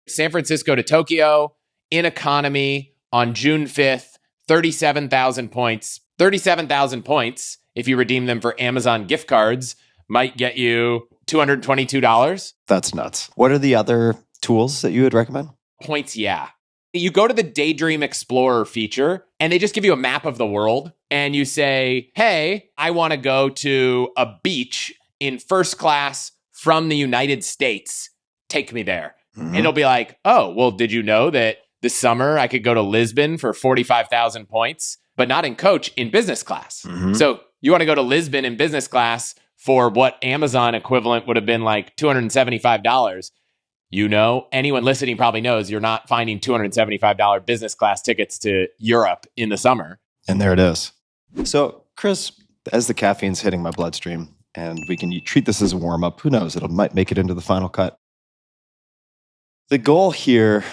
San Francisco to Tokyo in economy on June 5th, 37,000 points. 37,000 points, if you redeem them for Amazon gift cards, might get you $222. That's nuts. What are the other tools that you would recommend? PointsYeah. You go to the Daydream Explorer feature and they just give you a map of the world and you say, hey, I want to go to a beach in first class from the United States. Take me there. And it'll be like, oh, well, did you know that this summer I could go to Lisbon for 45,000 points, but not in coach, in business class. So you want to go to Lisbon in business class for what Amazon equivalent would have been like $275. You know, anyone listening probably knows you're not finding $275 business class tickets to Europe in the summer. And there it is. So, Chris, as the caffeine's hitting my bloodstream, and we can treat this as a warm-up, who knows, it might make it into the final cut. The goal here,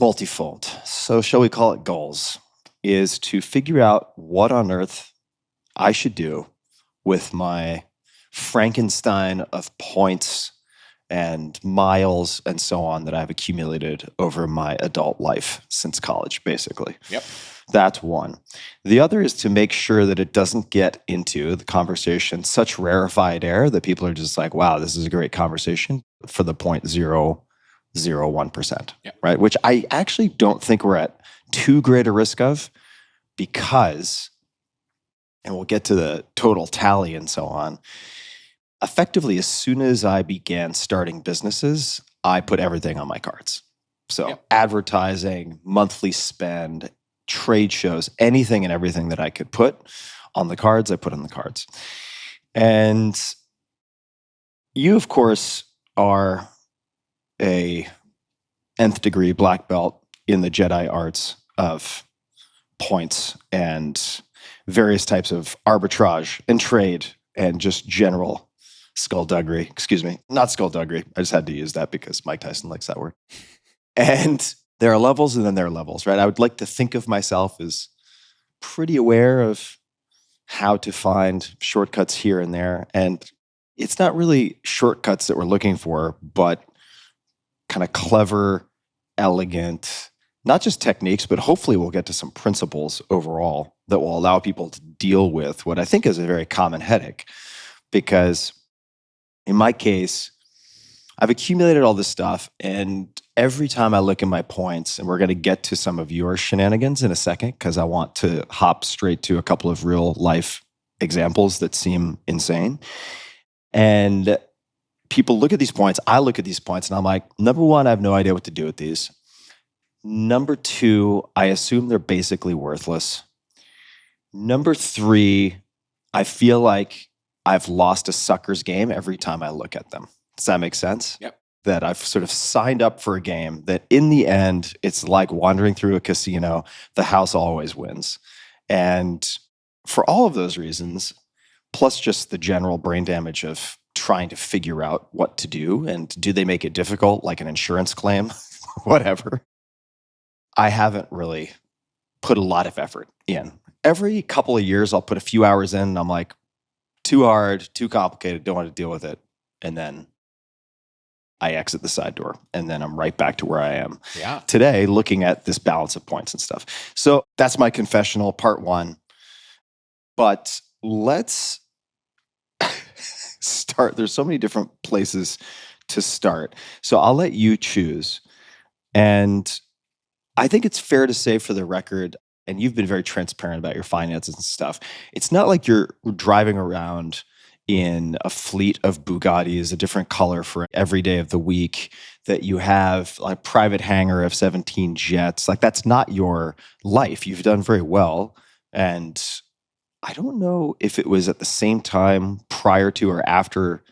multifold, so shall we call it goals, is to figure out what on earth I should do with my Frankenstein of points and miles and so on that I've accumulated over my adult life since college, basically. Yep. That's one. The other is to make sure that it doesn't get into the conversation such rarefied air that people are just like, wow, this is a great conversation for the 0.001%, right? Which I actually don't think we're at too great a risk of because, and we'll get to the total tally and so on, effectively, as soon as I began starting businesses, I put everything on my cards. So advertising, monthly spend, trade shows, anything and everything that I could put on the cards, I put on the cards. And you, of course, are a nth degree black belt in the Jedi arts of points and various types of arbitrage and trade and just general skullduggery. Excuse me, not skullduggery. I just had to use that because Mike Tyson likes that word. And there are levels and then there are levels, right? I would like to think of myself as pretty aware of how to find shortcuts here and there. And it's not really shortcuts that we're looking for, but kind of clever, elegant, not just techniques, but hopefully we'll get to some principles overall that will allow people to deal with what I think is a very common headache. Because in my case, I've accumulated all this stuff, and every time I look at my points, and we're going to get to some of your shenanigans in a second, because I want to hop straight to a couple of real life examples that seem insane. And people look at these points, I look at these points, and I'm like, number one, I have no idea what to do with these. Number two, I assume they're basically worthless. Number three, I feel like I've lost a sucker's game every time I look at them. Does that make sense? Yep. That I've sort of signed up for a game that in the end, it's like wandering through a casino. The house always wins. And for all of those reasons, plus just the general brain damage of trying to figure out what to do and do they make it difficult, like an insurance claim, whatever, I haven't really put a lot of effort in. Every couple of years, I'll put a few hours in and I'm like, too hard, too complicated, don't want to deal with it. And then I exit the side door and then I'm right back to where I am today, looking at this balance of points and stuff. So that's my confessional, part one. But let's start. There's so many different places to start. So I'll let you choose. And I think it's fair to say, for the record, and you've been very transparent about your finances and stuff, it's not like you're driving around in a fleet of Bugattis, a different color for every day of the week, that you have a private hangar of 17 jets. Like, that's not your life. You've done very well. And I don't know if it was at the same time prior to or after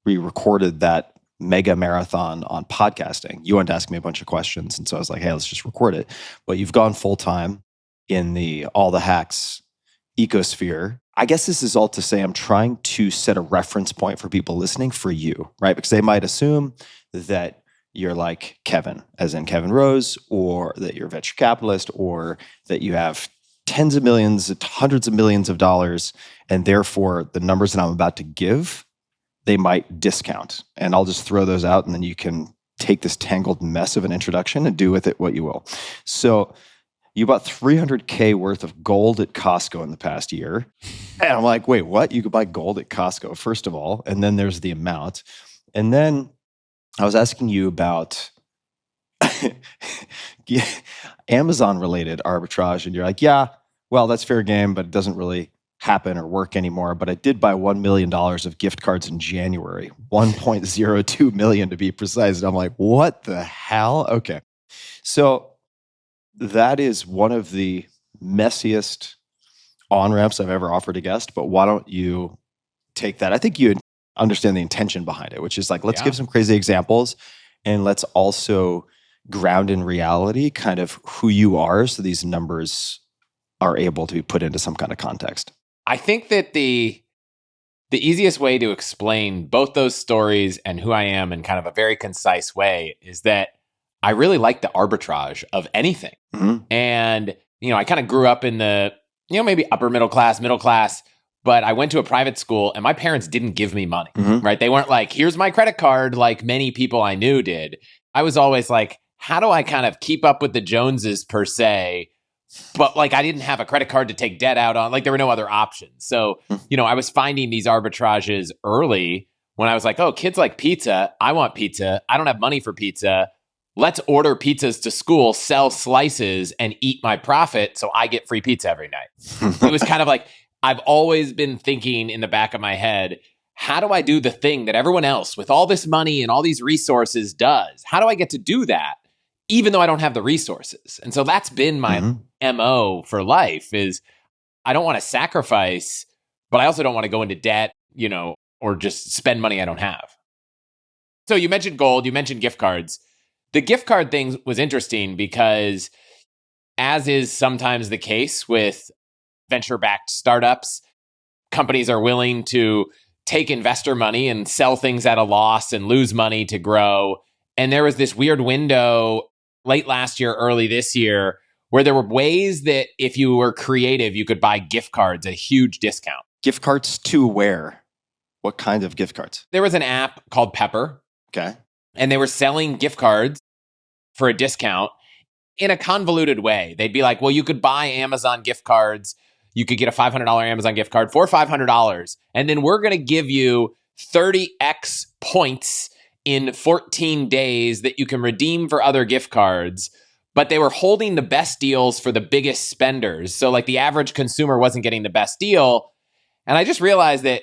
we recorded that mega marathon on podcasting. You wanted to ask me a bunch of questions. And so I was like, hey, let's just record it. But you've gone full time in the All the Hacks ecosphere. I guess this is all to say I'm trying to set a reference point for people listening for you, right? Because they might assume that you're like Kevin, as in Kevin Rose, or that you're a venture capitalist, or that you have tens of millions, hundreds of millions of dollars, and therefore the numbers that I'm about to give, they might discount. And I'll just throw those out and then you can take this tangled mess of an introduction and do with it what you will. So you bought $300K worth of gold at Costco in the past year. And I'm like, wait, what? You could buy gold at Costco, first of all. And then there's the amount. And then I was asking you about Amazon-related arbitrage. And you're like, yeah, well, that's fair game, but it doesn't really happen or work anymore. But I did buy $1 million of gift cards in January, 1.02 million to be precise. And I'm like, what the hell? Okay. So that is one of the messiest on-ramps I've ever offered a guest. But why don't you take that? I think you understand the intention behind it, which is like, let's give some crazy examples and let's also ground in reality kind of who you are so these numbers are able to be put into some kind of context. I think that the easiest way to explain both those stories and who I am in kind of a very concise way is that I really like the arbitrage of anything. Mm-hmm. And, I kind of grew up in the, maybe upper middle class, but I went to a private school and my parents didn't give me money, right? They weren't like, here's my credit card like many people I knew did. I was always like, how do I kind of keep up with the Joneses per se? But like I didn't have a credit card to take debt out on, like there were no other options. So, I was finding these arbitrages early when I was like, oh, kids like pizza. I want pizza. I don't have money for pizza. Let's order pizzas to school, sell slices and eat my profit so I get free pizza every night. It was kind of like, I've always been thinking in the back of my head, how do I do the thing that everyone else with all this money and all these resources does? How do I get to do that? Even though I don't have the resources. And so that's been my MO for life is I don't want to sacrifice, but I also don't want to go into debt, or just spend money I don't have. So you mentioned gold, you mentioned gift cards. The gift card thing was interesting because as is sometimes the case with venture-backed startups, companies are willing to take investor money and sell things at a loss and lose money to grow. And there was this weird window late last year, early this year, where there were ways that if you were creative, you could buy gift cards at a huge discount. Gift cards to where? What kind of gift cards? There was an app called Pepper. Okay. And they were selling gift cards for a discount in a convoluted way. They'd be like, well, you could buy Amazon gift cards. You could get a $500 Amazon gift card for $500. And then we're going to give you 30x points in 14 days that you can redeem for other gift cards. But they were holding the best deals for the biggest spenders. So like the average consumer wasn't getting the best deal. And I just realized that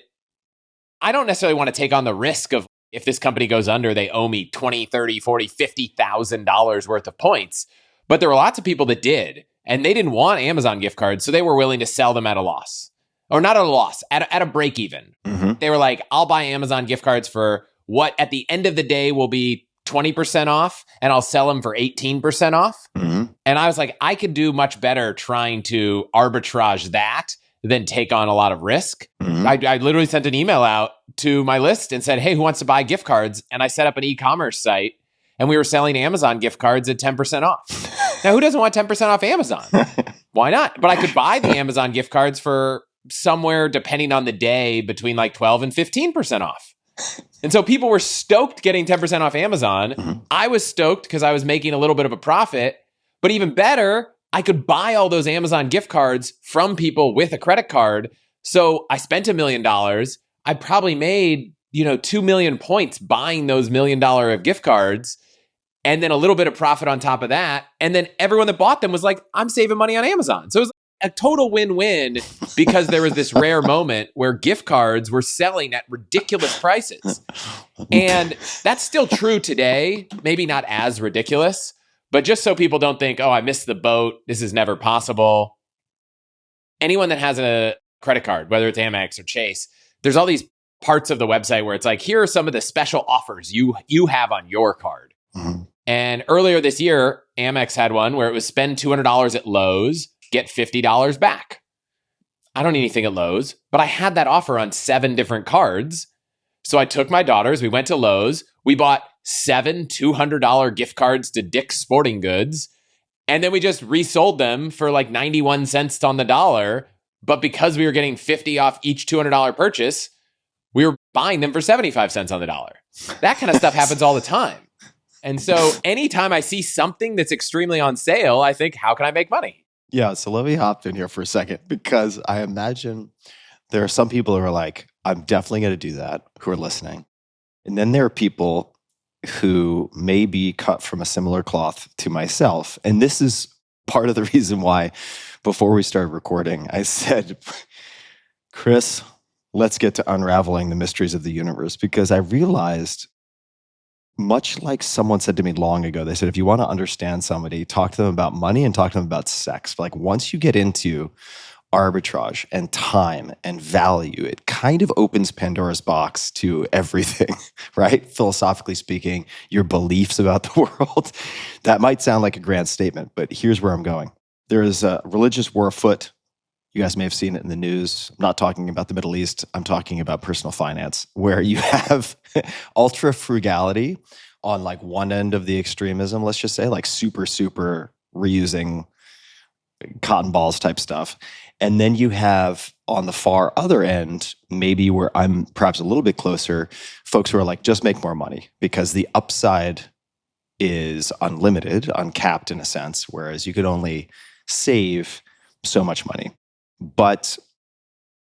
I don't necessarily want to take on the risk of if this company goes under, they owe me $20, $30, $40, $50,000 worth of points. But there were lots of people that did. And they didn't want Amazon gift cards. So they were willing to sell them at a loss. Or not at a loss, at a break even. They were like, I'll buy Amazon gift cards for what at the end of the day will be 20% off, and I'll sell them for 18% off. And I was like, I could do much better trying to arbitrage that than take on a lot of risk. I literally sent an email out to my list and said, hey, who wants to buy gift cards? And I set up an e-commerce site, and we were selling Amazon gift cards at 10% off. Now, who doesn't want 10% off Amazon? Why not? But I could buy the Amazon gift cards for somewhere, depending on the day, between like 12 and 15% off. And so people were stoked getting 10% off Amazon. I was stoked because I was making a little bit of a profit. But even better, I could buy all those Amazon gift cards from people with a credit card. So I spent $1 million. I probably made, 2 million points buying those $1 million gift cards. And then a little bit of profit on top of that. And then everyone that bought them was like, I'm saving money on Amazon. So it was a total win-win because there was this rare moment where gift cards were selling at ridiculous prices. And that's still true today. Maybe not as ridiculous, but just so people don't think, oh, I missed the boat. This is never possible. Anyone that has a credit card, whether it's Amex or Chase, there's all these parts of the website where it's like, here are some of the special offers you have on your card. And earlier this year, Amex had one where it was spend $200 at Lowe's, get $50 back. I don't need anything at Lowe's, but I had that offer on 7 different cards. So I took my daughters, we went to Lowe's, we bought 7 $200 gift cards to Dick's Sporting Goods, and then we just resold them for like 91 cents on the dollar. But because we were getting 50 off each $200 purchase, we were buying them for 75 cents on the dollar. That kind of stuff happens all the time. And so anytime I see something that's extremely on sale, I think, how can I make money? Yeah, so let me hop in here for a second because I imagine there are some people who are like, I'm definitely going to do that, who are listening. And then there are people who may be cut from a similar cloth to myself. And this is part of the reason why, before we started recording, I said, Chris, let's get to unraveling the mysteries of the universe, because I realized, much like someone said to me long ago, they said, if you want to understand somebody, talk to them about money and talk to them about sex. But like once you get into arbitrage and time and value, it kind of opens Pandora's box to everything, right? Philosophically speaking, your beliefs about the world. That might sound like a grand statement, but here's where I'm going. There is a religious war afoot. You guys may have seen it in the news. I'm not talking about the Middle East. I'm talking about personal finance, where you have ultra frugality on like one end of the extremism, let's just say, like super reusing cotton balls type stuff. And then you have on the far other end, maybe where I'm perhaps a little bit closer, folks who are like, just make more money because the upside is unlimited, uncapped in a sense, whereas you could only save so much money. But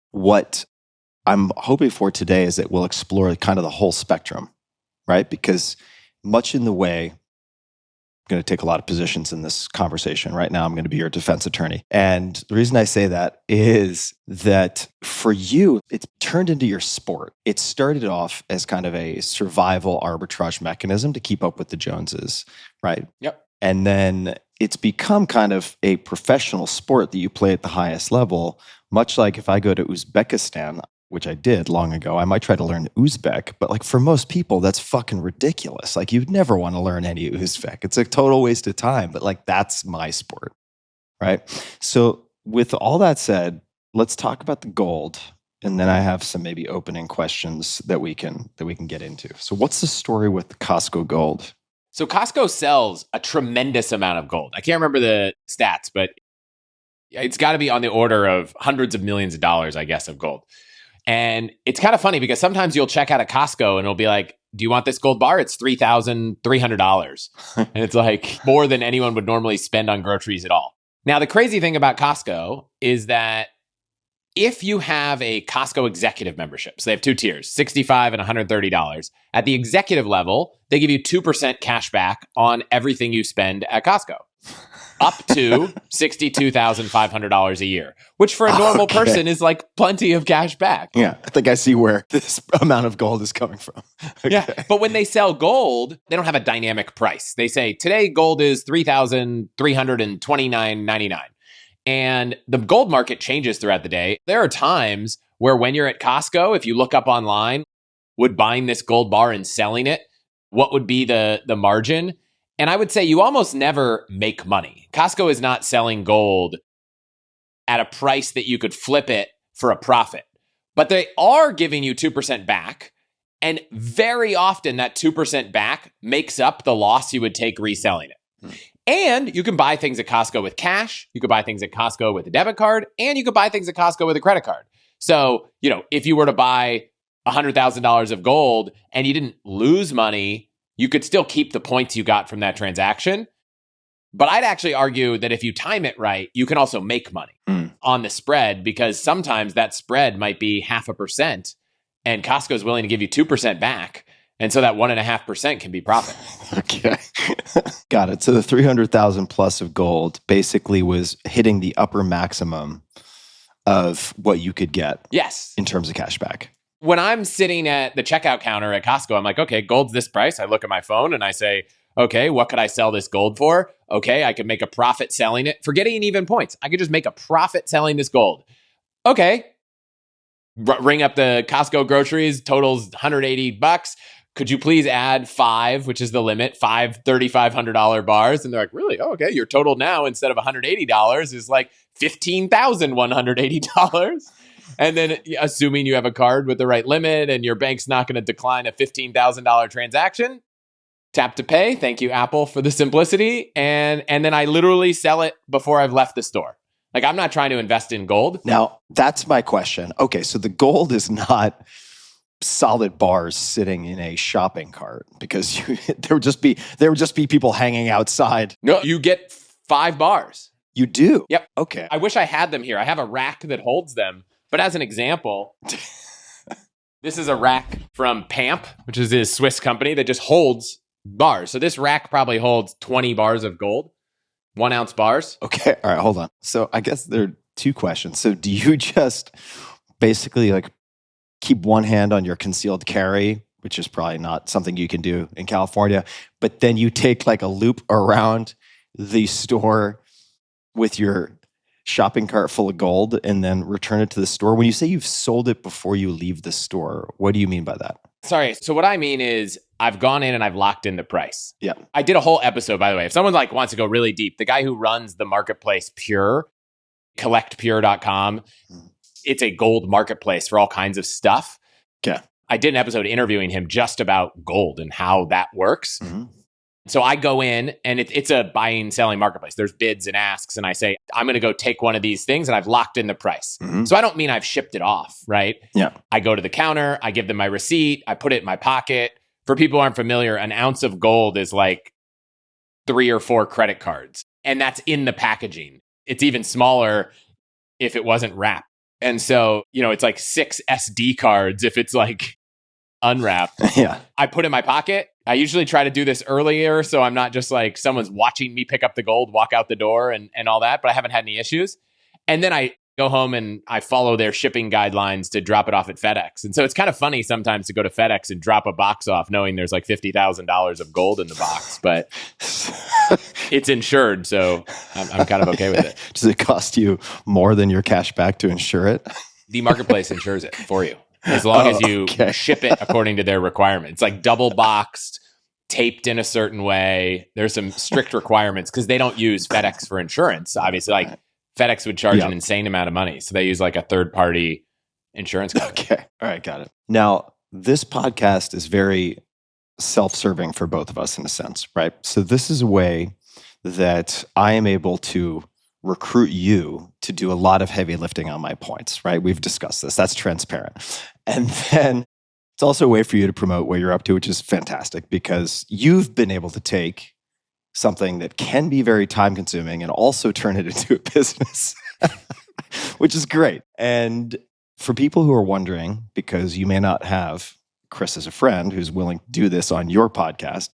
what I'm hoping for today is that we'll explore kind of the whole spectrum, right? Because much in the way, I'm going to take a lot of positions in this conversation. Right now, I'm going to be your defense attorney. And the reason I say that is that for you, it's turned into your sport. It started off as kind of a survival arbitrage mechanism to keep up with the Joneses, right? Yep. And then it's become kind of a professional sport that you play at the highest level, much like if I go to Uzbekistan, which I did long ago, I might try to learn Uzbek, but like for most people, that's fucking ridiculous. Like you'd never want to learn any Uzbek. It's a total waste of time, but like that's my sport, right? So with all that said, let's talk about the gold. And then I have some maybe opening questions that we can get into. So what's the story with the Costco gold? So Costco sells a tremendous amount of gold. I can't remember the stats, but it's got to be on the order of hundreds of millions of dollars, I guess, of gold. And it's kind of funny because sometimes you'll check out at Costco and it'll be like, do you want this gold bar? It's $3,300. And it's like more than anyone would normally spend on groceries at all. Now, the crazy thing about Costco is that if you have a Costco executive membership, so they have two tiers, $65 and $130. At the executive level, they give you 2% cash back on everything you spend at Costco, up to $62,500 a year, which for a normal person is like plenty of cash back. Yeah, I think I see where this amount of gold is coming from. Okay. Yeah, but when they sell gold, they don't have a dynamic price. They say, today gold is $3,329.99. And the gold market changes throughout the day. There are times where when you're at Costco, if you look up online, would buying this gold bar and selling it, what would be the margin? And I would say you almost never make money. Costco is not selling gold at a price that you could flip it for a profit. But they are giving you 2% back. And very often that 2% back makes up the loss you would take reselling it. And you can buy things at Costco with cash. You could buy things at Costco with a debit card. And you could buy things at Costco with a credit card. So, if you were to buy $100,000 of gold and you didn't lose money, you could still keep the points you got from that transaction. But I'd actually argue that if you time it right, you can also make money on the spread, because sometimes that spread might be 0.5% and Costco is willing to give you 2% back. And so that 1.5% can be profit. Okay. Got it. So the 300,000 plus of gold basically was hitting the upper maximum of what you could get. Yes. In terms of cash back. When I'm sitting at the checkout counter at Costco, I'm like, okay, gold's this price. I look at my phone and I say, okay, what could I sell this gold for? Okay, I could make a profit selling it. Forgetting even points. I could just make a profit selling this gold. Okay. Ring up the Costco groceries, totals $180. Could you please add 5, which is the limit, 5 $3,500 bars? And they're like, really? Oh, okay. Your total now, instead of $180, is like $15,180. And then assuming you have a card with the right limit and your bank's not going to decline a $15,000 transaction, tap to pay. Thank you, Apple, for the simplicity. And then I literally sell it before I've left the store. Like, I'm not trying to invest in gold. Now, that's my question. Okay, so the gold is not solid bars sitting in a shopping cart because there would just be people hanging outside. No, you get 5 bars. You do? Yep. Okay. I wish I had them here. I have a rack that holds them. But as an example, this is a rack from PAMP, which is a Swiss company that just holds bars. So this rack probably holds 20 bars of gold, 1 ounce bars. Okay. All right. Hold on. So I guess there are 2 questions. So do you just basically like keep one hand on your concealed carry, which is probably not something you can do in California, but then you take like a loop around the store with your shopping cart full of gold and then return it to the store? When you say you've sold it before you leave the store, what do you mean by that? Sorry. So what I mean is I've gone in and I've locked in the price. Yeah. I did a whole episode, by the way. If someone like wants to go really deep, the guy who runs the marketplace Pure, collectpure.com, it's a gold marketplace for all kinds of stuff. Okay. I did an episode interviewing him just about gold and how that works. Mm-hmm. So I go in and it's a buying, selling marketplace. There's bids and asks. And I say, I'm going to go take one of these things and I've locked in the price. Mm-hmm. So I don't mean I've shipped it off, right? Yeah. I go to the counter. I give them my receipt. I put it in my pocket. For people who aren't familiar, an ounce of gold is like 3 or 4 credit cards. And that's in the packaging. It's even smaller if it wasn't wrapped. And so, it's like 6 SD cards if it's like unwrapped. Yeah. I put in my pocket. I usually try to do this earlier so I'm not just like someone's watching me pick up the gold, walk out the door and all that, but I haven't had any issues. And then I go home and I follow their shipping guidelines to drop it off at FedEx. And so it's kind of funny sometimes to go to FedEx and drop a box off knowing there's like $50,000 of gold in the box, but it's insured. So I'm kind of okay with it. Does it cost you more than your cash back to insure it? The marketplace insures it for you. As long as you ship it according to their requirements. It's like double boxed, taped in a certain way. There's some strict requirements because they don't use FedEx for insurance. Obviously, like FedEx would charge an insane amount of money. So they use like a third-party insurance company. Okay. All right. Got it. Now, this podcast is very self-serving for both of us in a sense, right? So this is a way that I am able to recruit you to do a lot of heavy lifting on my points, right? We've discussed this. That's transparent. And then it's also a way for you to promote what you're up to, which is fantastic because you've been able to take something that can be very time consuming and also turn it into a business, which is great. And for people who are wondering, because you may not have Chris as a friend who's willing to do this on your podcast,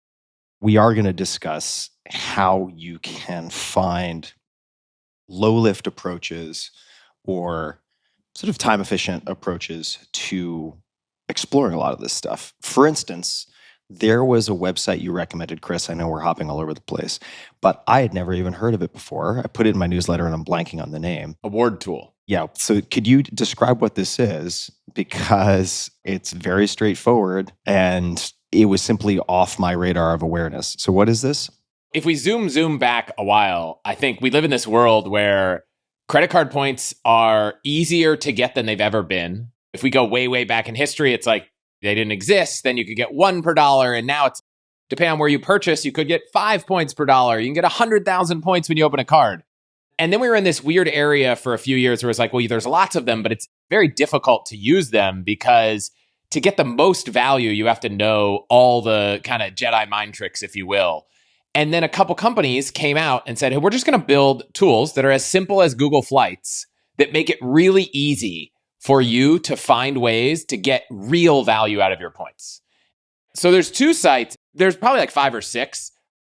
we are going to discuss how you can find low lift approaches or sort of time efficient approaches to exploring a lot of this stuff. For instance, there was a website you recommended, Chris. I know we're hopping all over the place, but I had never even heard of it before. I put it in my newsletter and I'm blanking on the name. AwardTool. Yeah. So could you describe what this is? Because it's very straightforward and it was simply off my radar of awareness. So what is this? If we zoom back a while, I think we live in this world where credit card points are easier to get than they've ever been. If we go way, way back in history, it's like they didn't exist. Then you could get 1 per dollar. And now it's, depending on where you purchase, you could get 5 points per dollar. You can get 100,000 points when you open a card. And then we were in this weird area for a few years where it's like, well, there's lots of them, but it's very difficult to use them because to get the most value, you have to know all the kind of Jedi mind tricks, if you will. And then a couple companies came out and said, hey, we're just going to build tools that are as simple as Google Flights that make it really easy for you to find ways to get real value out of your points. So there's 2 sites. There's probably like 5 or 6.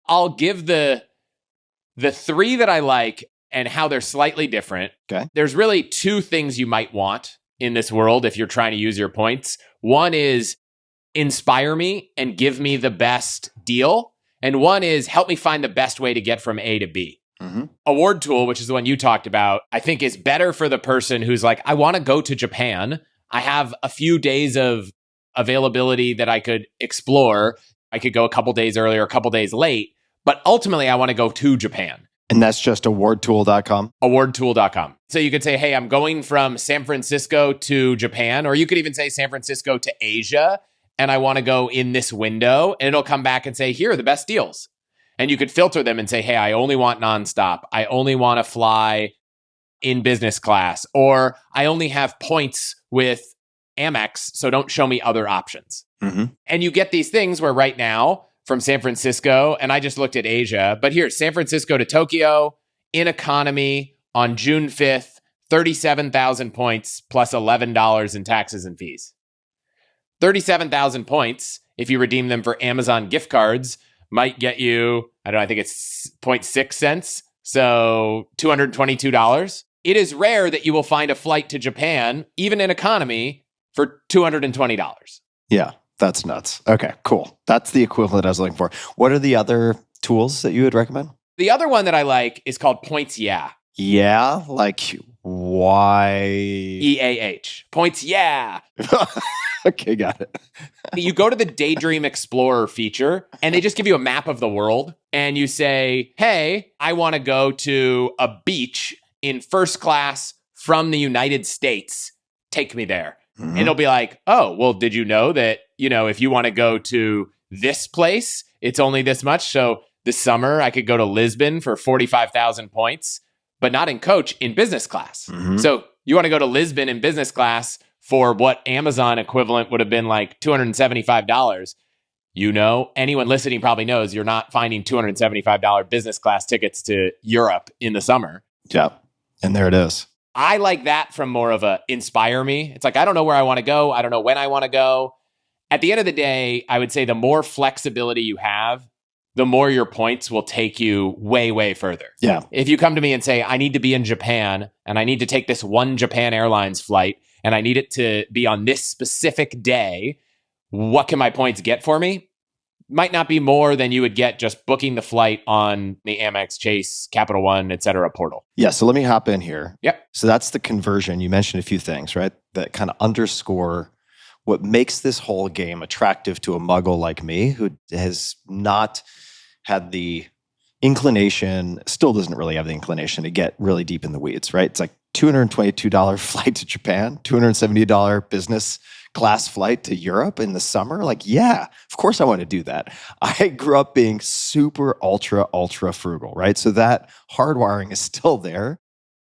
I'll give the 3 that I like and how they're slightly different. Okay. There's really 2 things you might want in this world if you're trying to use your points. One is inspire me and give me the best deal. And one is help me find the best way to get from A to B. Mm-hmm. AwardTool, which is the one you talked about, I think is better for the person who's like, I want to go to Japan. I have a few days of availability that I could explore. I could go a couple days earlier, a couple days late, but ultimately I want to go to Japan. And that's just awardtool.com? Awardtool.com. So you could say, hey, I'm going from San Francisco to Japan, or you could even say San Francisco to Asia, and I want to go in this window, and it'll come back and say, here are the best deals. And you could filter them and say, hey, I only want nonstop. I only want to fly in business class, or I only have points with Amex, so don't show me other options. Mm-hmm. And you get these things where right now from San Francisco, and I just looked at Asia, but here, San Francisco to Tokyo in economy on June 5th, 37,000 points plus $11 in taxes and fees. 37,000 points, if you redeem them for Amazon gift cards, might get you, I don't know, I think it's 0.6 cents. So $222. It is rare that you will find a flight to Japan, even in economy, for $220. Yeah, that's nuts. Okay, cool. That's the equivalent I was looking for. What are the other tools that you would recommend? The other one that I like is called PointsYeah. Yeah, like why? EAH. PointsYeah. Okay, got it. You go to the Daydream Explorer feature and they just give you a map of the world and you say, hey, I want to go to a beach in first class from the United States. Take me there. Mm-hmm. And it'll be like, oh, well, did you know that, if you want to go to this place, it's only this much. So this summer I could go to Lisbon for 45,000 points, but not in coach, in business class. Mm-hmm. So you want to go to Lisbon in business class for what Amazon equivalent would have been like $275. Anyone listening probably knows you're not finding $275 business class tickets to Europe in the summer. Yeah. And there it is. I like that from more of a inspire me. It's like, I don't know where I want to go. I don't know when I want to go. At the end of the day, I would say the more flexibility you have, the more your points will take you way, way further. Yeah. If you come to me and say, I need to be in Japan and I need to take this one Japan Airlines flight and I need it to be on this specific day, what can my points get for me? Might not be more than you would get just booking the flight on the Amex, Chase, Capital One, et cetera portal. Yeah, so let me hop in here. Yep. So that's the conversion. You mentioned a few things, right? That kind of underscore what makes this whole game attractive to a muggle like me who has not had the inclination, still doesn't really have the inclination to get really deep in the weeds, right? It's like $222 flight to Japan, $270 business class flight to Europe in the summer. Like, yeah, of course I want to do that. I grew up being super, ultra frugal, right? So that hardwiring is still there.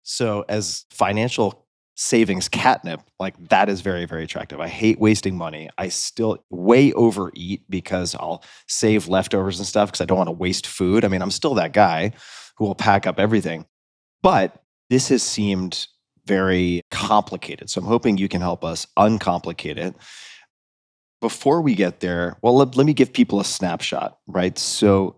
So as financial savings catnip, like that is very, very attractive. I hate wasting money. I still way overeat because I'll save leftovers and stuff because I don't want to waste food. I mean, I'm still that guy who will pack up everything. But this has seemed very complicated. So I'm hoping you can help us uncomplicate it. Before we get there, well, let me give people a snapshot, right? So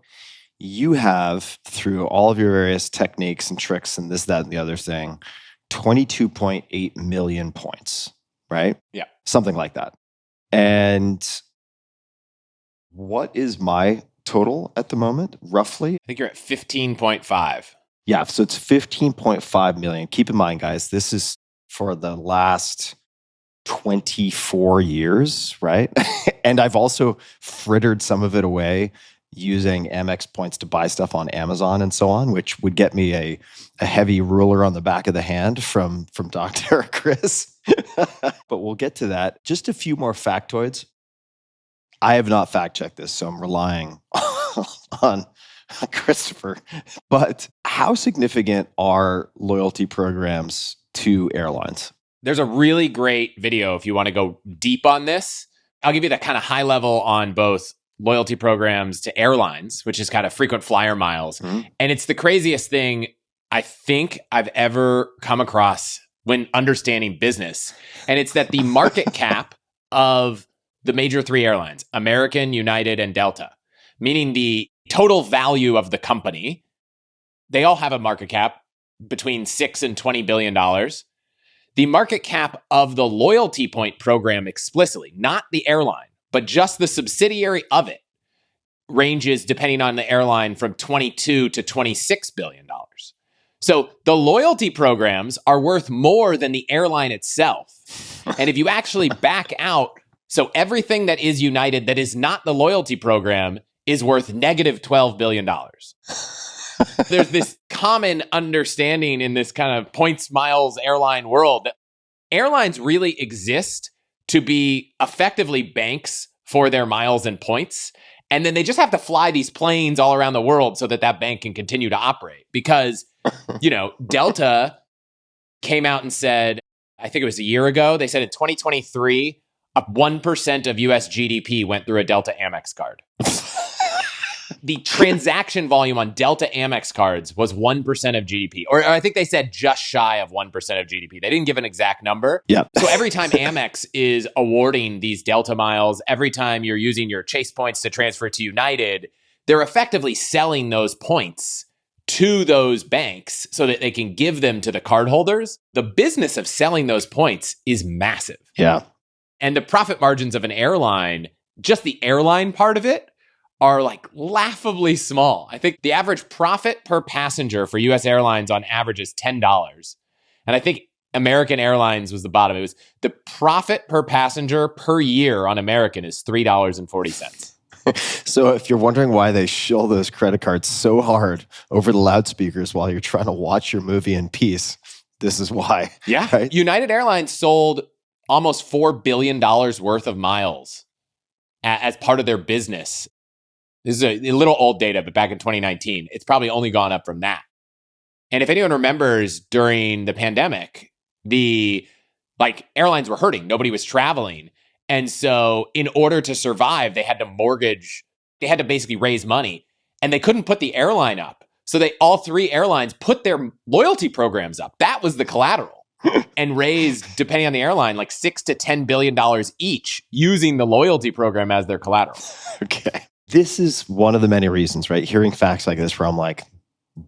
you have, through all of your various techniques and tricks and this, that, and the other thing, 22.8 million points, right? Yeah. Something like that. And what is my total at the moment, roughly? I think you're at 15.5. Yeah, so it's 15.5 million. Keep in mind, guys, this is for the last 24 years, right? And I've also frittered some of it away using Amex points to buy stuff on Amazon and so on, which would get me a heavy ruler on the back of the hand from Dr. Chris. But we'll get to that. Just a few more factoids. I have not fact-checked this, so I'm relying on Christopher. But how significant are loyalty programs to airlines? There's a really great video if you want to go deep on this. I'll give you that kind of high level on both loyalty programs to airlines, which is kind of frequent flyer miles. Mm-hmm. And it's the craziest thing I think I've ever come across when understanding business. And it's that the market cap of the major three airlines, American, United, and Delta, meaning the total value of the company, they all have a market cap between $6 and $20 billion. The market cap of the loyalty point program explicitly, not the airline, but just the subsidiary of it, ranges, depending on the airline, from $22 to $26 billion. So the loyalty programs are worth more than the airline itself. And if you actually back out, so everything that is United that is not the loyalty program is worth negative $12 billion. There's this common understanding in this kind of points miles airline world that airlines really exist to be effectively banks for their miles and points. And then they just have to fly these planes all around the world so that that bank can continue to operate. Because, Delta came out and said, I think it was a year ago, they said in 2023, 1% of US GDP went through a Delta Amex card. The transaction volume on Delta Amex cards was 1% of GDP. Or I think they said just shy of 1% of GDP. They didn't give an exact number. Yeah. So every time Amex is awarding these Delta miles, every time you're using your Chase points to transfer to United, they're effectively selling those points to those banks so that they can give them to the cardholders. The business of selling those points is massive. Yeah. And the profit margins of an airline, just the airline part of it, are like laughably small. I think the average profit per passenger for US airlines on average is $10. And I think American Airlines was the bottom. It was the profit per passenger per year on American is $3.40. So if you're wondering why they shill those credit cards so hard over the loudspeakers while you're trying to watch your movie in peace, this is why. Yeah. Right? United Airlines sold almost $4 billion worth of miles as part of their business. This is a little old data, but back in 2019, it's probably only gone up from that. And if anyone remembers during the pandemic, airlines were hurting. Nobody was traveling. And so in order to survive, they had to basically raise money, and they couldn't put the airline up. So all three airlines put their loyalty programs up. That was the collateral and raised, depending on the airline, like $6 to $10 billion each using the loyalty program as their collateral. Okay. This is one of the many reasons, right? Hearing facts like this where I'm like,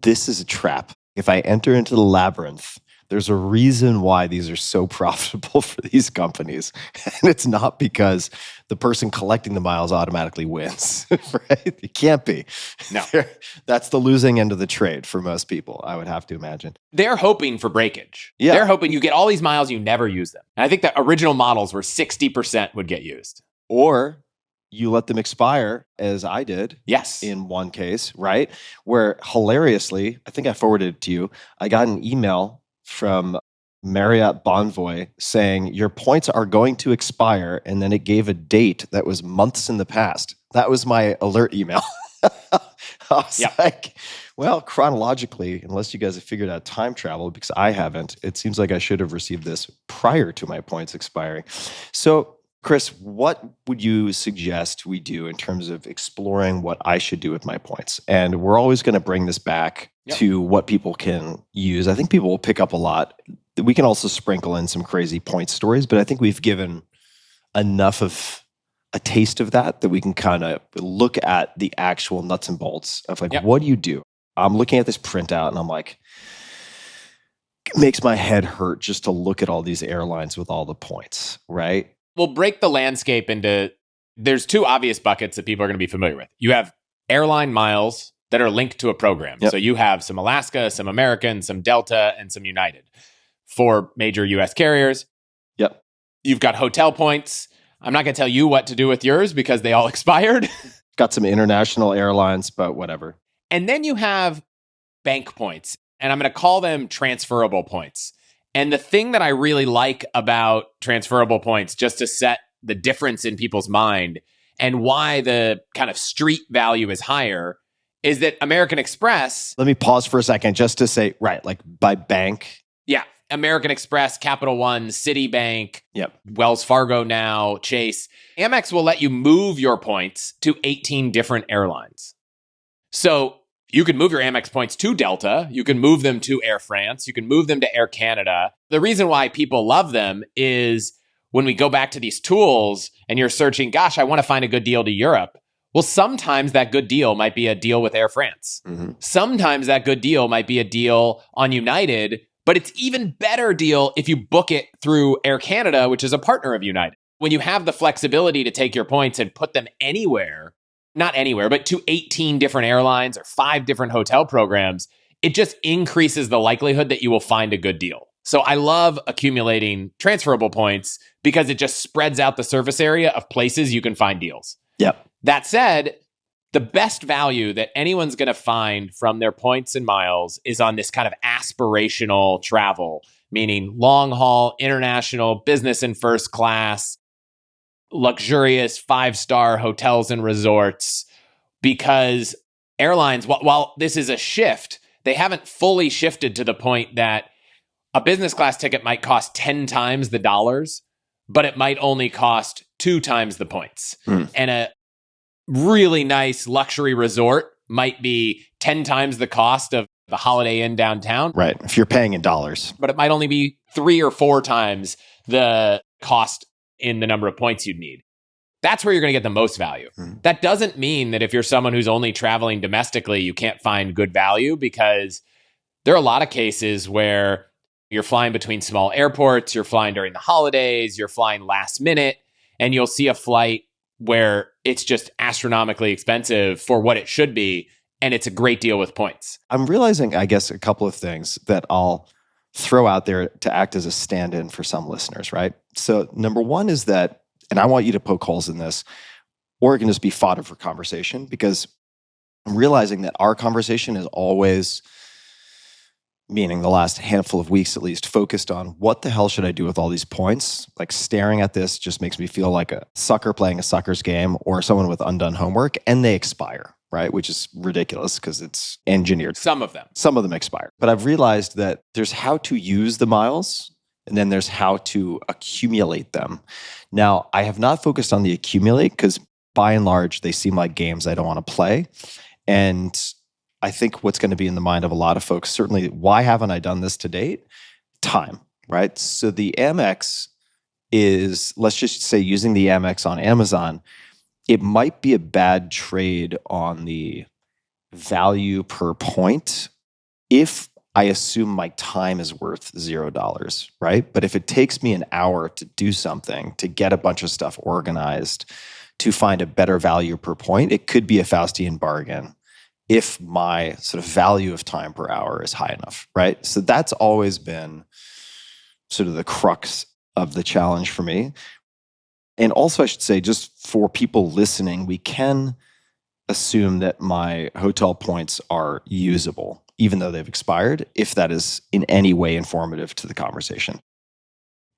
this is a trap. If I enter into the labyrinth, there's a reason why these are so profitable for these companies. And it's not because the person collecting the miles automatically wins, right? It can't be. No. That's the losing end of the trade for most people, I would have to imagine. They're hoping for breakage. Yeah. They're hoping you get all these miles, you never use them. And I think the original models were 60% would get used. Or you let them expire, as I did. Yes. In one case, right? Where hilariously, I think I forwarded it to you, I got an email from Marriott Bonvoy saying, your points are going to expire. And then it gave a date that was months in the past. That was my alert email. I was like, well, chronologically, unless you guys have figured out time travel, because I haven't, it seems like I should have received this prior to my points expiring. So, Chris, what would you suggest we do in terms of exploring what I should do with my points? And we're always going to bring this back to what people can use. I think people will pick up a lot. We can also sprinkle in some crazy point stories, but I think we've given enough of a taste of that we can kind of look at the actual nuts and bolts of like, what do you do? I'm looking at this printout and I'm like, it makes my head hurt just to look at all these airlines with all the points, right? We'll break the landscape into, there's two obvious buckets that people are going to be familiar with. You have airline miles that are linked to a program. So you have some Alaska, some American, some Delta, and some United. 4 major US carriers. Yep. You've got hotel points. I'm not going to tell you what to do with yours because they all expired. Got some international airlines, but whatever. And then you have bank points, and I'm going to call them transferable points. And the thing that I really like about transferable points, just to set the difference in people's mind and why the kind of street value is higher, is that American Express... Let me pause for a second just to say, right, like by bank. Yeah. American Express, Capital One, Citibank, Wells Fargo now, Chase. Amex will let you move your points to 18 different airlines. So you can move your Amex points to Delta. You can move them to Air France. You can move them to Air Canada. The reason why people love them is when we go back to these tools and you're searching, gosh, I want to find a good deal to Europe. Well, sometimes that good deal might be a deal with Air France. Mm-hmm. Sometimes that good deal might be a deal on United, but it's even better deal if you book it through Air Canada, which is a partner of United. When you have the flexibility to take your points and put them anywhere, not anywhere, but to 18 different airlines or 5 different hotel programs, it just increases the likelihood that you will find a good deal. So I love accumulating transferable points because it just spreads out the surface area of places you can find deals. Yep. That said, the best value that anyone's going to find from their points and miles is on this kind of aspirational travel, meaning long haul, international, business and first class, luxurious 5-star hotels and resorts, because airlines, while this is a shift, they haven't fully shifted to the point that a business class ticket might cost 10 times the dollars, but it might only cost 2 times the points. And a really nice luxury resort might be 10 times the cost of the Holiday Inn downtown. Right. If you're paying in dollars. But it might only be 3 or 4 times the cost in the number of points you'd need. That's where you're going to get the most value. That doesn't mean that if you're someone who's only traveling domestically, you can't find good value, because there are a lot of cases where you're flying between small airports, you're flying during the holidays, you're flying last minute, and you'll see a flight where it's just astronomically expensive for what it should be, and it's a great deal with points. I'm realizing, I guess, a couple of things that I'll throw out there to act as a stand-in for some listeners, right? So number one is that, and I want you to poke holes in this, or it can just be fodder for conversation, because I'm realizing that our conversation is always, meaning the last handful of weeks at least, focused on what the hell should I do with all these points? Like, staring at this just makes me feel like a sucker playing a sucker's game, or someone with undone homework, and they expire, right? Which is ridiculous because it's engineered. Some of them expire. But I've realized that there's how to use the miles, and then there's how to accumulate them. Now, I have not focused on the accumulate because by and large, they seem like games I don't want to play. And I think what's going to be in the mind of a lot of folks, certainly, why haven't I done this to date? Time, right? So the Amex is, let's just say, using the Amex on Amazon, it might be a bad trade on the value per point if I assume my time is worth $0, right? But if it takes me an hour to do something, to get a bunch of stuff organized, to find a better value per point, it could be a Faustian bargain if my sort of value of time per hour is high enough, right? So that's always been sort of the crux of the challenge for me. And also, I should say, just for people listening, we can assume that my hotel points are usable, even though they've expired, if that is in any way informative to the conversation.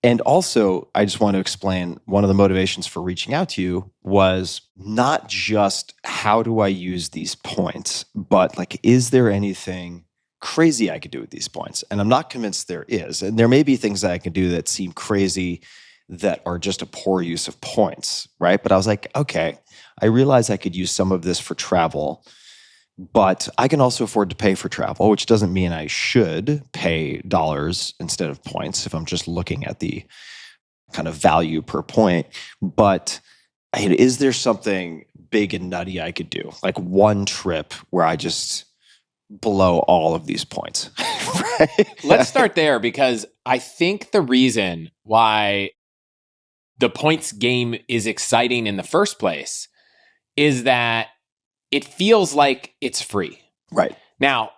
And also, I just want to explain, one of the motivations for reaching out to you was not just how do I use these points, but like, is there anything crazy I could do with these points? And I'm not convinced there is. And there may be things that I can do that seem crazy that are just a poor use of points, right? But I was like, okay, I realize I could use some of this for travel, but I can also afford to pay for travel, which doesn't mean I should pay dollars instead of points if I'm just looking at the kind of value per point. But is there something big and nutty I could do? Like one trip where I just blow all of these points, right? Let's start there, because I think the reason why the points game is exciting in the first place is that it feels like it's free. Right. Now,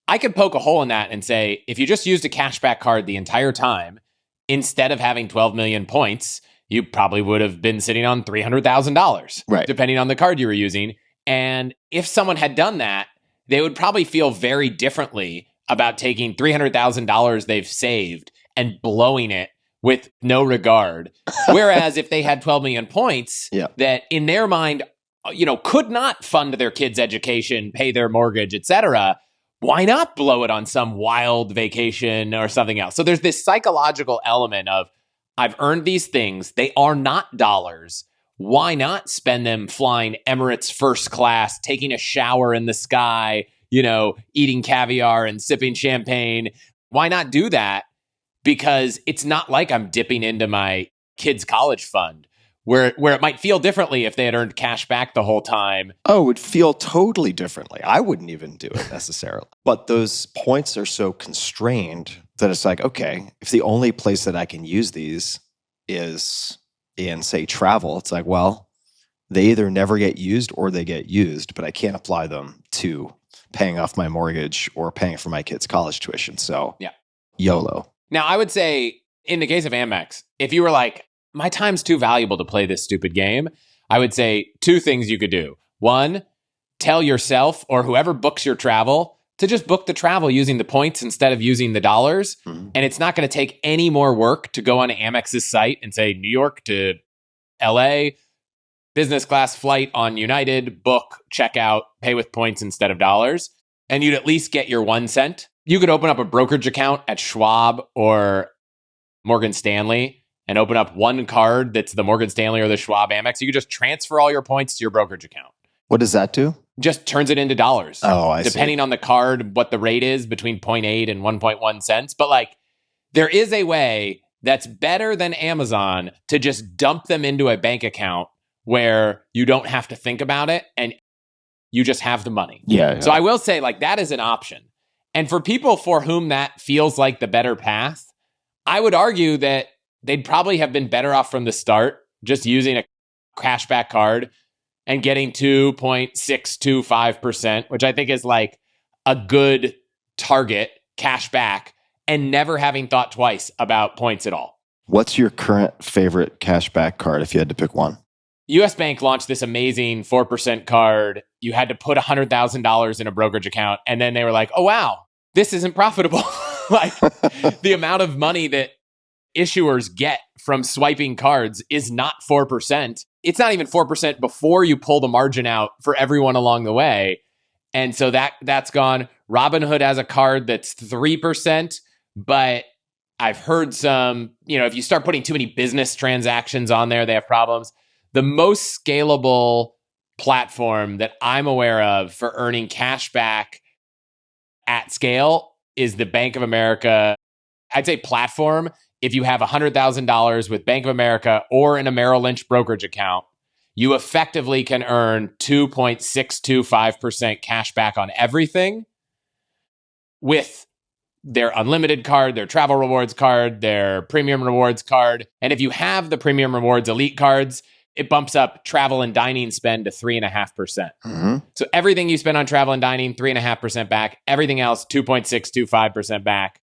I could poke a hole in that and say, if you just used a cashback card the entire time, instead of having 12 million points, you probably would have been sitting on $300,000, right, depending on the card you were using. And if someone had done that, they would probably feel very differently about taking $300,000 they've saved and blowing it with no regard. Whereas if they had 12 million points that in their mind, could not fund their kids' education, pay their mortgage, etc., why not blow it on some wild vacation or something else? So there's this psychological element of, I've earned these things. They are not dollars. Why not spend them flying Emirates first class, taking a shower in the sky, eating caviar and sipping champagne? Why not do that? Because it's not like I'm dipping into my kids' college fund, where it might feel differently if they had earned cash back the whole time. Oh, it would feel totally differently. I wouldn't even do it necessarily. But those points are so constrained that it's like, okay, if the only place that I can use these is in, say, travel, it's like, well, they either never get used or they get used, but I can't apply them to paying off my mortgage or paying for my kids' college tuition. So, YOLO. Now, I would say, in the case of Amex, if you were like, my time's too valuable to play this stupid game, I would say 2 things you could do. 1, tell yourself or whoever books your travel to just book the travel using the points instead of using the dollars. Mm-hmm. And it's not going to take any more work to go on Amex's site and say New York to LA, business class flight on United, book, check out, pay with points instead of dollars. And you'd at least get your 1 cent You could open up a brokerage account at Schwab or Morgan Stanley and open up one card that's the Morgan Stanley or the Schwab Amex. You could just transfer all your points to your brokerage account. What does that do? Just turns it into dollars. Oh, I see. Depending on the card, what the rate is between 0.8 and 1.1 cents. But like, there is a way that's better than Amazon to just dump them into a bank account where you don't have to think about it and you just have the money. Yeah. So I will say, like, that is an option. And for people for whom that feels like the better path, I would argue that they'd probably have been better off from the start just using a cashback card and getting 2.625%, which I think is like a good target cashback, and never having thought twice about points at all. What's your current favorite cashback card if you had to pick one? US Bank launched this amazing 4% card. You had to put $100,000 in a brokerage account. And then they were like, oh, wow, this isn't profitable. Like the amount of money that issuers get from swiping cards is not 4%. It's not even 4% before you pull the margin out for everyone along the way. And so that's gone. Robinhood has a card that's 3%, but I've heard some, if you start putting too many business transactions on there, they have problems. The most scalable platform that I'm aware of for earning cash back at scale is the Bank of America. I'd say platform. If you have $100,000 with Bank of America or in a Merrill Lynch brokerage account, you effectively can earn 2.625% cash back on everything with their unlimited card, their travel rewards card, their premium rewards card. And if you have the premium rewards elite cards, it bumps up travel and dining spend to 3.5%. Mm-hmm. So everything you spend on travel and dining, 3.5% back. Everything else, 2.625% back.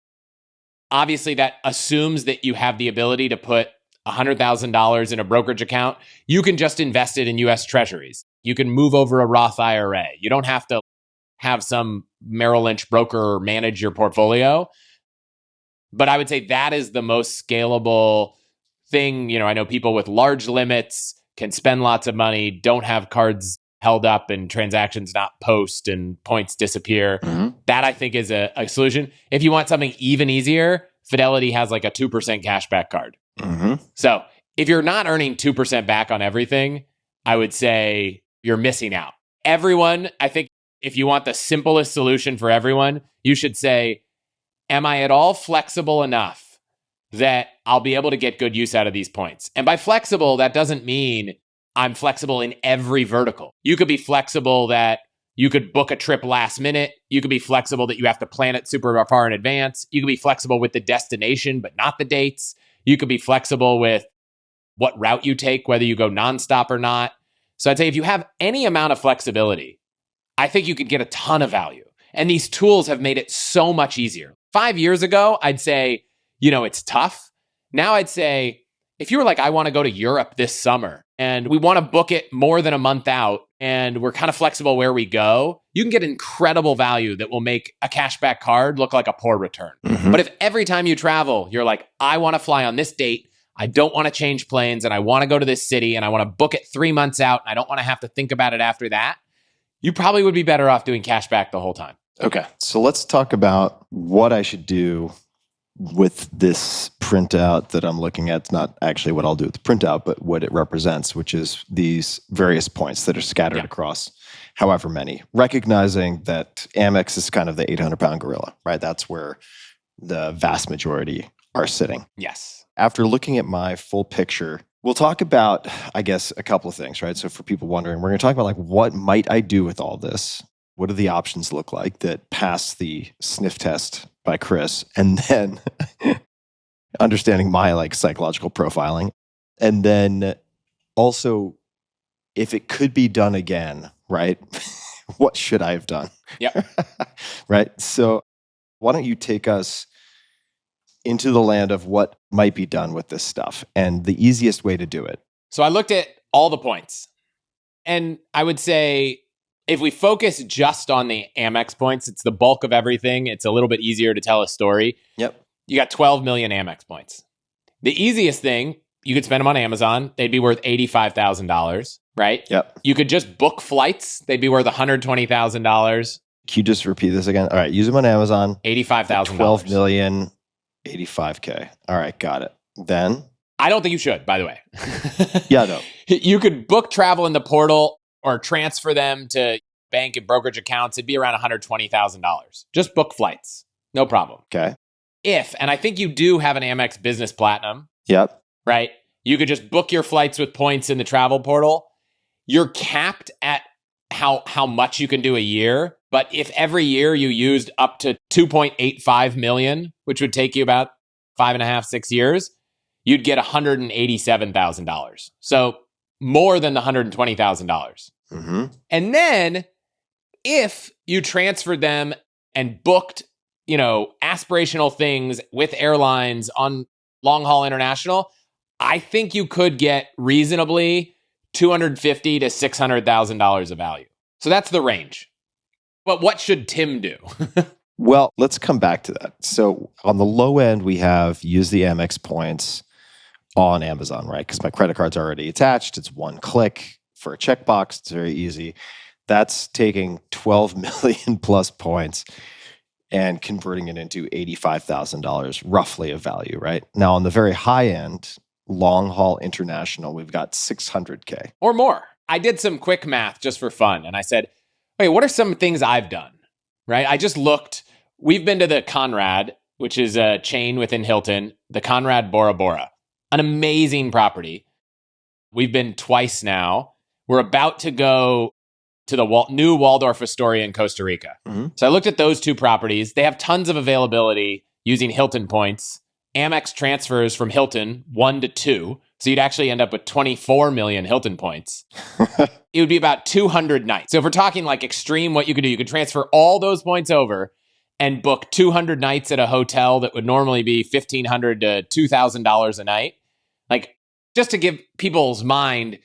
Obviously, that assumes that you have the ability to put $100,000 in a brokerage account. You can just invest it in US Treasuries. You can move over a Roth IRA. You don't have to have some Merrill Lynch broker manage your portfolio. But I would say that is the most scalable thing. I know people with large limits can spend lots of money, don't have cards held up and transactions not post and points disappear. Mm-hmm. That I think is a solution. If you want something even easier, Fidelity has like a 2% cashback card. Mm-hmm. So if you're not earning 2% back on everything, I would say you're missing out. Everyone, I think if you want the simplest solution for everyone, you should say, am I at all flexible enough that I'll be able to get good use out of these points? And by flexible, that doesn't mean I'm flexible in every vertical. You could be flexible that you could book a trip last minute. You could be flexible that you have to plan it super far in advance. You could be flexible with the destination, but not the dates. You could be flexible with what route you take, whether you go nonstop or not. So I'd say if you have any amount of flexibility, I think you could get a ton of value. And these tools have made it so much easier. 5 years ago, I'd say, it's tough. Now I'd say, if you were like, I want to go to Europe this summer and we want to book it more than a month out and we're kind of flexible where we go, you can get incredible value that will make a cashback card look like a poor return. Mm-hmm. But if every time you travel, you're like, I want to fly on this date, I don't want to change planes, and I want to go to this city and I want to book it 3 months out and I don't want to have to think about it after that, you probably would be better off doing cashback the whole time. Okay. So let's talk about what I should do with this printout that I'm looking at. It's not actually what I'll do with the printout, but what it represents, which is these various points that are scattered across however many, recognizing that Amex is kind of the 800-pound gorilla, right? That's where the vast majority are sitting. Yes. After looking at my full picture, we'll talk about, I guess, a couple of things, right? So for people wondering, we're going to talk about like, what might I do with all this? What do the options look like that pass the sniff test by Chris? And then understanding my like psychological profiling. And then also, if it could be done again, right? What should I have done? Yeah. Right. So why don't you take us into the land of what might be done with this stuff and the easiest way to do it? So I looked at all the points and I would say, if we focus just on the Amex points, it's the bulk of everything. It's a little bit easier to tell a story. Yep. You got 12 million Amex points. The easiest thing, you could spend them on Amazon. They'd be worth $85,000, right? Yep. You could just book flights. They'd be worth $120,000. Can you just repeat this again? All right, use them on Amazon. $85,000. 12 million, 85K. All right, got it. Then? I don't think you should, by the way. Yeah, no. You could book travel in the portal or transfer them to bank and brokerage accounts. It'd be around $120,000. Just book flights. No problem. Okay. And I think you do have an Amex Business Platinum. Yep. Right? You could just book your flights with points in the travel portal. You're capped at how much you can do a year. But if every year you used up to 2.85 million, which would take you about 5.5, 6 years, you'd get $187,000. So more than the $120,000. Mm-hmm. And then if you transferred them and booked, aspirational things with airlines on long haul international, I think you could get reasonably $250,000 to $600,000 of value. So that's the range. But what should Tim do? Well, let's come back to that. So on the low end, we have use the Amex points on Amazon, right? Because my credit card's already attached. It's one click for a checkbox. It's very easy. That's taking 12 million plus points and converting it into $85,000 roughly of value, right? Now on the very high end, long haul international, we've got 600K. Or more. I did some quick math just for fun. And I said, okay, what are some things I've done, right? I just looked. We've been to the Conrad, which is a chain within Hilton, the Conrad Bora Bora, an amazing property. We've been twice now. We're about to go to the new Waldorf Astoria in Costa Rica. Mm-hmm. So I looked at those two properties. They have tons of availability using Hilton points. Amex transfers from Hilton 1 to 2. So you'd actually end up with 24 million Hilton points. It would be about 200 nights. So if we're talking like extreme, what you could do, you could transfer all those points over and book 200 nights at a hotel that would normally be $1,500 to $2,000 a night. Like, just to give people's mind,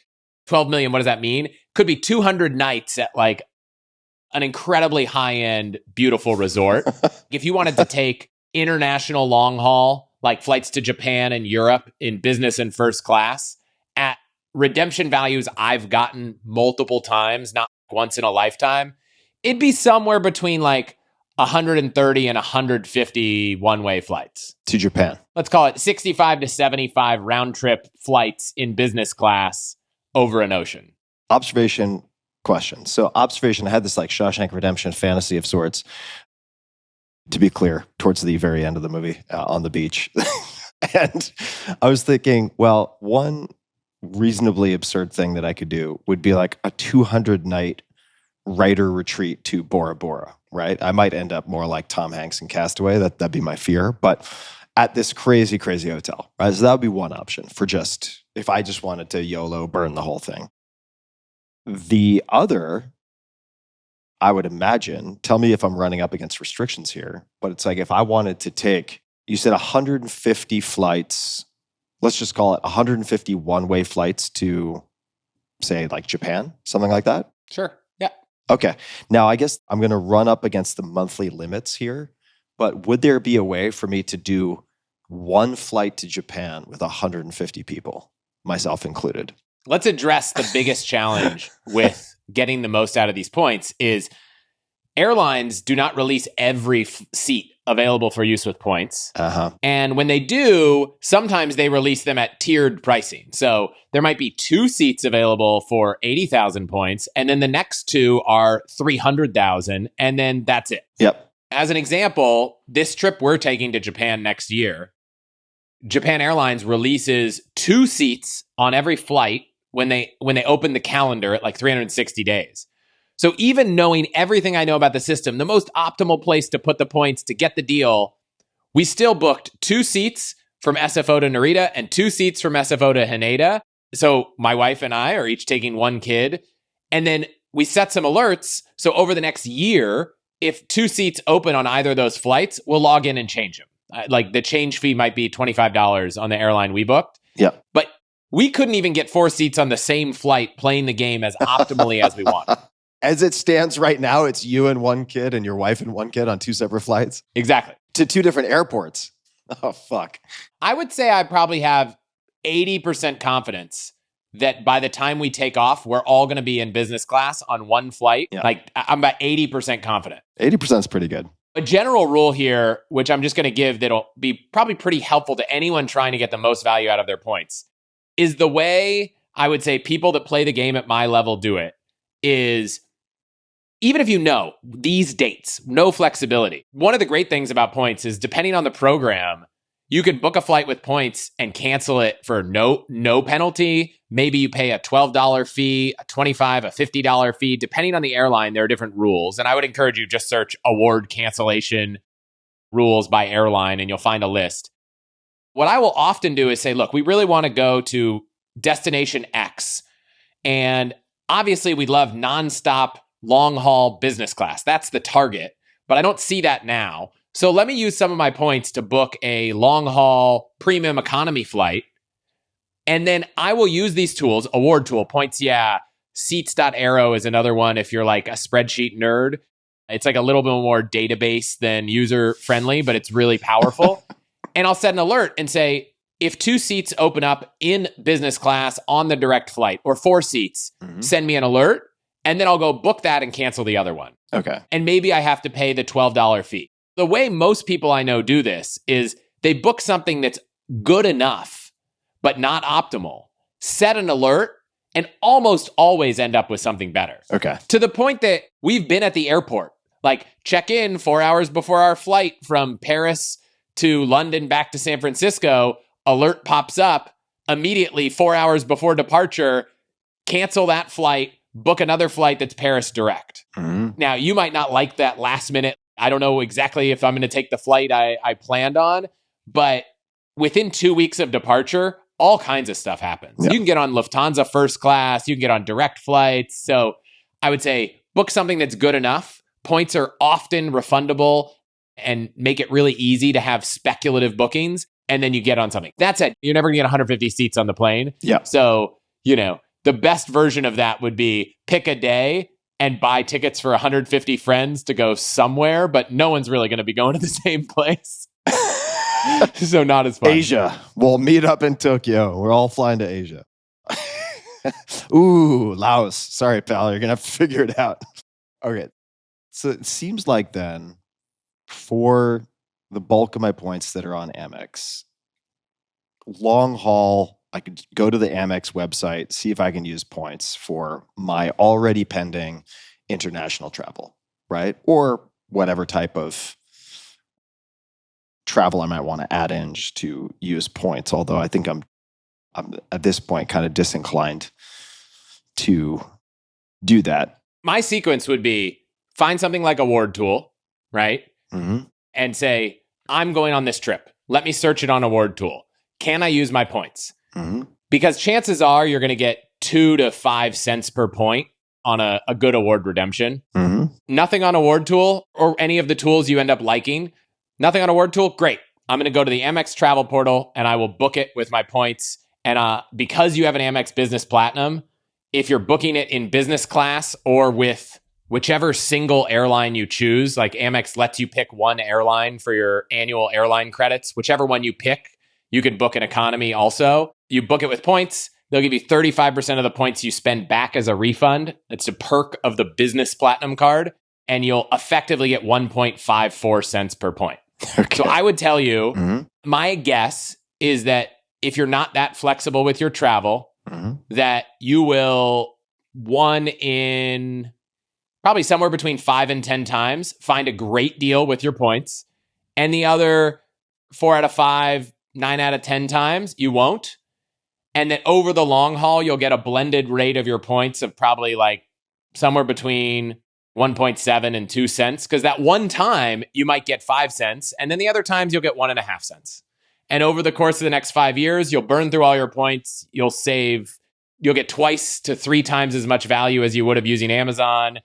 12 million, what does that mean? Could be 200 nights at like an incredibly high-end, beautiful resort. If you wanted to take international long haul, like flights to Japan and Europe in business and first class, at redemption values I've gotten multiple times, not once in a lifetime, it'd be somewhere between like 130 and 150 one-way flights. To Japan. Let's call it 65 to 75 round-trip flights in business class over an ocean. Observation question. So observation, I had this like Shawshank Redemption fantasy of sorts. To be clear, towards the very end of the movie on the beach. And I was thinking, well, one reasonably absurd thing that I could do would be like a 200-night writer retreat to Bora Bora, right? I might end up more like Tom Hanks in Castaway. That'd be my fear. But at this crazy, crazy hotel, right? So that would be one option for just, if I just wanted to YOLO burn the whole thing. The other, I would imagine, tell me if I'm running up against restrictions here, but it's like if I wanted to take, you said 150 flights, let's just call it 150 one-way flights to, say, like Japan, something like that? Sure. Yeah. Okay. Now, I guess I'm going to run up against the monthly limits here, but would there be a way for me to do one flight to Japan with 150 people, myself included? Let's address the biggest challenge with getting the most out of these points is airlines do not release every seat available for use with points. Uh-huh. And when they do, sometimes they release them at tiered pricing. So there might be 2 seats available for 80,000 points, and then the next 2 are 300,000, and then that's it. Yep. As an example, this trip we're taking to Japan next year, Japan Airlines releases 2 seats on every flight when they open the calendar at like 360 days. So even knowing everything I know about the system, the most optimal place to put the points to get the deal, we still booked 2 seats from SFO to Narita and 2 seats from SFO to Haneda. So my wife and I are each taking 1 kid. And then we set some alerts. So over the next year, if 2 seats open on either of those flights, we'll log in and change them. Like the change fee might be $25 on the airline we booked. Yeah. But we couldn't even get 4 seats on the same flight playing the game as optimally as we want. As it stands right now, it's you and 1 kid and your wife and 1 kid on 2 separate flights? Exactly. To 2 different airports. Oh, fuck. I would say I probably have 80% confidence that by the time we take off, we're all going to be in business class on one flight. Yeah. Like I'm about 80% confident. 80% is pretty good. A general rule here, which I'm just going to give that'll be probably pretty helpful to anyone trying to get the most value out of their points, is the way I would say people that play the game at my level do it is, even if you know these dates, no flexibility. One of the great things about points is depending on the program, you could book a flight with points and cancel it for no penalty. Maybe you pay a $12 fee, a $25, a $50 fee. Depending on the airline, there are different rules. And I would encourage you just search award cancellation rules by airline and you'll find a list. What I will often do is say, look, we really want to go to destination X. And obviously we love nonstop long haul business class. That's the target, but I don't see that now. So let me use some of my points to book a long haul premium economy flight. And then I will use these tools, AwardTool, PointsYeah, Seats.aero is another one if you're like a spreadsheet nerd. It's like a little bit more database than user friendly, but it's really powerful. And I'll set an alert and say, if 2 seats open up in business class on the direct flight or 4 seats, send me an alert. And then I'll go book that and cancel the other one. Okay. And maybe I have to pay the $12 fee. The way most people I know do this is they book something that's good enough, but not optimal, set an alert, and almost always end up with something better. Okay. To the point that we've been at the airport, like check in 4 hours before our flight from Paris to London back to San Francisco, alert pops up immediately 4 hours before departure, cancel that flight, book another flight that's Paris direct. Now, you might not like that last minute. I don't know exactly if I'm going to take the flight I planned on, but within 2 weeks of departure, all kinds of stuff happens. Yeah. You can get on Lufthansa first class, you can get on direct flights. So I would say book something that's good enough. Points are often refundable and make it really easy to have speculative bookings. And then you get on something. That said, you're never going to get 150 seats on the plane. Yeah. So, the best version of that would be pick a day and buy tickets for 150 friends to go somewhere, but no one's really going to be going to the same place. So not as fun. Asia. We'll meet up in Tokyo. We're all flying to Asia. Ooh, Laos. Sorry, pal. You're going to have to figure it out. Okay. So it seems like then for the bulk of my points that are on Amex, long haul, I could go to the Amex website, see if I can use points for my already pending international travel, right? Or whatever type of travel I might want to add in just to use points. Although I think I'm at this point kind of disinclined to do that. My sequence would be find something like AwardTool, right? Mm-hmm. And say, I'm going on this trip. Let me search it on AwardTool. Can I use my points? Mm-hmm. Because chances are you're going to get 2 to 5 cents per point on a good award redemption. Mm-hmm. Nothing on AwardTool or any of the tools you end up liking. Nothing on AwardTool. Great. I'm going to go to the Amex travel portal and I will book it with my points. And because you have an Amex Business Platinum, if you're booking it in business class or with whichever single airline you choose, like Amex lets you pick one airline for your annual airline credits, whichever one you pick, you can book an economy also. You book it with points. They'll give you 35% of the points you spend back as a refund. It's a perk of the Business Platinum Card. And you'll effectively get 1.54 cents per point. Okay. So I would tell you, my guess is that if you're not that flexible with your travel, that you will, one in probably somewhere between 5 and 10 times, find a great deal with your points. And the other 4 out of 5, 9 out of 10 times, you won't. And then over the long haul, you'll get a blended rate of your points of probably like somewhere between 1.7 and 2 cents. Because that one time you might get 5 cents. And then the other times you'll get 1.5 cents. And over the course of the next 5 years, you'll burn through all your points. You'll get 2 to 3 times as much value as you would have using Amazon.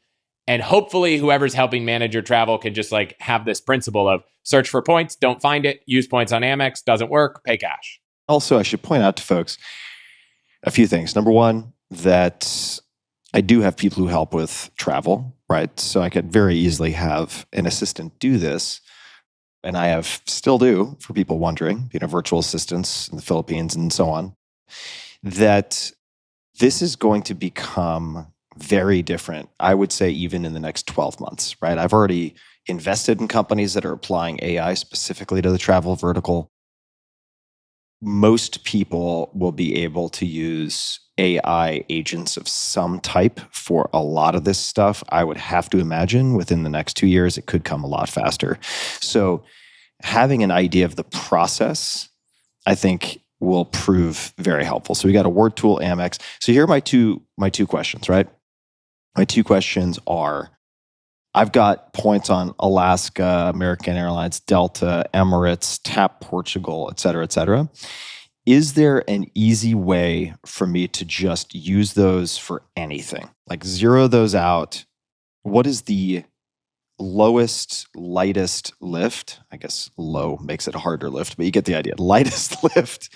And hopefully whoever's helping manage your travel can just like have this principle of search for points, don't find it, use points on Amex, doesn't work, pay cash. Also, I should point out to folks a few things. Number one, that I do have people who help with travel, right? So I could very easily have an assistant do this. And I still do, for people wondering, virtual assistants in the Philippines and so on, that this is going to become very different, I would say, even in the next 12 months, right? I've already invested in companies that are applying AI specifically to the travel vertical. Most people will be able to use AI agents of some type for a lot of this stuff. I would have to imagine within the next 2 years, it could come a lot faster. So having an idea of the process, I think, will prove very helpful. So we got AwardTool, Amex. So here are my two questions, right? My two questions are, I've got points on Alaska, American Airlines, Delta, Emirates, TAP Portugal, et cetera, et cetera. Is there an easy way for me to just use those for anything? Like zero those out. What is the lowest, lightest lift? I guess low makes it a harder lift, but you get the idea. Lightest lift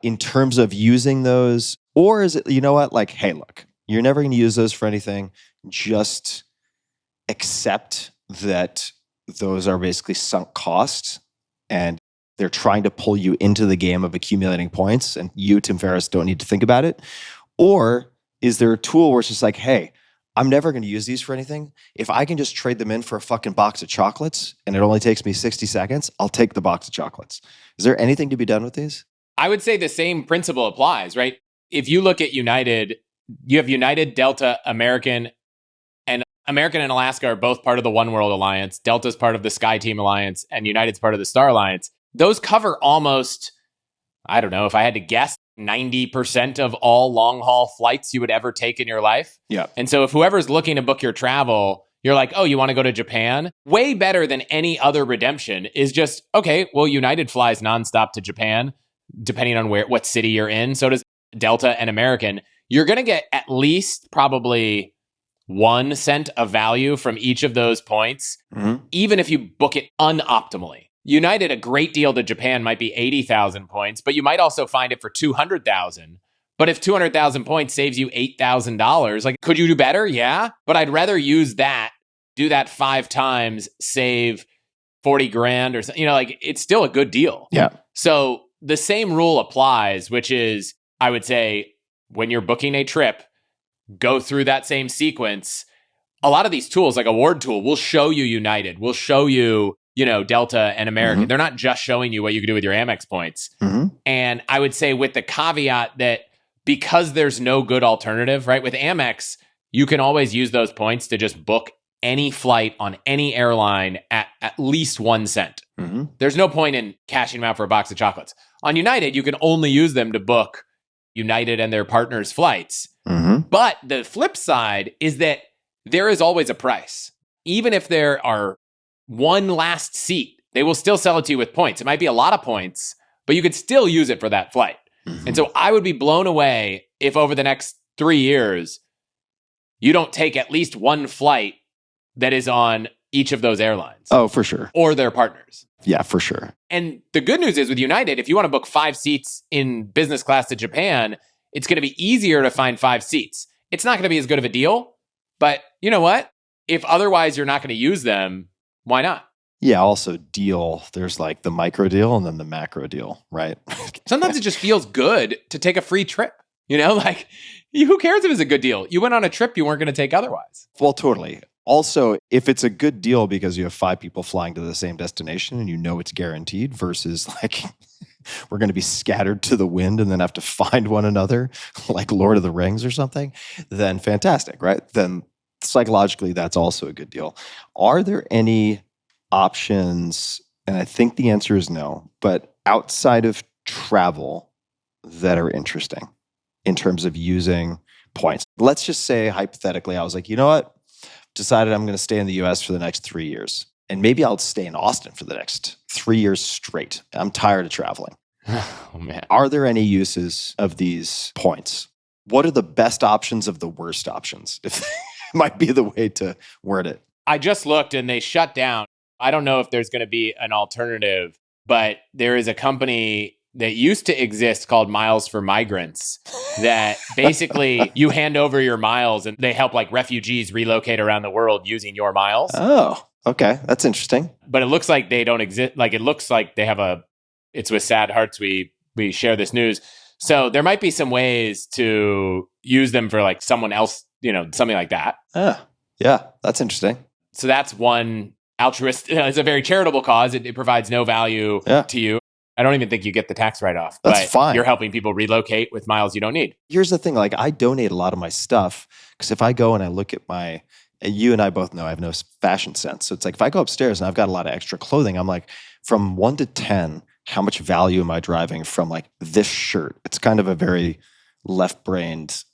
in terms of using those? Or is it, you know what? Like, hey, look, you're never going to use those for anything. Just accept that those are basically sunk costs and they're trying to pull you into the game of accumulating points and you, Tim Ferriss, don't need to think about it? Or is there a tool where it's just like, hey, I'm never going to use these for anything. If I can just trade them in for a fucking box of chocolates and it only takes me 60 seconds, I'll take the box of chocolates. Is there anything to be done with these? I would say the same principle applies, right? If you look at United, you have United, Delta, American and Alaska are both part of the One World Alliance. Delta's part of the SkyTeam Alliance, and United's part of the Star Alliance. Those cover almost, I don't know, if I had to guess, 90% of all long-haul flights you would ever take in your life. Yeah. And so if whoever's looking to book your travel, you're like, oh, you want to go to Japan? Way better than any other redemption is just, okay, well, United flies nonstop to Japan, depending on what city you're in. So does Delta and American. You're going to get at least probably 1 cent of value from each of those points, even if you book it unoptimally. United, a great deal to Japan might be 80,000 points, but you might also find it for 200,000. But if 200,000 points saves you $8,000, like, could you do better? Yeah. But I'd rather use that, do that 5 times, save 40 grand or something. You know, like, it's still a good deal. Yeah. So the same rule applies, which is, I would say, when you're booking a trip, go through that same sequence. A lot of these tools, like AwardTool, will show you United, will show you, Delta and American. They're not just showing you what you can do with your Amex points. And I would say with the caveat that because there's no good alternative, right? With Amex, you can always use those points to just book any flight on any airline at least 1 cent. There's no point in cashing them out for a box of chocolates. On United, you can only use them to book United and their partners' flights. But the flip side is that there is always a price. Even if there are one last seat, they will still sell it to you with points. It might be a lot of points, but you could still use it for that flight. And so I would be blown away if over the next 3 years, you don't take at least one flight that is on each of those airlines. Oh, for sure. Or their partners. Yeah, for sure. And the good news is with United, if you want to book 5 seats in business class to Japan, it's going to be easier to find 5 seats. It's not going to be as good of a deal, but you know what? If otherwise you're not going to use them, why not? Yeah, also deal. There's like the micro deal and then the macro deal, right? Sometimes it just feels good to take a free trip. Like, who cares if it's a good deal? You went on a trip you weren't going to take otherwise. Well, totally. Also, if it's a good deal because you have 5 people flying to the same destination and you know it's guaranteed versus like we're going to be scattered to the wind and then have to find one another like Lord of the Rings or something, then fantastic, right? Then psychologically, that's also a good deal. Are there any options, and I think the answer is no, but outside of travel that are interesting in terms of using points? Let's just say, hypothetically, I was like, you know what? Decided I'm going to stay in the US for the next 3 years. And maybe I'll stay in Austin for the next 3 years straight. I'm tired of traveling. Oh, man. Are there any uses of these points? What are the best options of the worst options? If might be the way to word it. I just looked and they shut down. I don't know if there's going to be an alternative, but there is a company that used to exist called Miles for Migrants that basically you hand over your miles and they help like refugees relocate around the world using your miles. Oh, okay. That's interesting. But it looks like they don't exist. Like it looks like they have it's with sad hearts we share this news. So there might be some ways to use them for like someone else, something like that. Yeah, that's interesting. So that's one altruistic. It's a very charitable cause. It provides no value to you. I don't even think you get the tax write-off. That's but fine. You're helping people relocate with miles you don't need. Here's the thing. Like, I donate a lot of my stuff because if I go and I look at you and I both know I have no fashion sense. So it's like if I go upstairs and I've got a lot of extra clothing, I'm like, from 1 to 10, how much value am I driving from like this shirt? It's kind of a very left-brained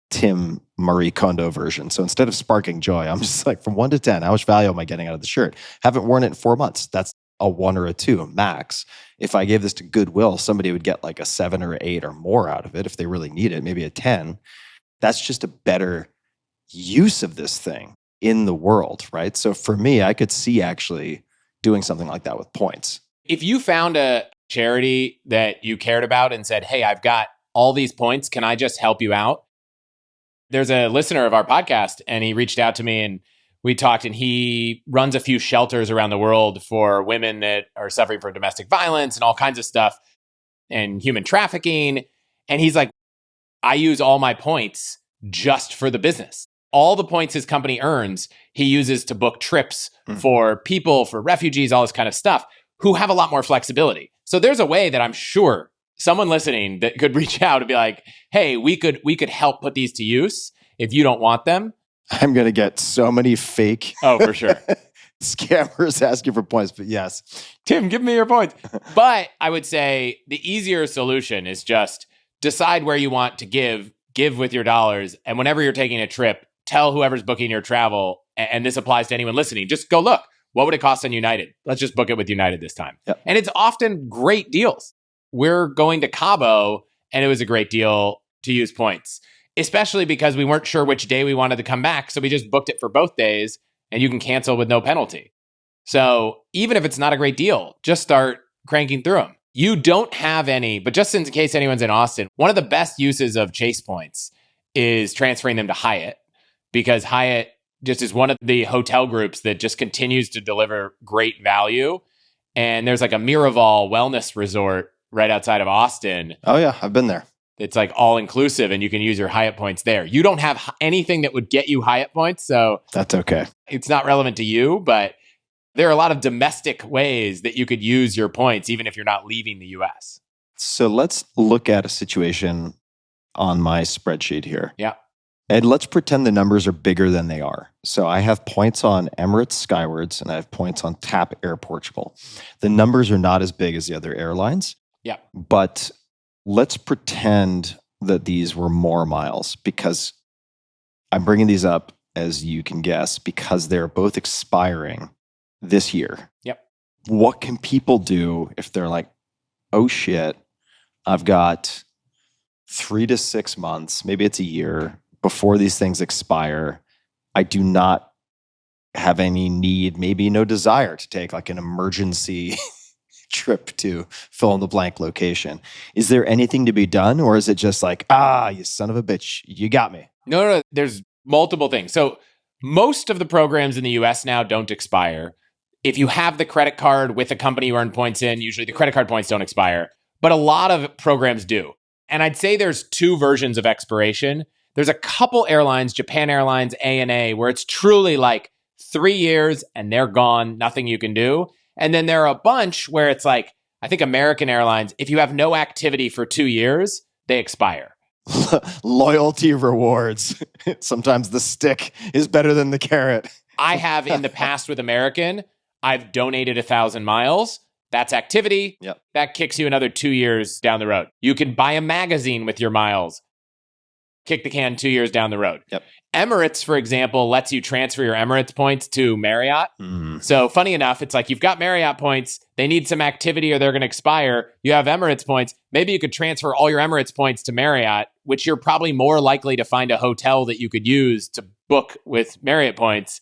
Tim Marie Kondo version. So instead of sparking joy, I'm just like, from 1 to 10, how much value am I getting out of the shirt? Haven't worn it in 4 months. That's a 1 or a 2 max. If I gave this to Goodwill, somebody would get like a 7 or 8 or more out of it if they really need it, maybe a 10. That's just a better use of this thing in the world, right? So for me, I could see actually doing something like that with points. If you found a charity that you cared about and said, hey, I've got all these points, can I just help you out? There's a listener of our podcast and he reached out to me and we talked, and he runs a few shelters around the world for women that are suffering from domestic violence and all kinds of stuff and human trafficking. And he's like, I use all my points just for the business. All the points his company earns, he uses to book trips for people, for refugees, all this kind of stuff, who have a lot more flexibility. So there's a way that I'm sure someone listening that could reach out and be like, hey, we could help put these to use if you don't want them. I'm going to get so many fake for sure. scammers asking for points, but yes. Tim, give me your points. But I would say the easier solution is just decide where you want to give with your dollars. And whenever you're taking a trip, tell whoever's booking your travel, and this applies to anyone listening, just go look, what would it cost on United? Let's just book it with United this time. Yep. And it's often great deals. We're going to Cabo, and it was a great deal to use points, especially because we weren't sure which day we wanted to come back. So we just booked it for both days, and you can cancel with no penalty. So even if it's not a great deal, just start cranking through them. You don't have any, but just in case anyone's in Austin, one of the best uses of Chase points is transferring them to Hyatt, because Hyatt just is one of the hotel groups that just continues to deliver great value. And there's like a Miraval wellness resort right outside of Austin. Oh yeah, I've been there. It's like all inclusive, and you can use your Hyatt points there. You don't have anything that would get you Hyatt points, so that's okay. It's not relevant to you, but there are a lot of domestic ways that you could use your points, even if you're not leaving the US. So let's look at a situation on my spreadsheet here. Yeah. And let's pretend the numbers are bigger than they are. So I have points on Emirates Skywards and I have points on TAP Air Portugal. The numbers are not as big as the other airlines. Yeah. But let's pretend that these were more miles, because I'm bringing these up, as you can guess, because they're both expiring this year. Yep. What can people do if they're like, oh shit, I've got 3 to 6 months, maybe it's a year before these things expire. I do not have any need, maybe no desire to take like an emergency trip to fill in the blank location. Is there anything to be done, or is it just like, you son of a bitch, you got me? No, there's multiple things. So most of the programs in the US now don't expire. If you have the credit card with a company you earn points in, usually the credit card points don't expire, but a lot of programs do. And I'd say there's 2 versions of expiration. There's a couple airlines, Japan Airlines, ANA, where it's truly like 3 years and they're gone, nothing you can do. And then there are a bunch where it's like, I think American Airlines, if you have no activity for 2 years, they expire. Loyalty rewards. Sometimes the stick is better than the carrot. I have in the past with American, I've donated 1,000 miles. That's activity. Yep. That kicks you another 2 years down the road. You can buy a magazine with your miles. Kick the can 2 years down the road. Yep. Emirates, for example, lets you transfer your Emirates points to Marriott. So funny enough, it's like you've got Marriott points. They need some activity or they're going to expire. You have Emirates points. Maybe you could transfer all your Emirates points to Marriott, which you're probably more likely to find a hotel that you could use to book with Marriott points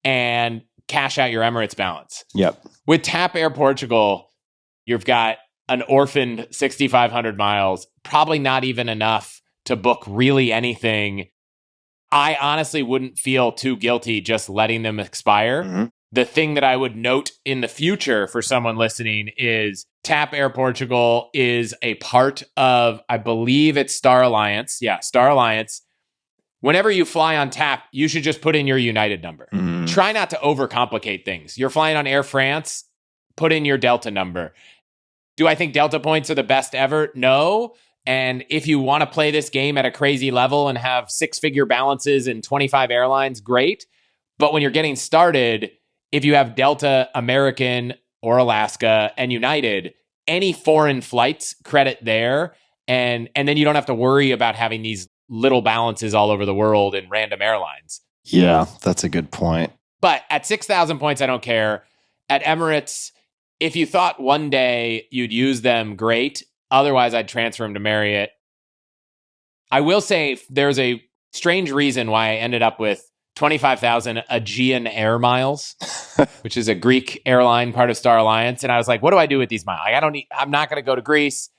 and cash out your Emirates balance. Yep. With TAP Air Portugal, you've got an orphaned 6,500 miles, probably not even enough to book really anything. I honestly wouldn't feel too guilty just letting them expire. The thing that I would note in the future for someone listening is TAP Air Portugal is a part of, I believe it's Star Alliance. Yeah, Star Alliance. Whenever you fly on TAP, you should just put in your United number. Try not to overcomplicate things. You're flying on Air France, put in your Delta number. Do I think Delta points are the best ever? No. And if you want to play this game at a crazy level and have 6-figure balances in 25 airlines, great. But when you're getting started, if you have Delta, American, or Alaska, and United, any foreign flights credit there. And then you don't have to worry about having these little balances all over the world in random airlines. Yeah, that's a good point. But at 6,000 points, I don't care. At Emirates, if you thought one day you'd use them, great. Otherwise, I'd transfer them to Marriott. I will say there's a strange reason why I ended up with 25,000 Aegean Air miles, which is a Greek airline part of Star Alliance. And I was like, what do I do with these miles? I'm not going to go to Greece,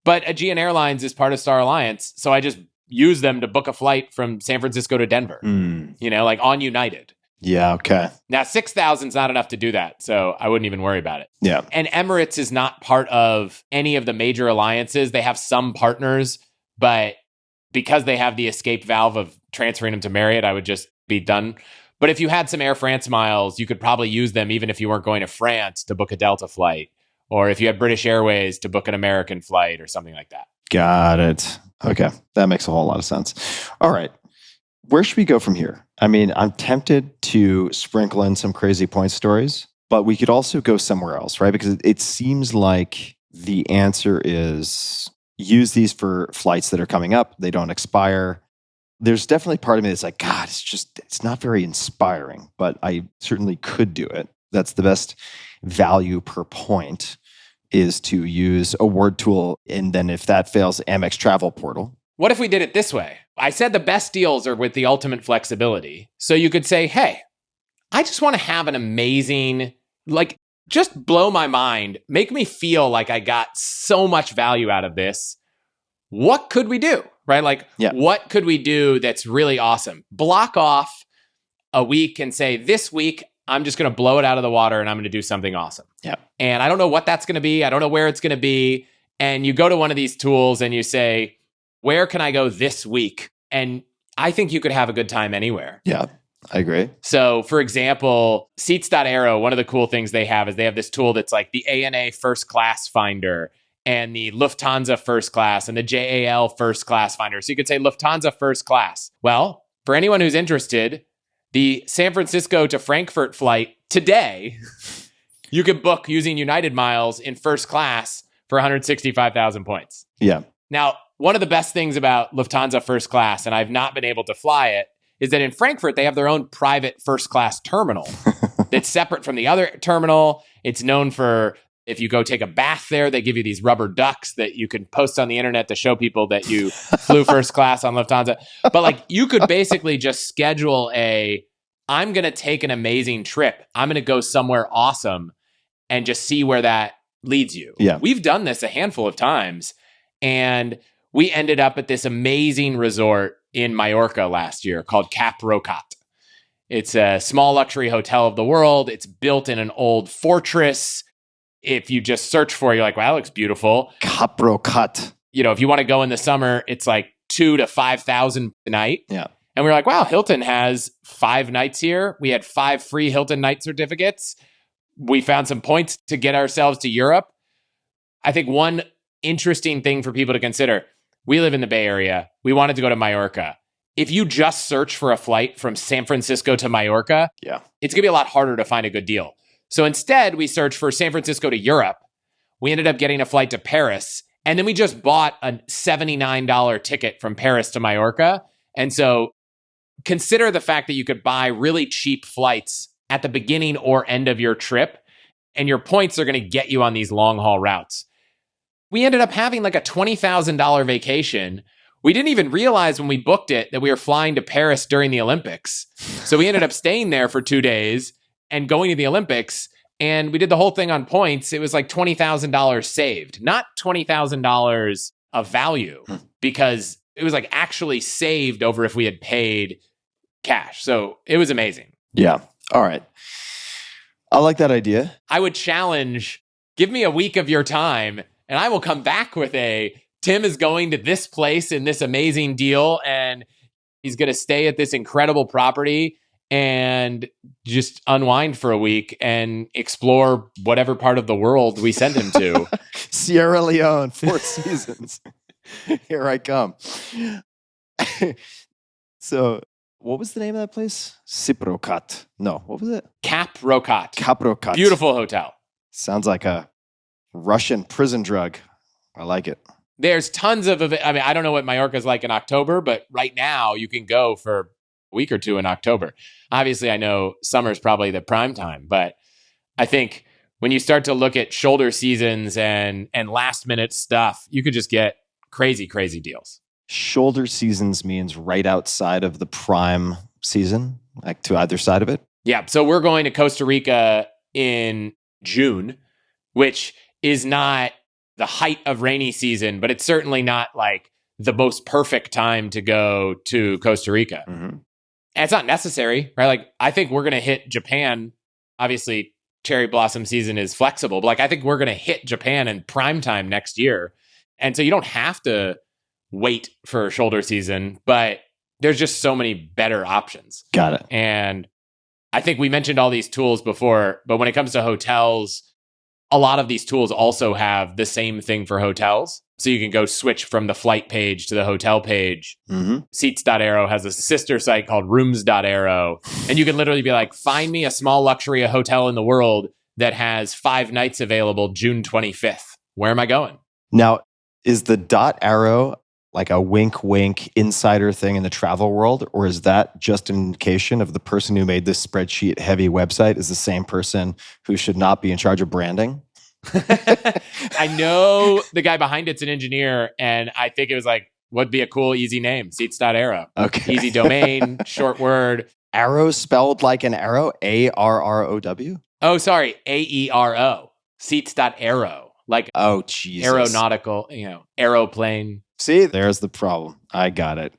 but Aegean Airlines is part of Star Alliance. So I just use them to book a flight from San Francisco to Denver, like on United. Yeah, okay. Now, 6,000 is not enough to do that, so I wouldn't even worry about it. Yeah. And Emirates is not part of any of the major alliances. They have some partners, but because they have the escape valve of transferring them to Marriott, I would just be done. But if you had some Air France miles, you could probably use them even if you weren't going to France to book a Delta flight, or if you had British Airways to book an American flight or something like that. Got it. Okay. That makes a whole lot of sense. All right. Where should we go from here? I mean, I'm tempted to sprinkle in some crazy point stories, but we could also go somewhere else, right? Because it seems like the answer is use these for flights that are coming up. They don't expire. There's definitely part of me that's like, God, it's not very inspiring, but I certainly could do it. That's the best value per point is to use AwardTool. And then if that fails, Amex Travel Portal. What if we did it this way? I said the best deals are with the ultimate flexibility. So you could say, hey, I just want to have an amazing, just blow my mind, make me feel like I got so much value out of this. What could we do? Right? What could we do that's really awesome? Block off a week and say, this week, I'm just going to blow it out of the water and I'm going to do something awesome. Yeah. And I don't know what that's going to be. I don't know where it's going to be. And you go to one of these tools and you say, where can I go this week? And I think you could have a good time anywhere. Yeah, I agree. So, for example, Seats.aero, one of the cool things they have is they have this tool that's like the ANA first class finder and the Lufthansa first class and the JAL first class finder. So you could say Lufthansa first class. Well, for anyone who's interested, the San Francisco to Frankfurt flight today, you could book using United miles in first class for 165,000 points. Yeah. Now, one of the best things about Lufthansa first class, and I've not been able to fly it, is that in Frankfurt, they have their own private first class terminal that's separate from the other terminal. It's known for, if you go take a bath there, they give you these rubber ducks that you can post on the internet to show people that you flew first class on Lufthansa. But you could basically just schedule I'm going to take an amazing trip. I'm going to go somewhere awesome and just see where that leads you. Yeah. We've done this a handful of times. And we ended up at this amazing resort in Mallorca last year called Cap Rocat. It's a small luxury hotel of the world. It's built in an old fortress. If you just search for it, you're like, wow, that looks beautiful. Cap Rocat. If you want to go in the summer, it's like 2,000 to 5,000 a night. Yeah. And we're like, wow, Hilton has 5 nights here. We had 5 free Hilton night certificates. We found some points to get ourselves to Europe. I think one interesting thing for people to consider, we live in the Bay Area. We wanted to go to Mallorca. If you just search for a flight from San Francisco to Mallorca, it's going to be a lot harder to find a good deal. So instead, we searched for San Francisco to Europe. We ended up getting a flight to Paris. And then we just bought a $79 ticket from Paris to Mallorca. And so consider the fact that you could buy really cheap flights at the beginning or end of your trip. And your points are going to get you on these long haul routes. We ended up having like a $20,000 vacation. We didn't even realize when we booked it that we were flying to Paris during the Olympics. So we ended up staying there for 2 days and going to the Olympics. And we did the whole thing on points. It was like $20,000 saved, not $20,000 of value, because it was like actually saved over if we had paid cash. So it was amazing. Yeah. All right. I like that idea. I would challenge, give me a week of your time and I will come back with Tim is going to this place in this amazing deal and he's going to stay at this incredible property and just unwind for a week and explore whatever part of the world we send him to. Sierra Leone, 4 seasons. Here I come. So, what was the name of that place? Ciprocat. No, what was it? Caprocat. Caprocat. Beautiful hotel. Sounds like a Russian prison drug. I like it. There's tons of it. I mean, I don't know what Mallorca's like in October, but right now you can go for a week or two in October. Obviously, I know summer's probably the prime time, but I think when you start to look at shoulder seasons and last minute stuff, you could just get crazy, crazy deals. Shoulder seasons means right outside of the prime season, like to either side of it? Yeah. So we're going to Costa Rica in June, which is not the height of rainy season, but it's certainly not like the most perfect time to go to Costa Rica. Mm-hmm. And it's not necessary, right? Like, I think we're going to hit Japan. Obviously, cherry blossom season is flexible, but like, I think we're going to hit Japan in prime time next year. And so you don't have to wait for shoulder season, but there's just so many better options. Got it. And I think we mentioned all these tools before, but when it comes to hotels, a lot of these tools also have the same thing for hotels. So you can go switch from the flight page to the hotel page. Mm-hmm. Seats.aero has a sister site called Rooms.aero. And you can literally be like, find me a small luxury hotel in the world that has 5 nights available June 25th. Where am I going? Now, is the .arrow like a wink, wink insider thing in the travel world? Or is that just an indication of the person who made this spreadsheet heavy website is the same person who should not be in charge of branding? I know the guy behind it's an engineer, and I think it was like, what'd be a cool, easy name? Seats.aero. Okay. Easy domain, short word. Arrow spelled like an arrow? ARROW? Oh, sorry. AERO. Seats.aero. Like, oh, Jesus. Aeronautical, aeroplane. See, there's the problem. I got it.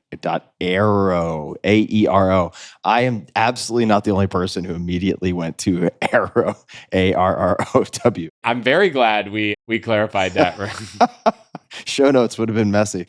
.aero, AERO. I am absolutely not the only person who immediately went to Arrow, ARROW. I'm very glad we clarified that. Show notes would have been messy.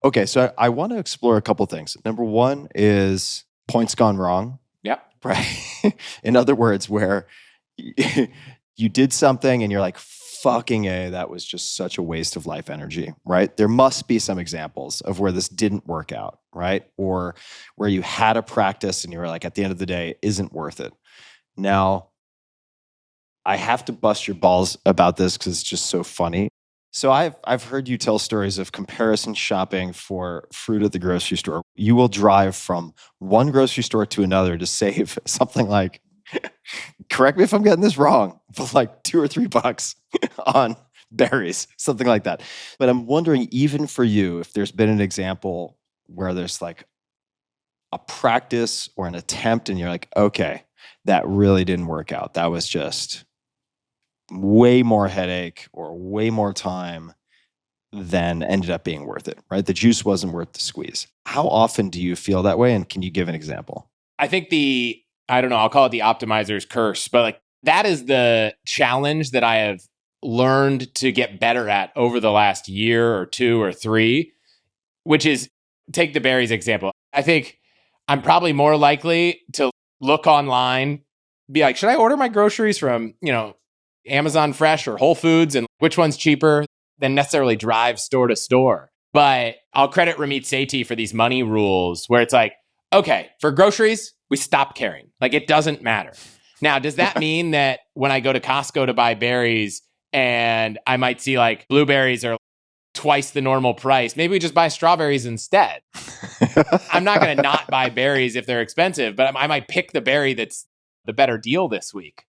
Okay, so I want to explore a couple things. Number one is points gone wrong. Yep. Right. In other words, where you did something and you're like, fucking A, that was just such a waste of life energy, right? There must be some examples of where this didn't work out, right? Or where you had a practice and you were like, at the end of the day, it isn't worth it. Now, I have to bust your balls about this because it's just so funny. So I've heard you tell stories of comparison shopping for fruit at the grocery store. You will drive from one grocery store to another to save something like, correct me if I'm getting this wrong, but like $2 or $3 on berries, something like that. But I'm wondering, even for you, if there's been an example where there's like a practice or an attempt and you're like, okay, that really didn't work out. That was just way more headache or way more time than ended up being worth it, right? The juice wasn't worth the squeeze. How often do you feel that way? And can you give an example? I think I don't know, I'll call it the optimizer's curse, but like that is the challenge that I have learned to get better at over the last year or 2 or 3, which is, take the berries example. I think I'm probably more likely to look online, be like, should I order my groceries from, Amazon Fresh or Whole Foods, and which one's cheaper, than necessarily drive store to store. But I'll credit Ramit Sethi for these money rules where it's like, okay, for groceries, we stop caring. Like, it doesn't matter. Now, does that mean that when I go to Costco to buy berries and I might see like blueberries are twice the normal price, maybe we just buy strawberries instead? I'm not going to not buy berries if they're expensive, but I might pick the berry that's the better deal this week.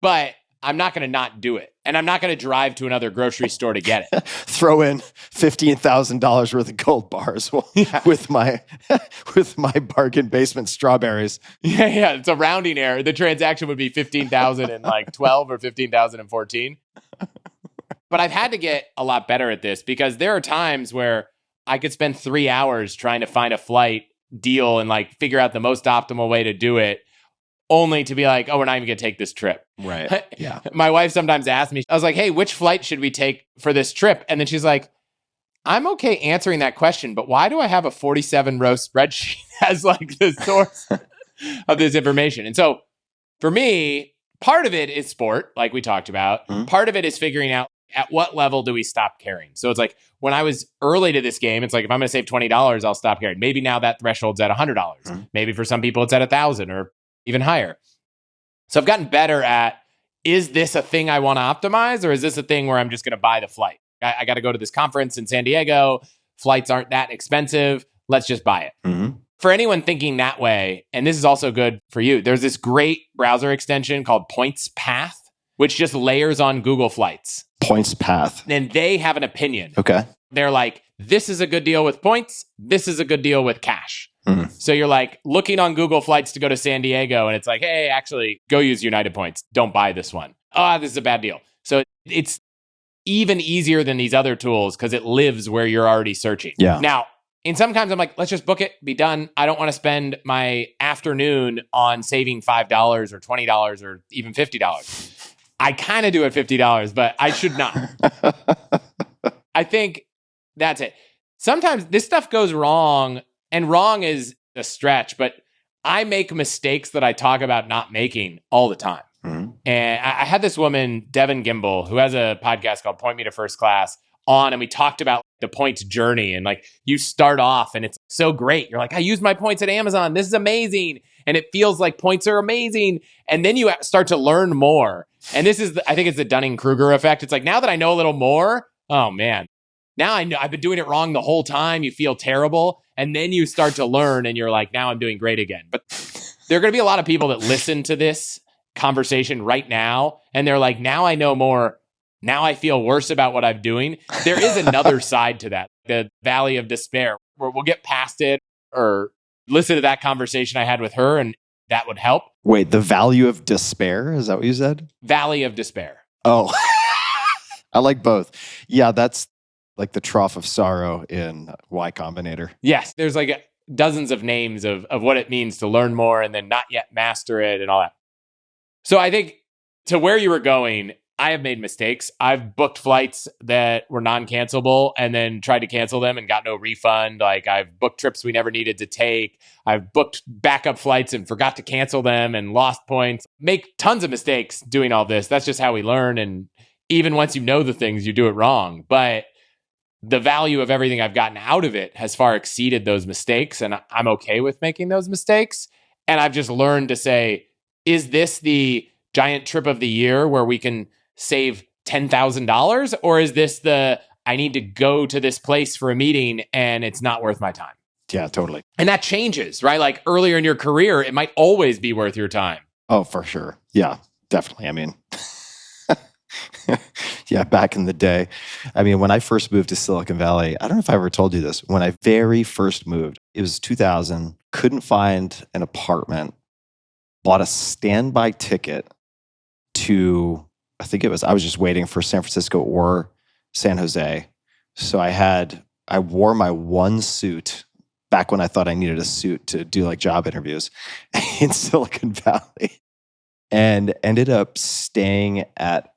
But I'm not going to not do it. And I'm not going to drive to another grocery store to get it. Throw in $15,000 worth of gold bars with my bargain basement strawberries. Yeah. It's a rounding error. The transaction would be 15,012 or 15,014. But I've had to get a lot better at this because there are times where I could spend 3 hours trying to find a flight deal and like figure out the most optimal way to do it. only to be like, oh, we're not even going to take this trip. Right. Yeah. My wife sometimes asks me, I was like, hey, which flight should we take for this trip? And then she's like, I'm okay answering that question, but why do I have a 47-row spreadsheet as like the source of this information? And so for me, part of it is sport, like we talked about. Mhm. Part of it is figuring out at what level do we stop caring? So it's like when I was early to this game, it's like if I'm going to save $20, I'll stop caring. Maybe now that threshold's at $100. Mhm. Maybe for some people it's at $1,000 or even higher. So I've gotten better at, is this a thing I want to optimize, or is this a thing where I'm just going to buy the flight? I got to go to this conference in San Diego. Flights aren't that expensive. Let's just buy it. Mhm. For anyone thinking that way, and this is also good for you, there's this great browser extension called PointsYeah, which just layers on Google Flights. PointsYeah. And they have an opinion. Okay. They're like, this is a good deal with points. This is a good deal with cash. Mhm. So you're like looking on Google Flights to go to San Diego, and it's like, hey, actually, go use United Points. Don't buy this one. This is a bad deal. So it's even easier than these other tools because it lives where you're already searching. Yeah. Now, in some times I'm like, let's just book it, be done. I don't want to spend my afternoon on saving $5 or $20 or even $50. I kind of do at $50, but I should not. I think that's it. Sometimes this stuff goes wrong, and wrong is a stretch, but I make mistakes that I talk about not making all the time. Mhm. And I had this woman, Devin Gimbel, who has a podcast called Point Me to First Class on, and we talked about the points journey. And like you start off and it's so great. You're like, I use my points at Amazon. This is amazing. And it feels like points are amazing. And then you start to learn more. And this is, I think it's the Dunning-Kruger effect. It's like, now that I know a little more, oh man, now I know I've been doing it wrong the whole time. You feel terrible. And then you start to learn and you're like, now I'm doing great again. But there are going to be a lot of people that listen to this conversation right now. And they're like, now I know more. Now I feel worse about what I'm doing. There is another side to that, the valley of despair, where we'll get past it or listen to that conversation I had with her, and that would help. Wait, the value of despair? Is that what you said? Valley of despair. Oh, I like both. Yeah, that's like the trough of sorrow in Y Combinator. Yes, there's like dozens of names of what it means to learn more and then not yet master it and all that. So I think to where you were going, I have made mistakes. I've booked flights that were non-cancelable and then tried to cancel them and got no refund. Like I've booked trips we never needed to take. I've booked backup flights and forgot to cancel them and lost points. Make tons of mistakes doing all this. That's just how we learn. And even once you know the things, you do it wrong. But the value of everything I've gotten out of it has far exceeded those mistakes. And I'm okay with making those mistakes. And I've just learned to say, is this the giant trip of the year where we can save $10,000? Or is this I need to go to this place for a meeting and it's not worth my time? Yeah, totally. And that changes, right? Like earlier in your career, it might always be worth your time. Oh, for sure. Yeah, definitely. I mean, yeah, back in the day. I mean, when I first moved to Silicon Valley, I don't know if I ever told you this. When I very first moved, it was 2000, couldn't find an apartment, bought a standby ticket to, I was just waiting for San Francisco or San Jose. So I wore my one suit back when I thought I needed a suit to do like job interviews in Silicon Valley, and ended up staying at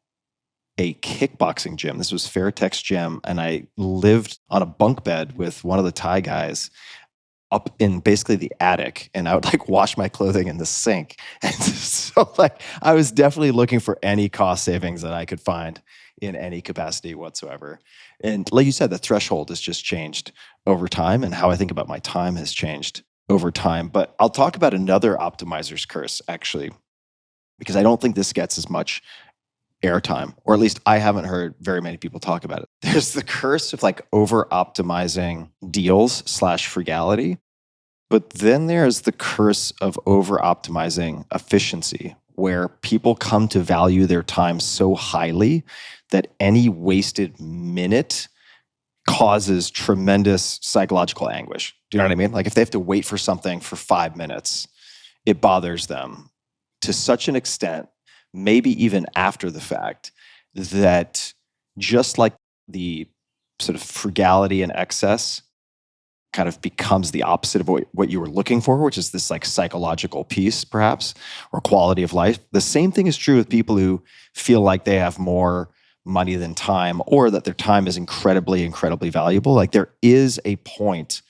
a kickboxing gym. This was Fairtex Gym. And I lived on a bunk bed with one of the Thai guys up in basically the attic, and I would like wash my clothing in the sink. And so like I was definitely looking for any cost savings that I could find in any capacity whatsoever. And like you said, the threshold has just changed over time, and how I think about my time has changed over time. But I'll talk about another optimizer's curse, actually, because I don't think this gets as much airtime, or at least I haven't heard very many people talk about it. There's the curse of like over optimizing deals / frugality. But then there's the curse of over optimizing efficiency, where people come to value their time so highly that any wasted minute causes tremendous psychological anguish. Do you know what I mean? Like if they have to wait for something for 5 minutes, it bothers them to such an extent, maybe even after the fact, that just like the sort of frugality and excess kind of becomes the opposite of what you were looking for, which is this like psychological peace, perhaps, or quality of life. The same thing is true with people who feel like they have more money than time, or that their time is incredibly, incredibly valuable. Like there is a point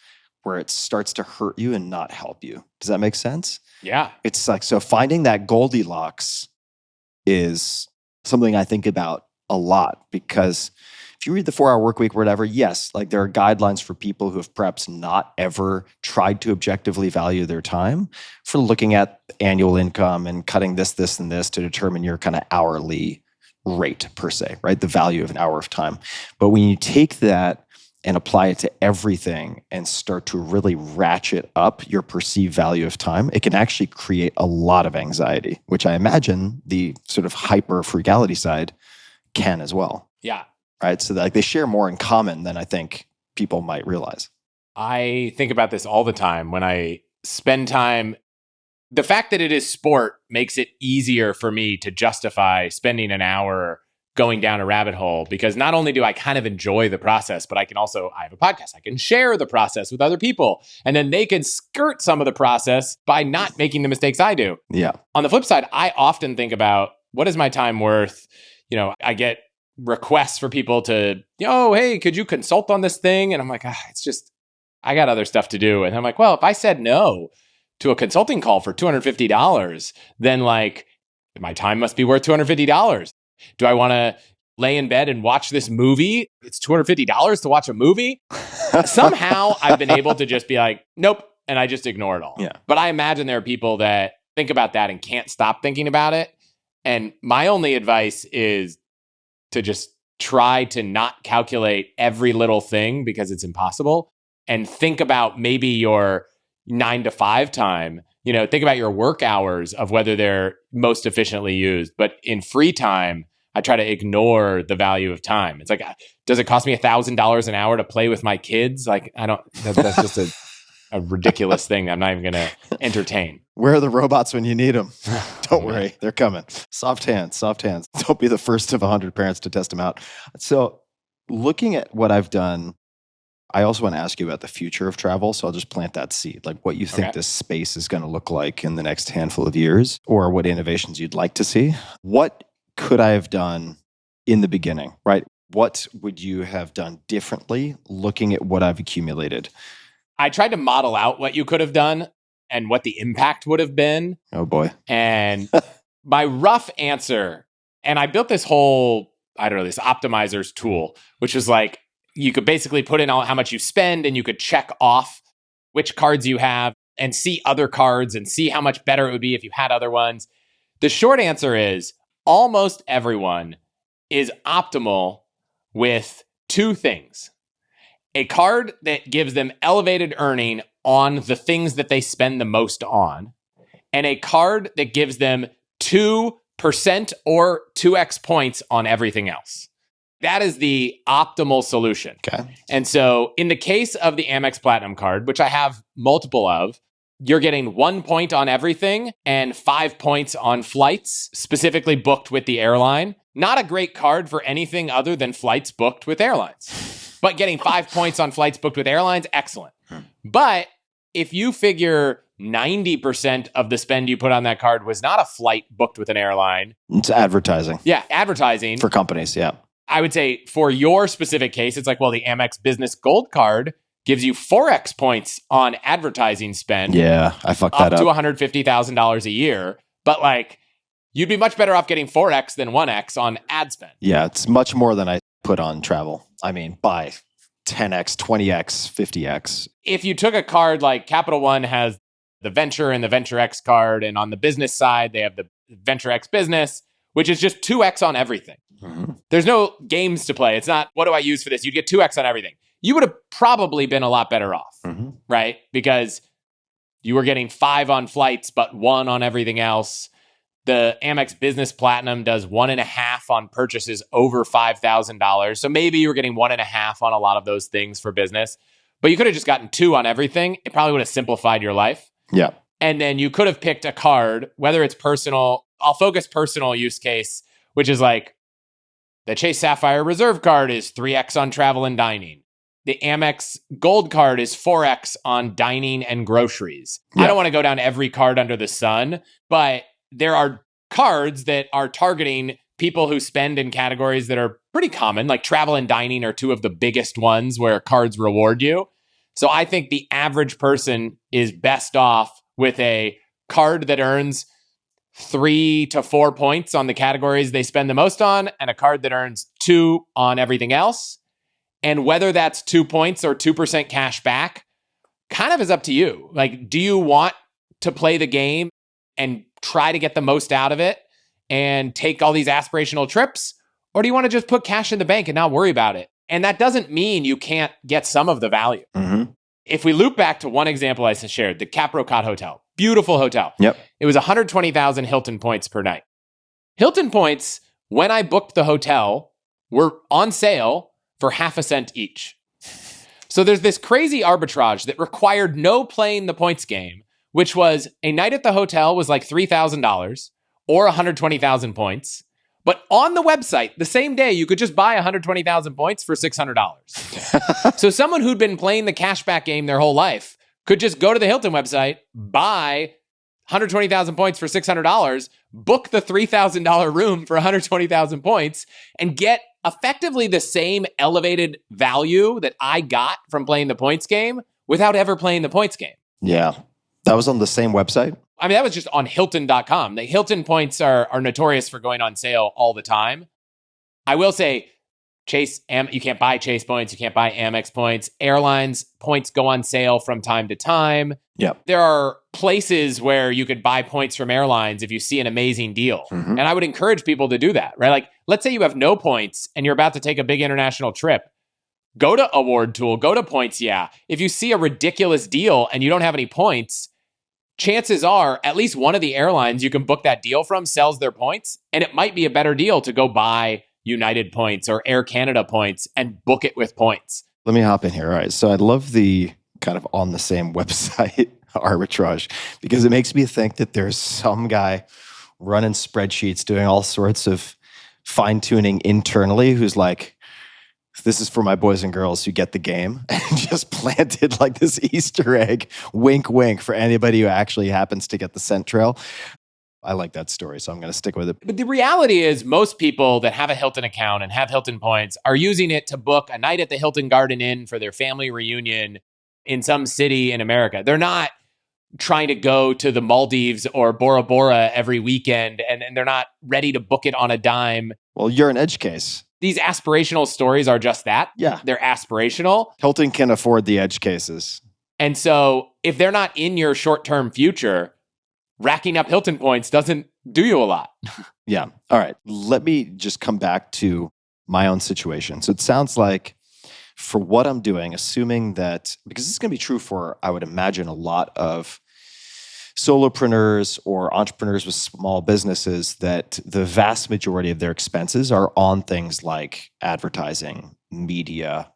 where it starts to hurt you and not help you. Does that make sense? Yeah. It's like, so finding that Goldilocks is something I think about a lot, because if you read the 4 Hour Workweek or whatever, yes, like there are guidelines for people who have perhaps not ever tried to objectively value their time, for looking at annual income and cutting this, and this to determine your kind of hourly rate per se, right? The value of an hour of time. But when you take that and apply it to everything and start to really ratchet up your perceived value of time, it can actually create a lot of anxiety, which I imagine the sort of hyper frugality side can as well. Yeah. Right. So like they share more in common than I think people might realize. I think about this all the time when I spend time. The fact that it is sport makes it easier for me to justify spending an hour going down a rabbit hole, because not only do I kind of enjoy the process, but I have a podcast. I can share the process with other people, and then they can skirt some of the process by not making the mistakes I do. Yeah. On the flip side, I often think about, what is my time worth? I get requests for people to, hey, could you consult on this thing? And I'm like, it's just, I got other stuff to do. And I'm like, well, if I said no to a consulting call for $250, then like my time must be worth $250. Do I want to lay in bed and watch this movie? It's $250 to watch a movie. Somehow I've been able to just be like, nope. And I just ignore it all. Yeah. But I imagine there are people that think about that and can't stop thinking about it. And my only advice is to just try to not calculate every little thing, because it's impossible, and think about maybe your 9 to 5 time. Think about your work hours of whether they're most efficiently used. But in free time, I try to ignore the value of time. It's like, does it cost me $1,000 an hour to play with my kids? Like, that's just a ridiculous thing I'm not even going to entertain. Where are the robots when you need them? Don't worry, they're coming. Soft hands. Don't be the first of 100 parents to test them out. So looking at what I've done, I also want to ask you about the future of travel. So I'll just plant that seed, like what you think this space is going to look like in the next handful of years, or what innovations you'd like to see. What could I have done in the beginning, right? What would you have done differently looking at what I've accumulated? I tried to model out what you could have done and what the impact would have been. Oh boy. And my rough answer, and I built this whole, this optimizers tool, which was like, you could basically put in how much you spend, and you could check off which cards you have and see other cards and see how much better it would be if you had other ones. The short answer is almost everyone is optimal with 2 things. A card that gives them elevated earning on the things that they spend the most on, and a card that gives them 2% or 2x points on everything else. That is the optimal solution. Okay. And so in the case of the Amex Platinum Card, which I have multiple of, you're getting 1 point on everything and 5 points on flights, specifically booked with the airline. Not a great card for anything other than flights booked with airlines. But getting 5 points on flights booked with airlines, excellent. But if you figure 90% of the spend you put on that card was not a flight booked with an airline. It's advertising. Yeah, advertising. For companies, yeah. I would say for your specific case, it's like, well, the Amex Business Gold Card gives you 4x points on advertising spend. Yeah, I fucked that up. Up to $150,000 a year. But like, you'd be much better off getting 4x than 1x on ad spend. Yeah, it's much more than I put on travel. I mean, by 10x, 20x, 50x. If you took a card like Capital One has the Venture and the Venture X card, and on the business side, they have the Venture X Business, which is just 2x on everything. Mm-hmm. There's no games to play. It's not, what do I use for this? You'd get 2x on everything. You would have probably been a lot better off, right? Because you were getting 5 on flights, but 1 on everything else. The Amex Business Platinum does 1.5 on purchases over $5,000. So maybe you were getting 1.5 on a lot of those things for business, but you could have just gotten 2 on everything. It probably would have simplified your life. Yeah. And then you could have picked a card, whether it's personal. I'll focus personal use case, which is like the Chase Sapphire Reserve card is 3x on travel and dining. the Amex Gold card is 4x on dining and groceries. I don't want to go down every card under the sun, but there are cards that are targeting people who spend in categories that are pretty common, like travel and dining are two of the biggest ones where cards reward you. So I think the average person is best off with a card that earns 3 to 4 points on the categories they spend the most on, and a card that earns 2 on everything else. And whether that's 2 points or 2% cash back kind of is up to you. Like, do you want to play the game and try to get the most out of it and take all these aspirational trips? Or do you want to just put cash in the bank and not worry about it? And that doesn't mean you can't get some of the value. Mm-hmm. If we loop back to one example I shared, the Caprocot Hotel, beautiful hotel. Yep. It was 120,000 Hilton points per night. Hilton points, when I booked the hotel, were on sale for half a cent each. So there's this crazy arbitrage that required no playing the points game, which was a night at the hotel was like $3,000 or 120,000 points. But on the website, the same day, you could just buy 120,000 points for $600. So someone who'd been playing the cashback game their whole life could just go to the Hilton website, buy 120,000 points for $600, book the $3,000 room for 120,000 points, and get effectively the same elevated value that I got from playing the points game without ever playing the points game. Yeah. That was on the same website? I mean, that was just on Hilton.com. The Hilton points are notorious for going on sale all the time. I will say, you can't buy Chase points. You can't buy Amex points. Airlines points go on sale from time to time. Yep. There are places where you could buy points from airlines if you see an amazing deal. Mm-hmm. And I would encourage people to do that, right? Like, let's say you have no points and you're about to take a big international trip. Go to AwardTool, go to PointsYeah. If you see a ridiculous deal and you don't have any points, chances are at least one of the airlines you can book that deal from sells their points, and it might be a better deal to go buy United points or Air Canada points and book it with points. Let me hop in here. All right. So I love the kind of on the same website arbitrage because it makes me think that there's some guy running spreadsheets doing all sorts of fine tuning internally who's like, this is for my boys and girls who get the game, and just planted like this Easter egg, wink, wink, for anybody who actually happens to get the scent trail. I like that story, so I'm going to stick with it. But the reality is most people that have a Hilton account and have Hilton points are using it to book a night at the Hilton Garden Inn for their family reunion in some city in America. They're not trying to go to the Maldives or Bora Bora every weekend, and they're not ready to book it on a dime. Well, you're an edge case. These aspirational stories are just that. Yeah. They're aspirational. Hilton can afford the edge cases. And so if they're not in your short-term future, racking up Hilton points doesn't do you a lot. Yeah. All right. Let me just come back to my own situation. So it sounds like for what I'm doing, assuming that, because this is going to be true for, I would imagine, a lot of solopreneurs or entrepreneurs with small businesses, that the vast majority of their expenses are on things like advertising, media,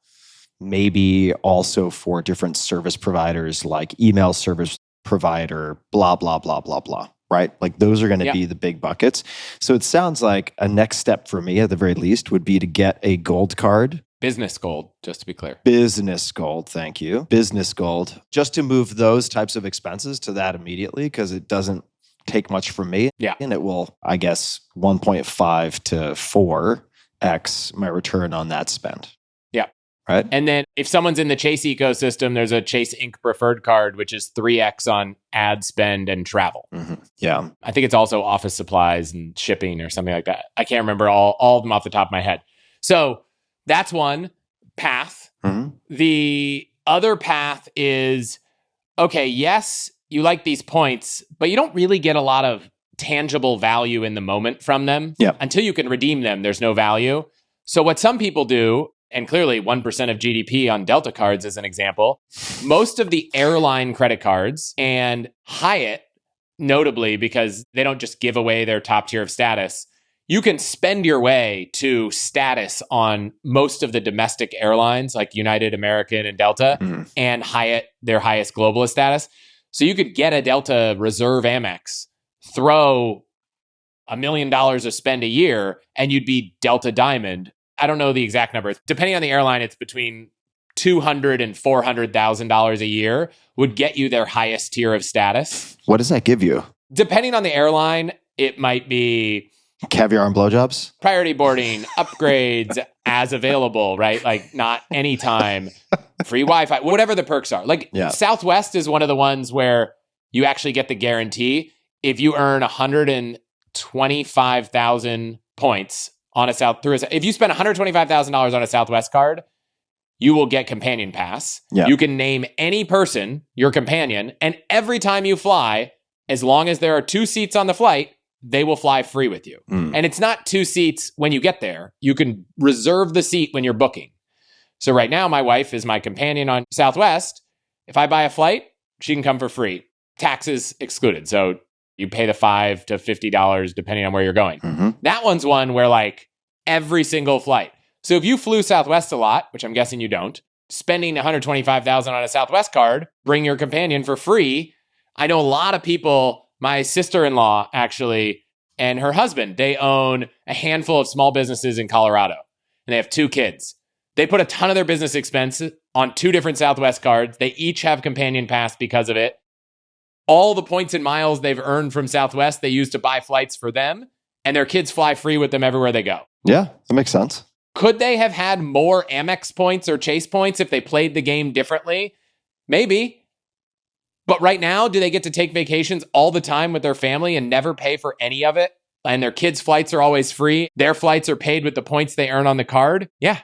maybe also for different service providers like email service provider, blah, blah, blah, blah, blah, right? Like those are going to be the big buckets. So it sounds like a next step for me at the very least would be to get a gold card. Business gold, just to be clear. Business gold, thank you. Business gold, just to move those types of expenses to that immediately because it doesn't take much from me. Yeah. And it will, I guess, 1.5 to 4x my return on that spend. Yeah. Right. And then if someone's in the Chase ecosystem, there's a Chase Inc. preferred card, which is 3x on ad spend and travel. Mm-hmm. Yeah. I think it's also office supplies and shipping or something like that. I can't remember all of them off the top of my head. So that's one path. Mm-hmm. The other path is, okay, yes, you like these points, but you don't really get a lot of tangible value in the moment from them. Yeah. Until you can redeem them, there's no value. So what some people do, and clearly 1% of GDP on Delta cards as an example, most of the airline credit cards and Hyatt, notably because they don't just give away their top tier of status, you can spend your way to status on most of the domestic airlines like United, American, and Delta, and Hyatt, their highest globalist status. So you could get a Delta Reserve Amex, throw $1 million of spend a year, and you'd be Delta Diamond. I don't know the exact number. Depending on the airline, it's between $200,000 and $400,000 a year would get you their highest tier of status. What does that give you? Depending on the airline, it might be Caviar and blowjobs? priority boarding, upgrades as available, right? Like not anytime, free Wi-Fi, whatever the perks are. Like Southwest is one of the ones where you actually get the guarantee. If you earn 125,000 points on if you spend $125,000 on a Southwest card, you will get companion pass. Yeah. You can name any person your companion, and every time you fly, as long as there are 2 seats on the flight, they will fly free with you. And it's not 2 seats when you get there. You can reserve the seat when you're booking. So right now, my wife is my companion on Southwest. If I buy a flight, she can come for free. Taxes excluded. So you pay the $5 to $50 depending on where you're going. That one's one where like every single flight. So if you flew Southwest a lot, which I'm guessing you don't, spending $125,000 on a Southwest card, bring your companion for free. I know a lot of people, my sister-in-law actually, and her husband, they own a handful of small businesses in Colorado, and they have 2 kids. They put a ton of their business expenses on 2 different Southwest cards. They each have companion pass because of it. All the points and miles they've earned from Southwest, they use to buy flights for them, and their kids fly free with them everywhere they go. Yeah, that makes sense. Could they have had more Amex points or Chase points if they played the game differently? Maybe. But right now, do they get to take vacations all the time with their family and never pay for any of it? And their kids' flights are always free. Their flights are paid with the points they earn on the card. Yeah,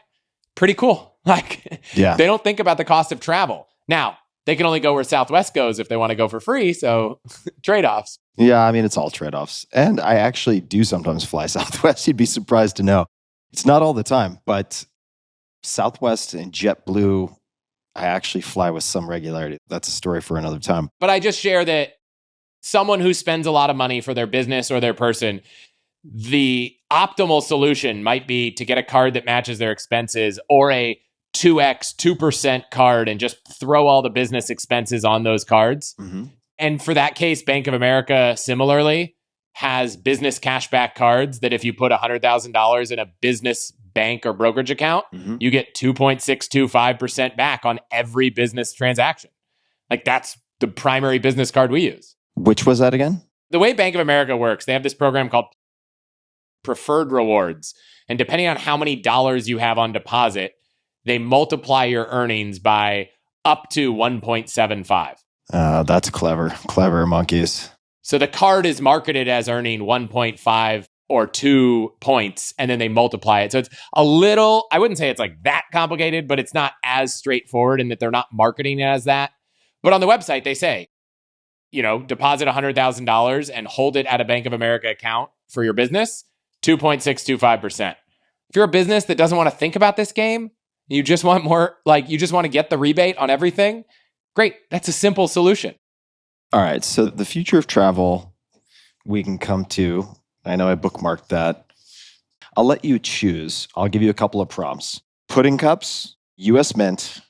pretty cool. Like, they don't think about the cost of travel. Now, they can only go where Southwest goes if they want to go for free. So trade-offs. Yeah, I mean, it's all trade-offs. And I actually do sometimes fly Southwest. You'd be surprised to know. It's not all the time, but Southwest and JetBlue, I actually fly with some regularity. That's a story for another time. But I just share that someone who spends a lot of money for their business or their person, the optimal solution might be to get a card that matches their expenses or a 2x, 2% card and just throw all the business expenses on those cards. And for that case, Bank of America similarly has business cashback cards that if you put $100,000 in a business bank or brokerage account, you get 2.625% back on every business transaction. Like that's the primary business card we use. Which was that again? The way Bank of America works, they have this program called Preferred Rewards. And depending on how many dollars you have on deposit, they multiply your earnings by up to 1.75. That's clever. Clever monkeys. So the card is marketed as earning 1.5 or 2 points, and then they multiply it. So it's a little, I wouldn't say it's like that complicated, but it's not as straightforward in that they're not marketing it as that. But on the website, they say, deposit $100,000 and hold it at a Bank of America account for your business, 2.625%. If you're a business that doesn't want to think about this game, you just want more, like you just want to get the rebate on everything, great. That's a simple solution. All right. So the future of travel, we can come to. I know I bookmarked that. I'll let you choose. I'll give you a couple of prompts. Pudding cups, US Mint,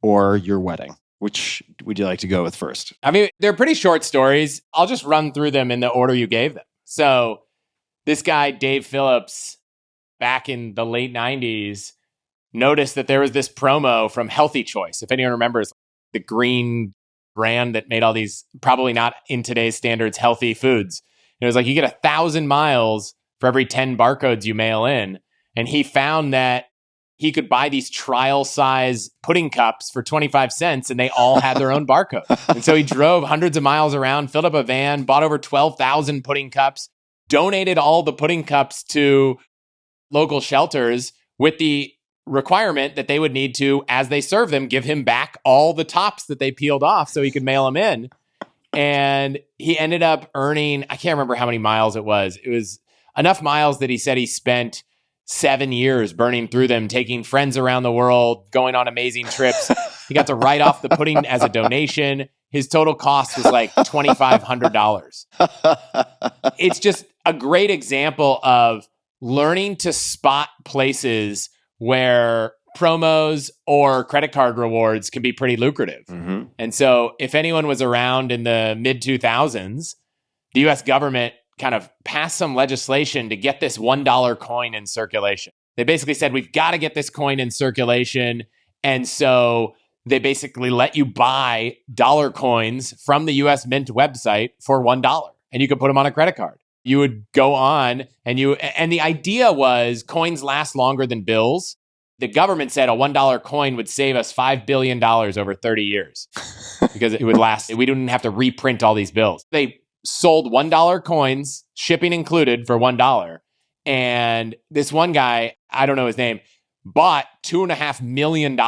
or your wedding. Which would you like to go with first? I mean, they're pretty short stories. I'll just run through them in the order you gave them. So this guy, Dave Phillips, back in the late 90s, noticed that there was this promo from Healthy Choice. If anyone remembers, the green brand that made all these, probably not in today's standards, healthy foods. And it was like, you get 1,000 miles for every 10 barcodes you mail in. And he found that he could buy these trial size pudding cups for 25 cents and they all had their own barcode. And so he drove hundreds of miles around, filled up a van, bought over 12,000 pudding cups, donated all the pudding cups to local shelters with the requirement that they would need to, as they serve them, give him back all the tops that they peeled off so he could mail them in. And he ended up earning, I can't remember how many miles it was. It was enough miles that he said he spent 7 years burning through them, taking friends around the world, going on amazing trips. He got to write off the pudding as a donation. His total cost was like $2,500. It's just a great example of learning to spot places where promos or credit card rewards can be pretty lucrative. And so if anyone was around in the mid 2000s, the US government kind of passed some legislation to get this $1 coin in circulation. They basically said, we've got to get this coin in circulation. And so they basically let you buy dollar coins from the US Mint website for $1, and you could put them on a credit card. You would go on and the idea was coins last longer than bills. The government said a $1 coin would save us $5 billion over 30 years because it would last. We didn't have to reprint all these bills. They sold $1 coins, shipping included, for $1. And this one guy, I don't know his name, bought $2.5 million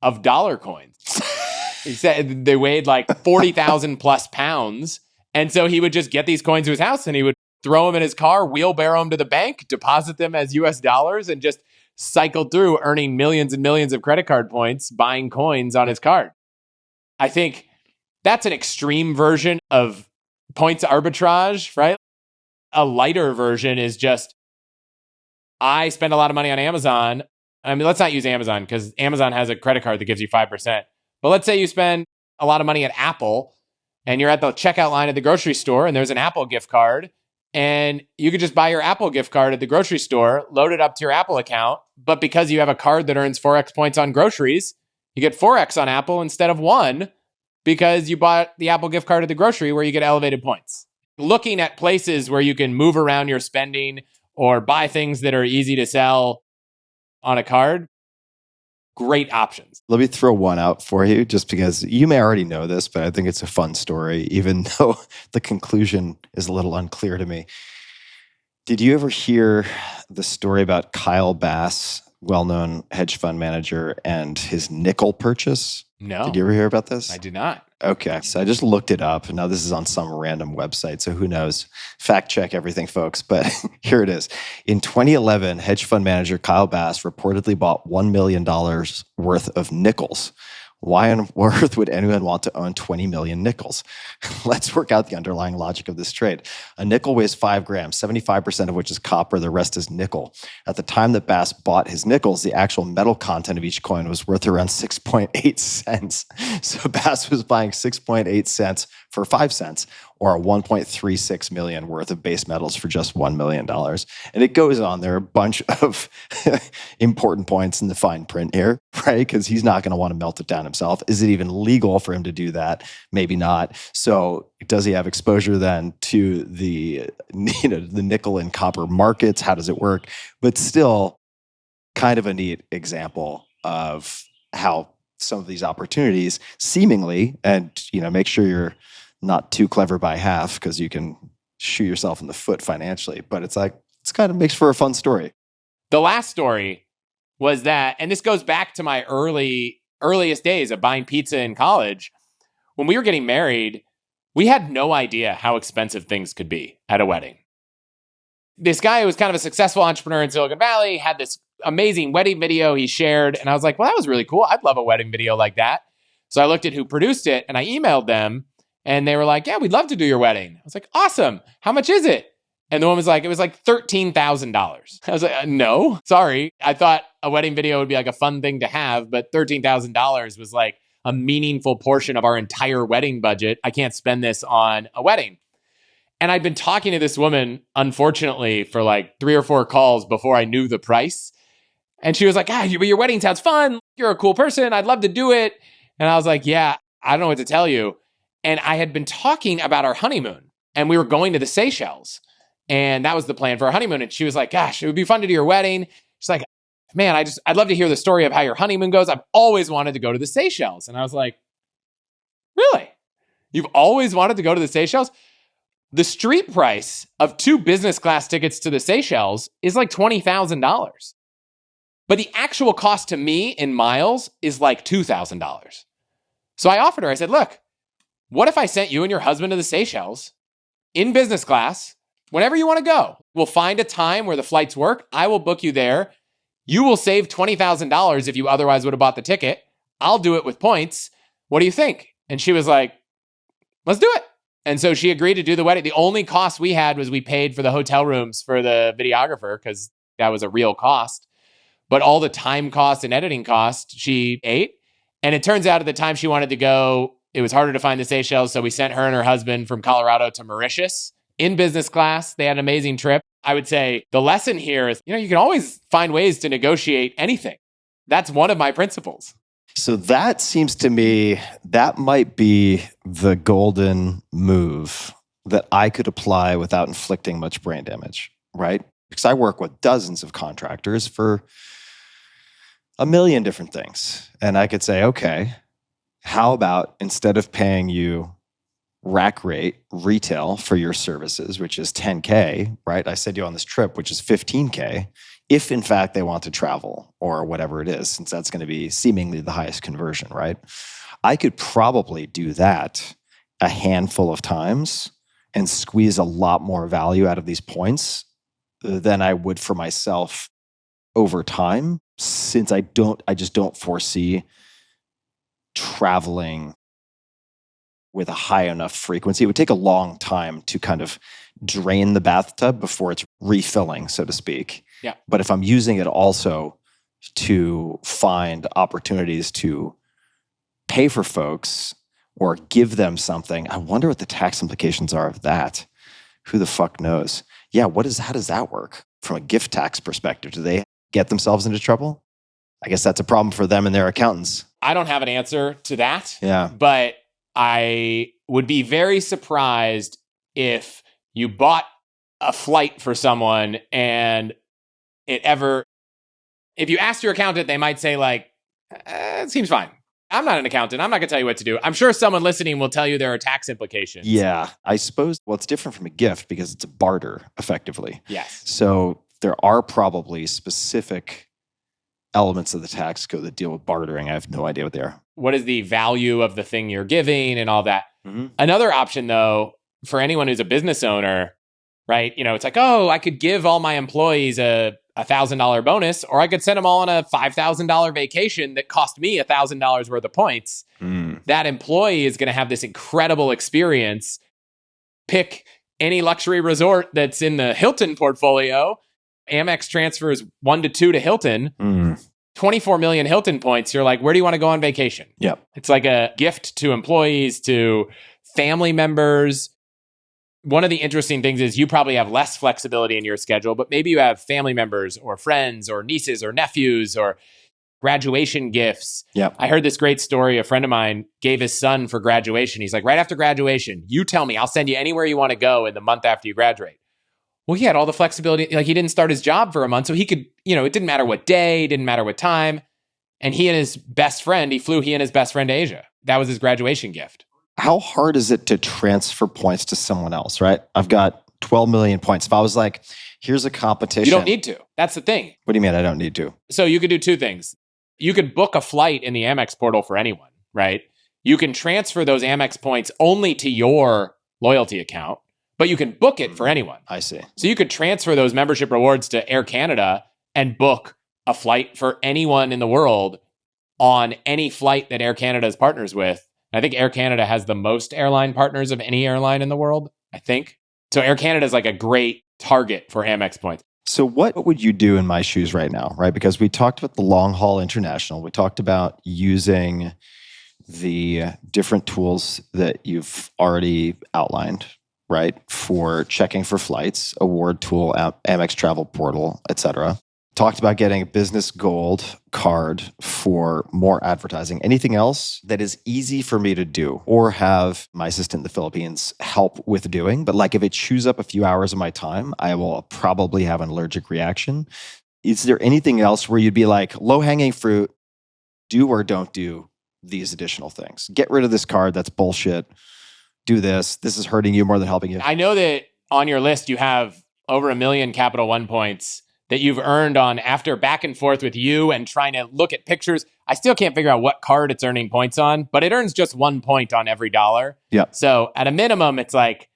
of dollar coins. He said they weighed like 40,000 plus pounds. And so he would just get these coins to his house and he would throw them in his car, wheelbarrow them to the bank, deposit them as US dollars, and just cycle through earning millions and millions of credit card points, buying coins on his card. I think that's an extreme version of points arbitrage, right? A lighter version is just, I spend a lot of money on Amazon. I mean, let's not use Amazon because Amazon has a credit card that gives you 5%. But let's say you spend a lot of money at Apple and you're at the checkout line at the grocery store and there's an Apple gift card, and you could just buy your Apple gift card at the grocery store, load it up to your Apple account. But because you have a card that earns 4x points on groceries, you get 4x on Apple instead of 1 because you bought the Apple gift card at the grocery where you get elevated points. Looking at places where you can move around your spending or buy things that are easy to sell on a card, great options. Let me throw one out for you, just because you may already know this, but I think it's a fun story, even though the conclusion is a little unclear to me. Did you ever hear the story about Kyle Bass, well-known hedge fund manager, and his nickel purchase? No. Did you ever hear about this? I did not. Okay, so I just looked it up. Now, this is on some random website, so who knows? Fact check everything, folks, but here it is. In 2011, hedge fund manager Kyle Bass reportedly bought $1 million worth of nickels. Why on earth would anyone want to own 20 million nickels? Let's work out the underlying logic of this trade. A nickel weighs 5 grams, 75% of which is copper, the rest is nickel. At the time that Bass bought his nickels, the actual metal content of each coin was worth around 6.8 cents. So Bass was buying 6.8 cents for 5 cents, or a 1.36 million worth of base metals for just $1 million. And it goes on. There are a bunch of important points in the fine print here, right? Because he's not going to want to melt it down himself. Is it even legal for him to do that? Maybe not. So does he have exposure then to the nickel and copper markets? How does it work? But still, kind of a neat example of how some of these opportunities seemingly, and make sure you're not too clever by half because you can shoot yourself in the foot financially. But it's kind of makes for a fun story. The last story was that, and this goes back to my earliest days of buying pizza in college. When we were getting married, we had no idea how expensive things could be at a wedding. This guy who was kind of a successful entrepreneur in Silicon Valley had this amazing wedding video he shared. And I was like, well, that was really cool. I'd love a wedding video like that. So I looked at who produced it and I emailed them. And they were like, yeah, we'd love to do your wedding. I was like, awesome. How much is it? And the woman was like, it was like $13,000. I was like, no, sorry. I thought a wedding video would be like a fun thing to have, but $13,000 was like a meaningful portion of our entire wedding budget. I can't spend this on a wedding. And I'd been talking to this woman, unfortunately, for like 3 or 4 calls before I knew the price. And she was like, your wedding sounds fun. You're a cool person. I'd love to do it. And I was like, yeah, I don't know what to tell you. And I had been talking about our honeymoon and we were going to the Seychelles. And that was the plan for our honeymoon. And she was like, gosh, it would be fun to do your wedding. She's like, man, I'd love to hear the story of how your honeymoon goes. I've always wanted to go to the Seychelles. And I was like, really? You've always wanted to go to the Seychelles? The street price of 2 business class tickets to the Seychelles is like $20,000. But the actual cost to me in miles is like $2,000. So I offered her, I said, look, what if I sent you and your husband to the Seychelles in business class whenever you want to go? We'll find a time where the flights work. I will book you there. You will save $20,000 if you otherwise would have bought the ticket. I'll do it with points. What do you think? And she was like, let's do it. And so she agreed to do the wedding. The only cost we had was we paid for the hotel rooms for the videographer because that was a real cost. But all the time cost and editing cost, she ate. And it turns out at the time she wanted to go, it was harder to find the Seychelles, so we sent her and her husband from Colorado to Mauritius in business class. They had an amazing trip. I would say the lesson here is, you can always find ways to negotiate anything. That's one of my principles. So that seems to me, that might be the golden move that I could apply without inflicting much brain damage, right? Because I work with dozens of contractors for a million different things. And I could say, okay, how about instead of paying you rack rate retail for your services, which is 10K, right? I send you on this trip, which is 15K, if in fact they want to travel or whatever it is, since that's going to be seemingly the highest conversion, right? I could probably do that a handful of times and squeeze a lot more value out of these points than I would for myself over time, since I just don't foresee traveling with a high enough frequency. It would take a long time to kind of drain the bathtub before it's refilling, so to speak. Yeah. But if I'm using it also to find opportunities to pay for folks or give them something, I wonder what the tax implications are of that. Who the fuck knows? Yeah, how does that work from a gift tax perspective? Do they get themselves into trouble? I guess that's a problem for them and their accountants. I don't have an answer to that. Yeah. But I would be very surprised if you bought a flight for someone and if you asked your accountant, they might say like, it seems fine. I'm not an accountant. I'm not going to tell you what to do. I'm sure someone listening will tell you there are tax implications. Yeah. I suppose, well, it's different from a gift because it's a barter, effectively. Yes. So there are probably specific elements of the tax code that deal with bartering. I have no idea what they are. What is the value of the thing you're giving and all that? Mm-hmm. Another option, though, for anyone who's a business owner, right? It's like, oh, I could give all my employees a $1,000 bonus, or I could send them all on a $5,000 vacation that cost me $1,000 worth of points. That employee is going to have this incredible experience. Pick any luxury resort that's in the Hilton portfolio. Amex transfers 1 to 2 to Hilton. 24 million Hilton points. You're like, where do you want to go on vacation? Yep. It's like a gift to employees, to family members. One of the interesting things is you probably have less flexibility in your schedule, but maybe you have family members or friends or nieces or nephews or graduation gifts. Yep. I heard this great story. A friend of mine gave his son for graduation. He's like, right after graduation, you tell me, I'll send you anywhere you want to go in the month after you graduate. Well, he had all the flexibility. Like, he didn't start his job for a month, so he could, it didn't matter what day, didn't matter what time. And he and his best friend to Asia. That was his graduation gift. How hard is it to transfer points to someone else, right? I've got 12 million points. If I was like, here's a competition. You don't need to. That's the thing. What do you mean I don't need to? So you could do two things. You could book a flight in the Amex portal for anyone, right? You can transfer those Amex points only to your loyalty account, but you can book it for anyone. I see. So you could transfer those membership rewards to Air Canada and book a flight for anyone in the world on any flight that Air Canada is partners with. I think Air Canada has the most airline partners of any airline in the world, I think. So Air Canada is like a great target for Amex points. So what would you do in my shoes right now, right? Because we talked about the long haul international. We talked about using the different tools that you've already outlined, right? For checking for flights, AwardTool, Amex Travel Portal, et cetera. Talked about getting a business gold card for more advertising. Anything else that is easy for me to do or have my assistant in the Philippines help with doing? But like if it chews up a few hours of my time, I will probably have an allergic reaction. Is there anything else where you'd be like, low-hanging fruit, do or don't do these additional things? Get rid of this card. That's bullshit. Do this. This is hurting you more than helping you. I know that on your list, you have over 1 million Capital One points that you've earned on after back and forth with you and trying to look at pictures. I still can't figure out what card it's earning points on, but it earns just 1 point on every dollar. Yeah. So at a minimum, it's like,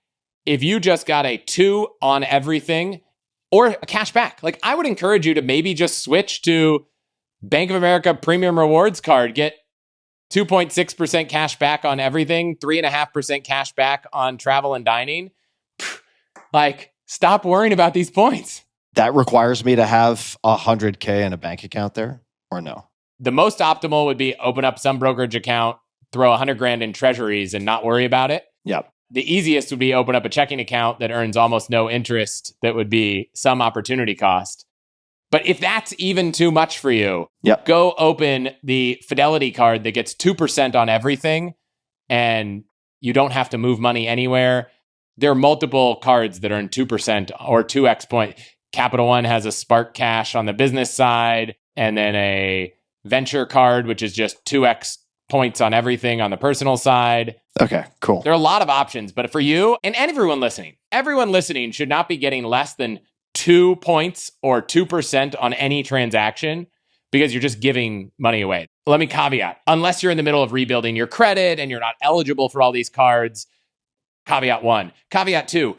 if you just got a 2 on everything or a cash back, like I would encourage you to maybe just switch to Bank of America Premium Rewards card, get 2.6% cash back on everything, 3.5% cash back on travel and dining. Like, stop worrying about these points. That requires me to have 100K in a bank account there, or no? The most optimal would be open up some brokerage account, throw 100 grand in treasuries and not worry about it. Yep. The easiest would be open up a checking account that earns almost no interest. That would be some opportunity cost. But if that's even too much for you, Yep. go open the Fidelity card that gets 2% on everything, and you don't have to move money anywhere. There are multiple cards that earn 2% or 2x point. Capital One has a Spark Cash on the business side, and then a Venture card, which is just 2x points on everything on the personal side. Okay, cool. There are a lot of options, but for you and everyone listening should not be getting less than 2 points or 2% on any transaction because you're just giving money away. Let me caveat, unless you're in the middle of rebuilding your credit and you're not eligible for all these cards, caveat 1. Caveat 2,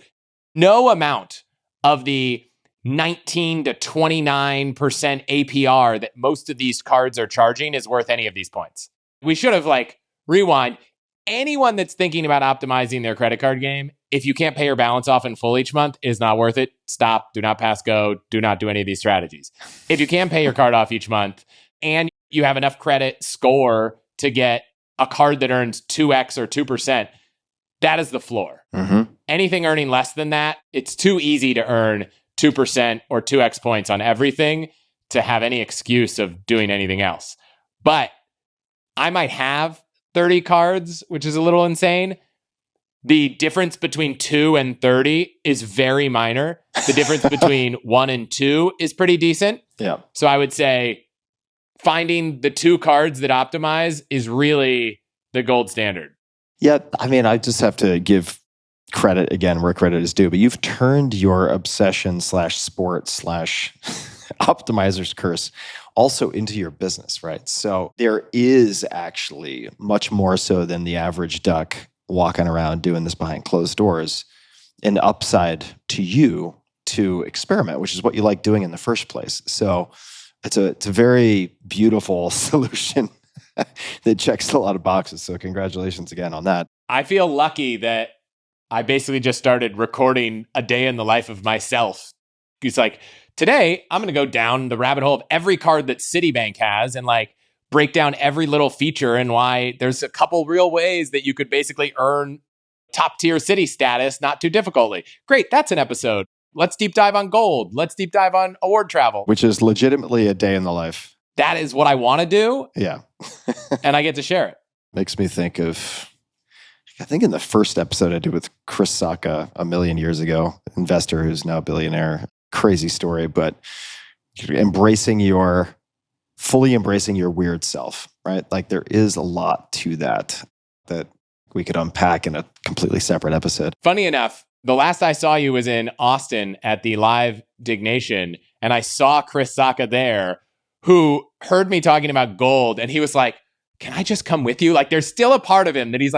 no amount of the 19 to 29% APR that most of these cards are charging is worth any of these points. We should have rewind. Anyone that's thinking about optimizing their credit card game, if you can't pay your balance off in full each month, is not worth it. Stop. Do not pass go. Do not do any of these strategies. If you can pay your card off each month and you have enough credit score to get a card that earns 2x or 2%, that is the floor. Mm-hmm. Anything earning less than that, it's too easy to earn 2% or 2x points on everything to have any excuse of doing anything else. But I might have 30 cards, which is a little insane. The difference between 2 and 30 is very minor. The difference between 1 and 2 is pretty decent. Yeah. So I would say finding the 2 cards that optimize is really the gold standard. Yeah, I mean, I just have to give credit again where credit is due, but you've turned your obsession / sport / optimizer's curse also into your business, right? So there is actually much more so than the average duck walking around doing this behind closed doors, an upside to you to experiment, which is what you like doing in the first place. So it's a very beautiful solution that checks a lot of boxes. So congratulations again on that. I feel lucky that I basically just started recording a day in the life of myself. It's like, today, I'm going to go down the rabbit hole of every card that Citibank has and break down every little feature and why there's a couple real ways that you could basically earn top tier city status not too difficultly. Great, that's an episode. Let's deep dive on gold. Let's deep dive on award travel. Which is legitimately a day in the life. That is what I want to do. Yeah. And I get to share it. Makes me think of, I think in the first episode I did with Chris Sacca a million years ago, investor who's now a billionaire. Crazy story, but fully embracing your weird self, right? There is a lot to that we could unpack in a completely separate episode. Funny enough, the last I saw you was in Austin at the live Dignation, and I saw Chris Sacca there, who heard me talking about gold, and he was like, can I just come with you? There's still a part of him that he's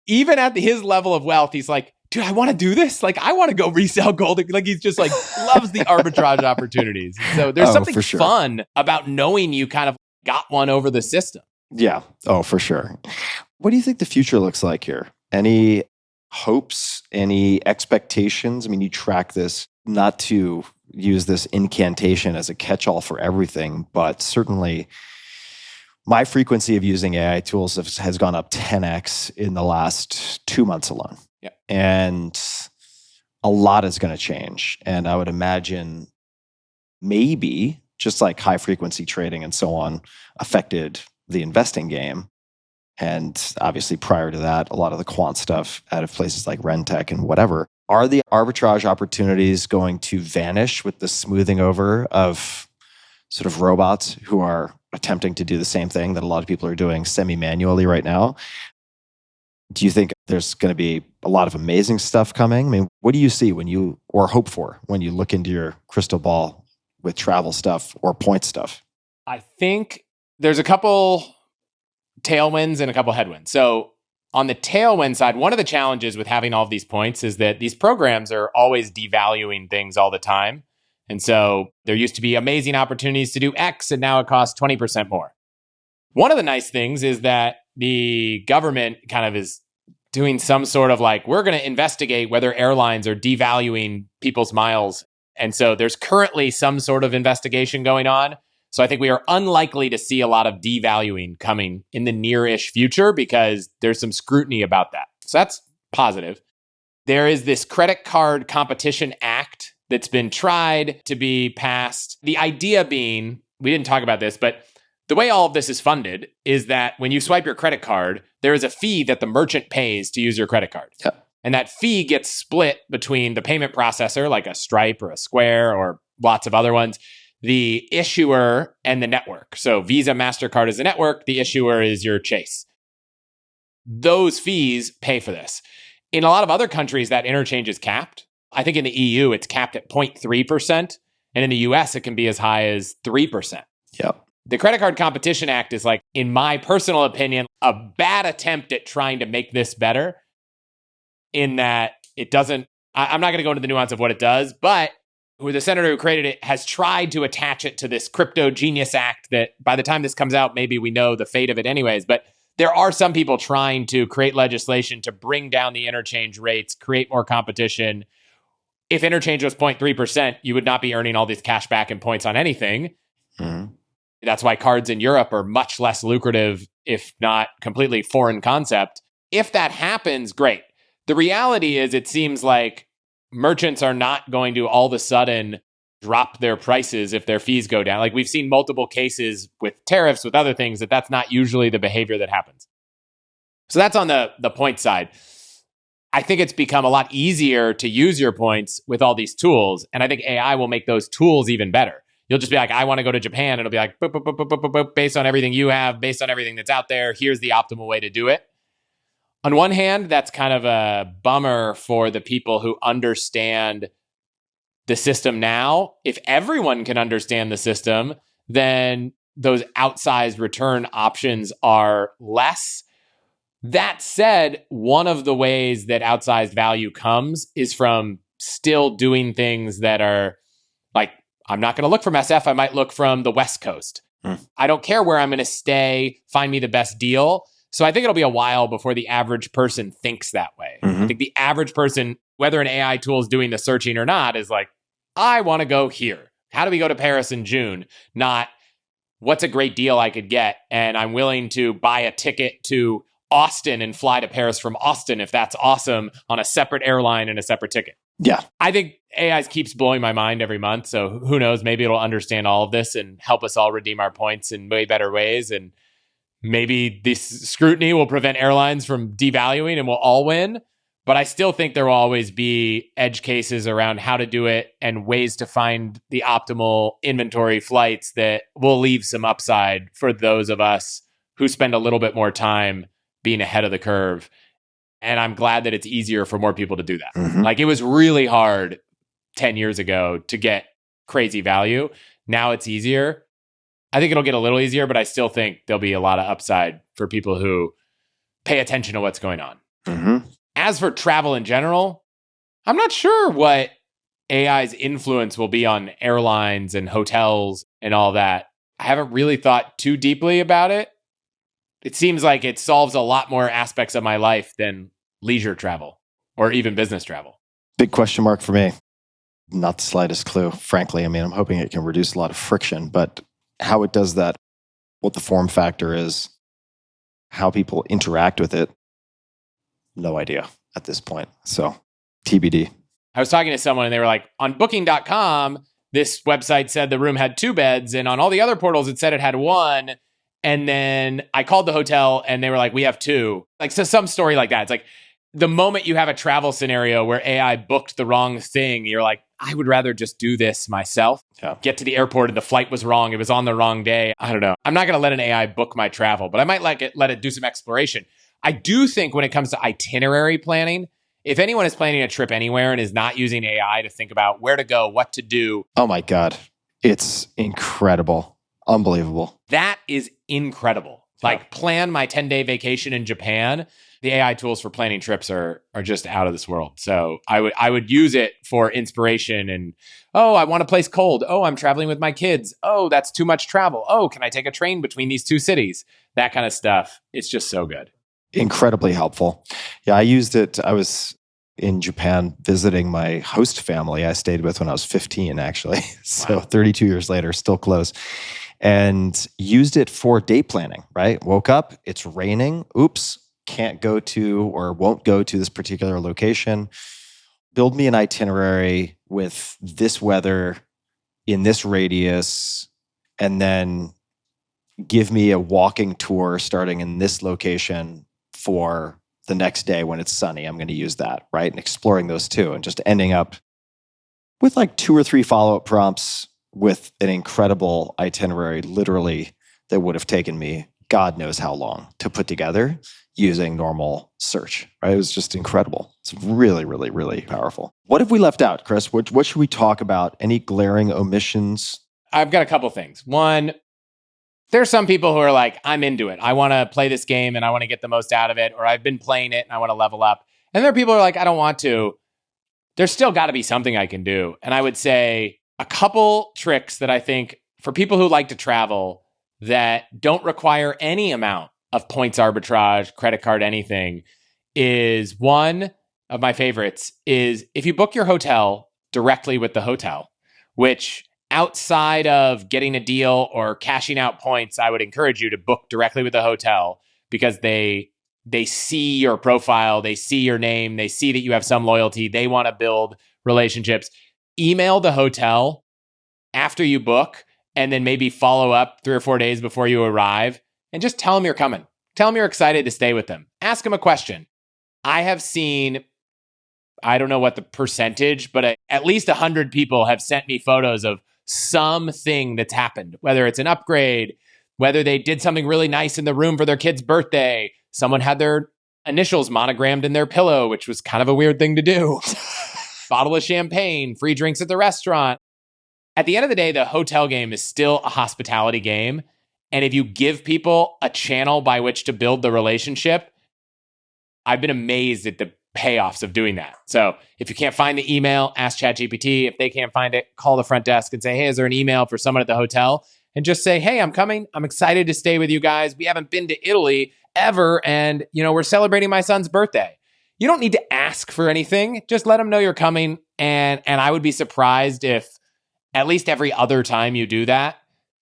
even at his level of wealth, he's like, dude, I want to do this. I want to go resell gold. He's just loves the arbitrage opportunities. So there's something fun about knowing you kind of got one over the system. Yeah. Oh, for sure. What do you think the future looks like here? Any hopes, any expectations? I mean, you track this, not to use this incantation as a catch-all for everything, but certainly my frequency of using AI tools has gone up 10x in the last 2 months alone. Yeah. And a lot is going to change. And I would imagine maybe just like high frequency trading and so on affected the investing game. And obviously prior to that, a lot of the quant stuff out of places like Rentec and whatever. Are the arbitrage opportunities going to vanish with the smoothing over of sort of robots who are attempting to do the same thing that a lot of people are doing semi-manually right now? Do you think there's going to be a lot of amazing stuff coming? I mean, what do you see or hope for when you look into your crystal ball with travel stuff or point stuff? I think there's a couple tailwinds and a couple headwinds. So on the tailwind side, one of the challenges with having all of these points is that these programs are always devaluing things all the time. And so there used to be amazing opportunities to do X, and now it costs 20% more. One of the nice things is that the government kind of is doing some sort of we're going to investigate whether airlines are devaluing people's miles. And so there's currently some sort of investigation going on. So I think we are unlikely to see a lot of devaluing coming in the near-ish future because there's some scrutiny about that. So that's positive. There is this Credit Card Competition Act that's been tried to be passed. The idea being, we didn't talk about this, but the way all of this is funded is that when you swipe your credit card, there is a fee that the merchant pays to use your credit card. Yeah. And that fee gets split between the payment processor, like a Stripe or a Square or lots of other ones, the issuer, and the network. So Visa, MasterCard is the network. The issuer is your Chase. Those fees pay for this. In a lot of other countries, that interchange is capped. I think in the EU, it's capped at 0.3%. And in the US, it can be as high as 3%. Yep. The Credit Card Competition Act is, like, in my personal opinion, a bad attempt at trying to make this better, in that it doesn't, I'm not going to go into the nuance of what it does, but who the senator who created it has tried to attach it to this Crypto Genius Act that by the time this comes out, maybe we know the fate of it anyways. But there are some people trying to create legislation to bring down the interchange rates, create more competition. If interchange was 0.3%, you would not be earning all these cash back and points on anything. Mm-hmm. That's why cards in Europe are much less lucrative, if not completely foreign concept. If that happens, great. The reality is it seems like merchants are not going to all of a sudden drop their prices if their fees go down. Like, we've seen multiple cases with tariffs, with other things, that's not usually the behavior that happens. So that's on the point side. I think it's become a lot easier to use your points with all these tools. And I think AI will make those tools even better. You'll just be like, I want to go to Japan. It'll be like, boop, boop, boop, boop, boop, boop, based on everything you have, based on everything that's out there, here's the optimal way to do it. On one hand, that's kind of a bummer for the people who understand the system now. If everyone can understand the system, then those outsized return options are less. That said, one of the ways that outsized value comes is from still doing things that are like, I'm not going to look from SF. I might look from the West Coast. I don't care where I'm going to stay. Find me the best deal. So I think it'll be a while before the average person thinks that way. I think the average person, whether an AI tool is doing the searching or not, is like, I want to go here. How do we go to Paris in June? Not, what's a great deal I could get? And I'm willing to buy a ticket to Austin and fly to Paris from Austin if that's awesome on a separate airline and a separate ticket. Yeah. I think AI keeps blowing my mind every month. So who knows? Maybe it'll understand all of this and help us all redeem our points in way better ways. And maybe this scrutiny will prevent airlines from devaluing and we'll all win. But I still think there will always be edge cases around how to do it and ways to find the optimal inventory flights that will leave some upside for those of us who spend a little bit more time being ahead of the curve. And I'm glad that it's easier for more people to do that. Like, it was really hard 10 years ago to get crazy value. Now it's easier. I think it'll get a little easier, but I still think there'll be a lot of upside for people who pay attention to what's going on. As for travel in general, I'm not sure what AI's influence will be on airlines and hotels and all that. I haven't really thought too deeply about it. It seems like it solves a lot more aspects of my life than leisure travel or even business travel. Big question mark for me. Not the slightest clue, frankly. I mean, I'm hoping it can reduce a lot of friction, but how it does that, what the form factor is, how people interact with it, no idea at this point. So TBD. I was talking to someone and they were like, on booking.com, this website said the room had 2 beds, and on all the other portals, it said it had 1. And then I called the hotel and they were like, we have 2. Like, so some story like that. It's like the moment you have a travel scenario where AI booked the wrong thing, you're like, I would rather just do this myself. Yeah. Get to the airport and the flight was wrong. It was on the wrong day. I don't know. I'm not going to let an AI book my travel, but I might let it do some exploration. I do think when it comes to itinerary planning, if anyone is planning a trip anywhere and is not using AI to think about where to go, what to do. Oh my God. It's incredible. Unbelievable. That is incredible. Like, plan my 10-day vacation in Japan. The AI tools for planning trips are just out of this world. So I would use it for inspiration and, oh, I want a place cold. Oh, I'm traveling with my kids. Oh, that's too much travel. Oh, can I take a train between these 2 cities? That kind of stuff. It's just so good. Incredibly helpful. Yeah, I used it. I was in Japan visiting my host family I stayed with when I was 15, actually. So 32 years later, still close. And used it for day planning, right? Woke up, it's raining. Oops, can't go to or won't go to this particular location. build me an itinerary with this weather in this radius, and then give me a walking tour starting in this location for the next day when it's sunny. I'm going to use that, right? And exploring those two and just ending up with like 2 or 3 follow-up prompts with an incredible itinerary, literally, that would have taken me God knows how long to put together using normal search, right? It was just incredible. It's really, really, really powerful. What have we left out, Chris? What should we talk about? Any glaring omissions? I've got a couple things. One, there's some people who are like, I'm into it. I want to play this game and I want to get the most out of it, or I've been playing it and I want to level up. And there are people who are like, I don't want to. There's still got to be something I can do. And I would say a couple tricks that I think for people who like to travel that don't require any amount of points arbitrage, credit card, anything, is one of my favorites is if you book your hotel directly with the hotel, which outside of getting a deal or cashing out points, I would encourage you to book directly with the hotel because they see your profile, they see your name, they see that you have some loyalty, they want to build relationships. Email the hotel after you book and then maybe follow up 3 or 4 days before you arrive and just tell them you're coming. Tell them you're excited to stay with them. Ask them a question. I have seen, I don't know what the percentage, but at least 100 people have sent me photos of something that's happened, whether it's an upgrade, whether they did something really nice in the room for their kid's birthday. Someone had their initials monogrammed in their pillow, which was kind of a weird thing to do. Bottle of champagne, free drinks at the restaurant. At the end of the day, the hotel game is still a hospitality game. And if you give people a channel by which to build the relationship, I've been amazed at the payoffs of doing that. So if you can't find the email, ask ChatGPT. If they can't find it, call the front desk and say, hey, is there an email for someone at the hotel? And just say, hey, I'm coming. I'm excited to stay with you guys. We haven't been to Italy ever. And, we're celebrating my son's birthday. You don't need to ask for anything. Just let them know you're coming. And I would be surprised if at least every other time you do that,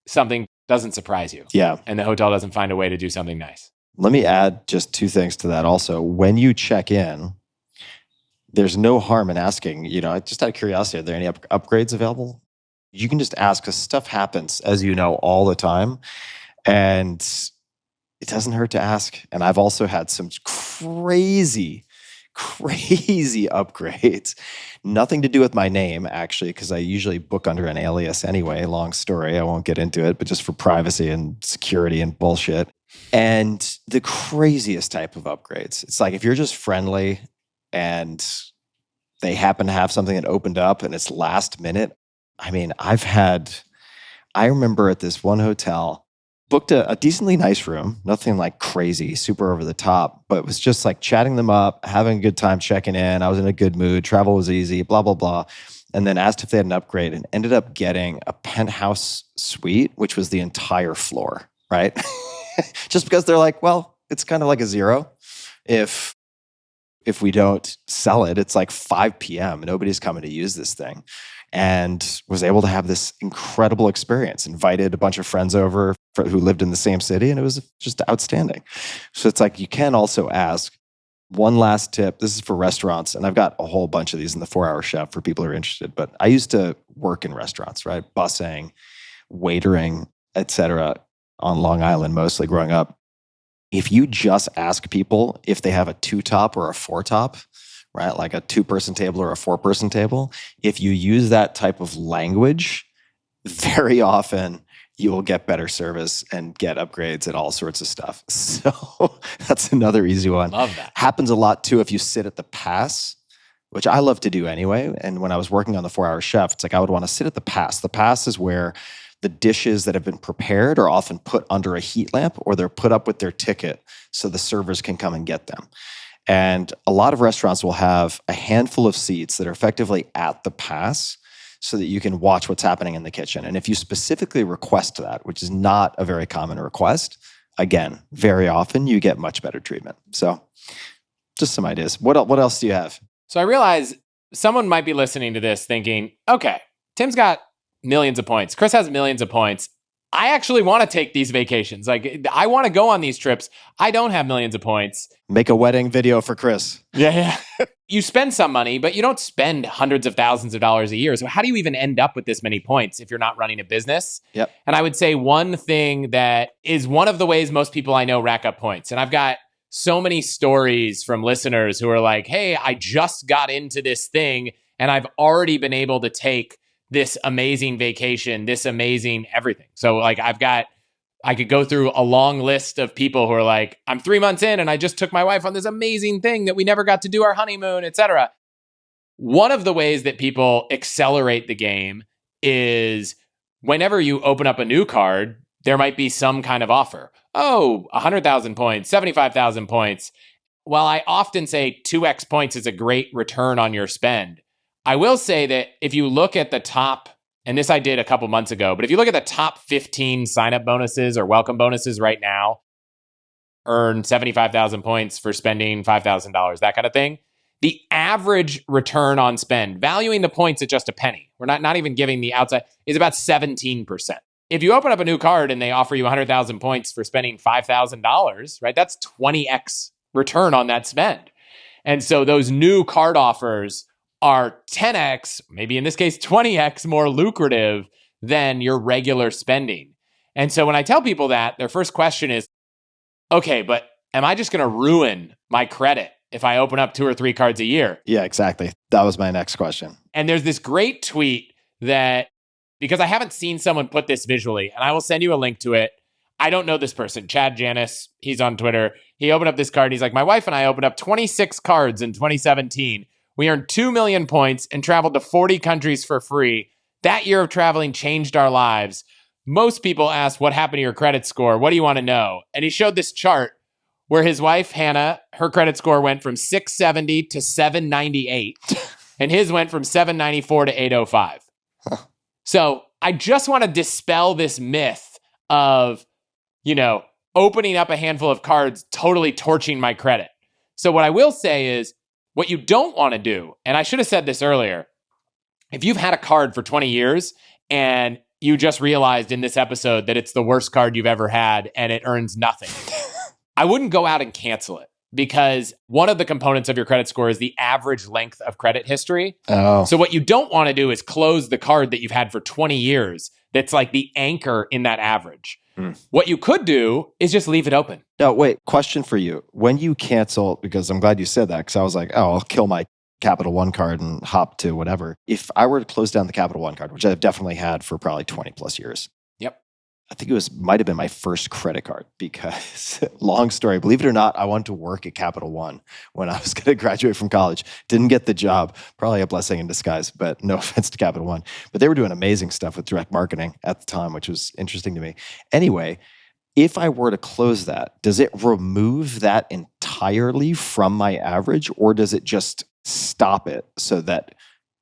something doesn't surprise you. Yeah. And the hotel doesn't find a way to do something nice. Let me add just 2 things to that also. When you check in, there's no harm in asking, just out of curiosity, are there any upgrades available? You can just ask because stuff happens, as you know, all the time. And it doesn't hurt to ask. And I've also had some crazy upgrades. Nothing to do with my name, actually, because I usually book under an alias anyway. Long story. I won't get into it, but just for privacy and security and bullshit. And the craziest type of upgrades. It's like if you're just friendly and they happen to have something that opened up and it's last minute. I mean, I remember at this one hotel, booked a decently nice room, nothing like crazy, super over the top, but it was just like chatting them up, having a good time checking in. I was in a good mood. Travel was easy, blah, blah, blah. And then asked if they had an upgrade and ended up getting a penthouse suite, which was the entire floor, right? Just because they're like, well, it's kind of like a zero. If we don't sell it, it's like 5 p.m. Nobody's coming to use this thing. And was able to have this incredible experience. Invited a bunch of friends over who lived in the same city, and it was just outstanding. So it's like you can also ask. One last tip, this is for restaurants, and I've got a whole bunch of these in the 4-Hour Chef for people who are interested, but I used to work in restaurants, right? Bussing, waitering, etc., on Long Island mostly growing up. If you just ask people if they have a 2-top or a 4-top, right? Like a 2-person table or a 4-person table. If you use that type of language, very often you will get better service and get upgrades and all sorts of stuff. So that's another easy one. Love that. Happens a lot too if you sit at the pass, which I love to do anyway. And when I was working on the 4-Hour Chef, it's like I would want to sit at the pass. The pass is where the dishes that have been prepared are often put under a heat lamp or they're put up with their ticket so the servers can come and get them. And a lot of restaurants will have a handful of seats that are effectively at the pass so that you can watch what's happening in the kitchen. And if you specifically request that, which is not a very common request, again, very often you get much better treatment. So just some ideas. What else do you have? So I realize someone might be listening to this thinking, okay, Tim's got millions of points. Chris has millions of points. I actually want to take these vacations. Like, I want to go on these trips. I don't have millions of points. Make a wedding video for Chris. Yeah. you spend some money, but you don't spend hundreds of thousands of dollars a year. So how do you even end up with this many points if you're not running a business? Yep. And I would say one thing that is one of the ways most people I know rack up points. And I've got so many stories from listeners who are like, hey, I just got into this thing and I've already been able to take this amazing vacation, this amazing everything. So like I could go through a long list of people who are like, I'm 3 months in and I just took my wife on this amazing thing that we never got to do our honeymoon, etc. One of the ways that people accelerate the game is whenever you open up a new card, there might be some kind of offer. Oh, 100,000 points, 75,000 points. While I often say 2x points is a great return on your spend, I will say that if you look at the top, and this I did a couple months ago, but if you look at the top 15 sign-up bonuses or welcome bonuses right now, earn 75,000 points for spending $5,000, that kind of thing. The average return on spend, valuing the points at just a penny, we're not even giving the outside, is about 17%. If you open up a new card and they offer you 100,000 points for spending $5,000, right? That's 20x return on that spend. And so those new card offers are 10x, maybe in this case 20x more lucrative than your regular spending. And so when I tell people that, their first question is, okay, but am I just going to ruin my credit if I open up 2 or 3 cards a year? Yeah, exactly. That was my next question. And there's this great tweet that, because I haven't seen someone put this visually, and I will send you a link to it. I don't know this person, Chad Janis, he's on Twitter. He opened up this card. He's like, my wife and I opened up 26 cards in 2017. We earned 2 million points and traveled to 40 countries for free. That year of traveling changed our lives. Most people ask, what happened to your credit score? What do you want to know? And he showed this chart where his wife, Hannah, her credit score went from 670 to 798. And his went from 794 to 805. So I just want to dispel this myth of, opening up a handful of cards totally torching my credit. So what I will say is, what you don't want to do, and I should have said this earlier, if you've had a card for 20 years and you just realized in this episode that it's the worst card you've ever had and it earns nothing, I wouldn't go out and cancel it, because one of the components of your credit score is the average length of credit history. Oh. So what you don't want to do is close the card that you've had for 20 years that's like the anchor in that average. What you could do is just leave it open. No, wait, question for you. When you cancel, because I'm glad you said that, because I was like, oh, I'll kill my Capital One card and hop to whatever. If I were to close down the Capital One card, which I've definitely had for probably 20 plus years. Yep. I think might have been my first credit card, because long story, believe it or not, I wanted to work at Capital One when I was going to graduate from college. Didn't get the job, probably a blessing in disguise, but no offense to Capital One. But they were doing amazing stuff with direct marketing at the time, which was interesting to me. Anyway, if I were to close that, does it remove that entirely from my average, or does it just stop it so that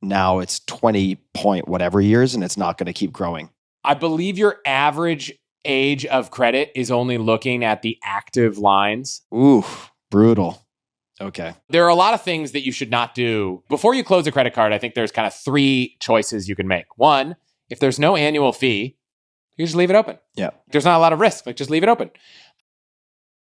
now it's 20 point whatever years and it's not going to keep growing? I believe your average age of credit is only looking at the active lines. Ooh, brutal. Okay. There are a lot of things that you should not do. Before you close a credit card, I think there's kind of 3 choices you can make. One, if there's no annual fee, you just leave it open. Yeah. There's not a lot of risk. Just leave it open.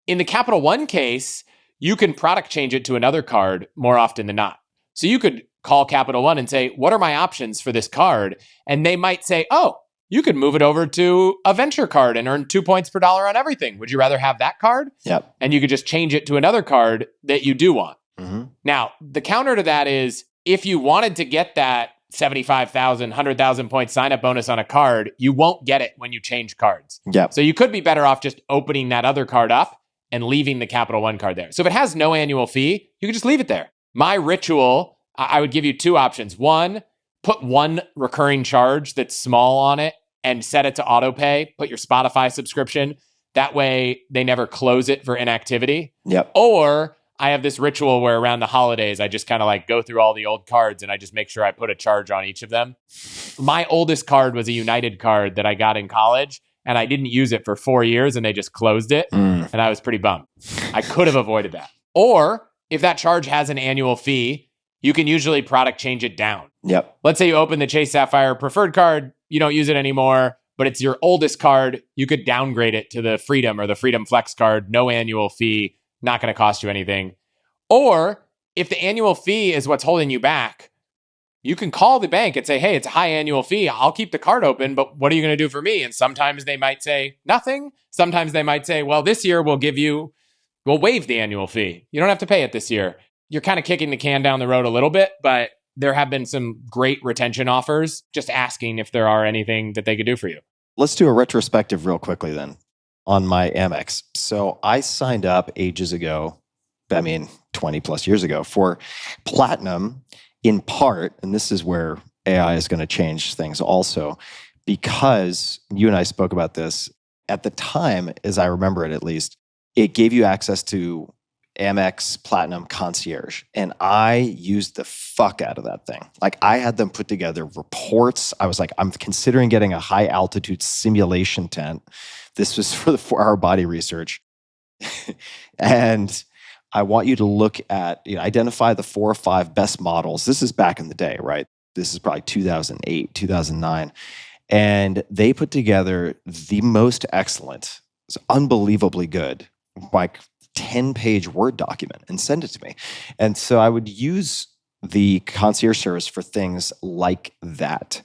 In the Capital One case, you can product change it to another card more often than not. So you could call Capital One and say, what are my options for this card? And they might say, oh, you could move it over to a venture card and earn 2 points per dollar on everything. Would you rather have that card? Yep. And you could just change it to another card that you do want. Mm-hmm. Now, the counter to that is, if you wanted to get that 75,000, 100,000 point sign-up bonus on a card, you won't get it when you change cards. Yep. So you could be better off just opening that other card up and leaving the Capital One card there. So if it has no annual fee, you can just leave it there. My ritual, I would give you 2 options. One, put 1 recurring charge that's small on it and set it to auto pay. Put your Spotify subscription. That way they never close it for inactivity. Yep. Or I have this ritual where around the holidays, I just kind of like go through all the old cards and I just make sure I put a charge on each of them. My oldest card was a United card that I got in college, and I didn't use it for 4 years and they just closed it. And I was pretty bummed. I could have avoided that. Or if that charge has an annual fee, you can usually product change it down. Yep. Let's say you open the Chase Sapphire preferred card, you don't use it anymore, but it's your oldest card. You could downgrade it to the Freedom or the Freedom Flex card, no annual fee, not going to cost you anything. Or if the annual fee is what's holding you back, you can call the bank and say, hey, it's a high annual fee. I'll keep the card open, but what are you going to do for me? And sometimes they might say nothing. Sometimes they might say, well, this year we'll waive the annual fee. You don't have to pay it this year. You're kind of kicking the can down the road a little bit, but there have been some great retention offers, just asking if there are anything that they could do for you. Let's do a retrospective real quickly then on my Amex. So I signed up ages ago, 20 plus years ago, for Platinum in part, and this is where AI is going to change things also, because you and I spoke about this at the time, as I remember it at least, it gave you access to Amex Platinum Concierge. And I used the fuck out of that thing. Like, I had them put together reports. I was like, I'm considering getting a high altitude simulation tent. This was for the 4-hour body research. And I want you to look at, identify the 4 or 5 best models. This is back in the day, right? This is probably 2008, 2009. And they put together the most excellent, it's unbelievably good, like 10-page Word document and send it to me. And so I would use the concierge service for things like that.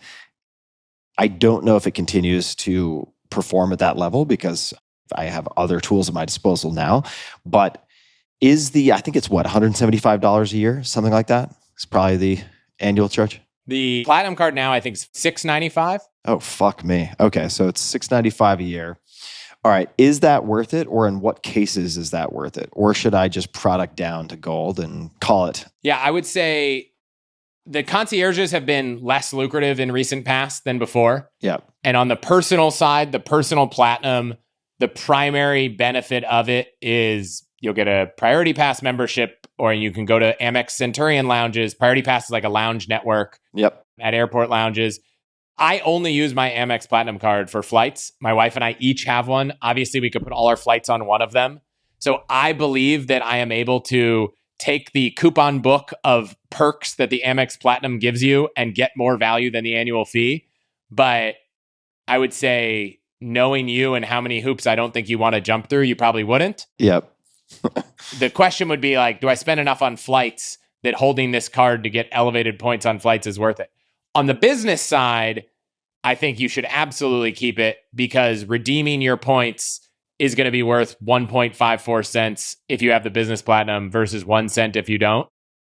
I don't know if it continues to perform at that level because I have other tools at my disposal now, but I think it's what, $175 a year, something like that? It's probably the annual charge. The Platinum card now, I think, is $695. Oh, fuck me. Okay, so it's $695 a year. All right, is that worth it? Or in what cases is that worth it? Or should I just product down to gold and call it? Yeah, I would say the concierges have been less lucrative in recent past than before. Yeah. And on the personal side, the personal Platinum, the primary benefit of it is you'll get a Priority Pass membership, or you can go to Amex Centurion lounges. Priority Pass is like a lounge network at airport lounges. I only use my Amex Platinum card for flights. My wife and I each have one. Obviously, we could put all our flights on one of them. So I believe that I am able to take the coupon book of perks that the Amex Platinum gives you and get more value than the annual fee. But I would say, knowing you and how many hoops I don't think you want to jump through, you probably wouldn't. Yep. The question would be like, do I spend enough on flights that holding this card to get elevated points on flights is worth it? On the business side, I think you should absolutely keep it, because redeeming your points is going to be worth 1.54 cents if you have the business platinum versus 1 cent if you don't.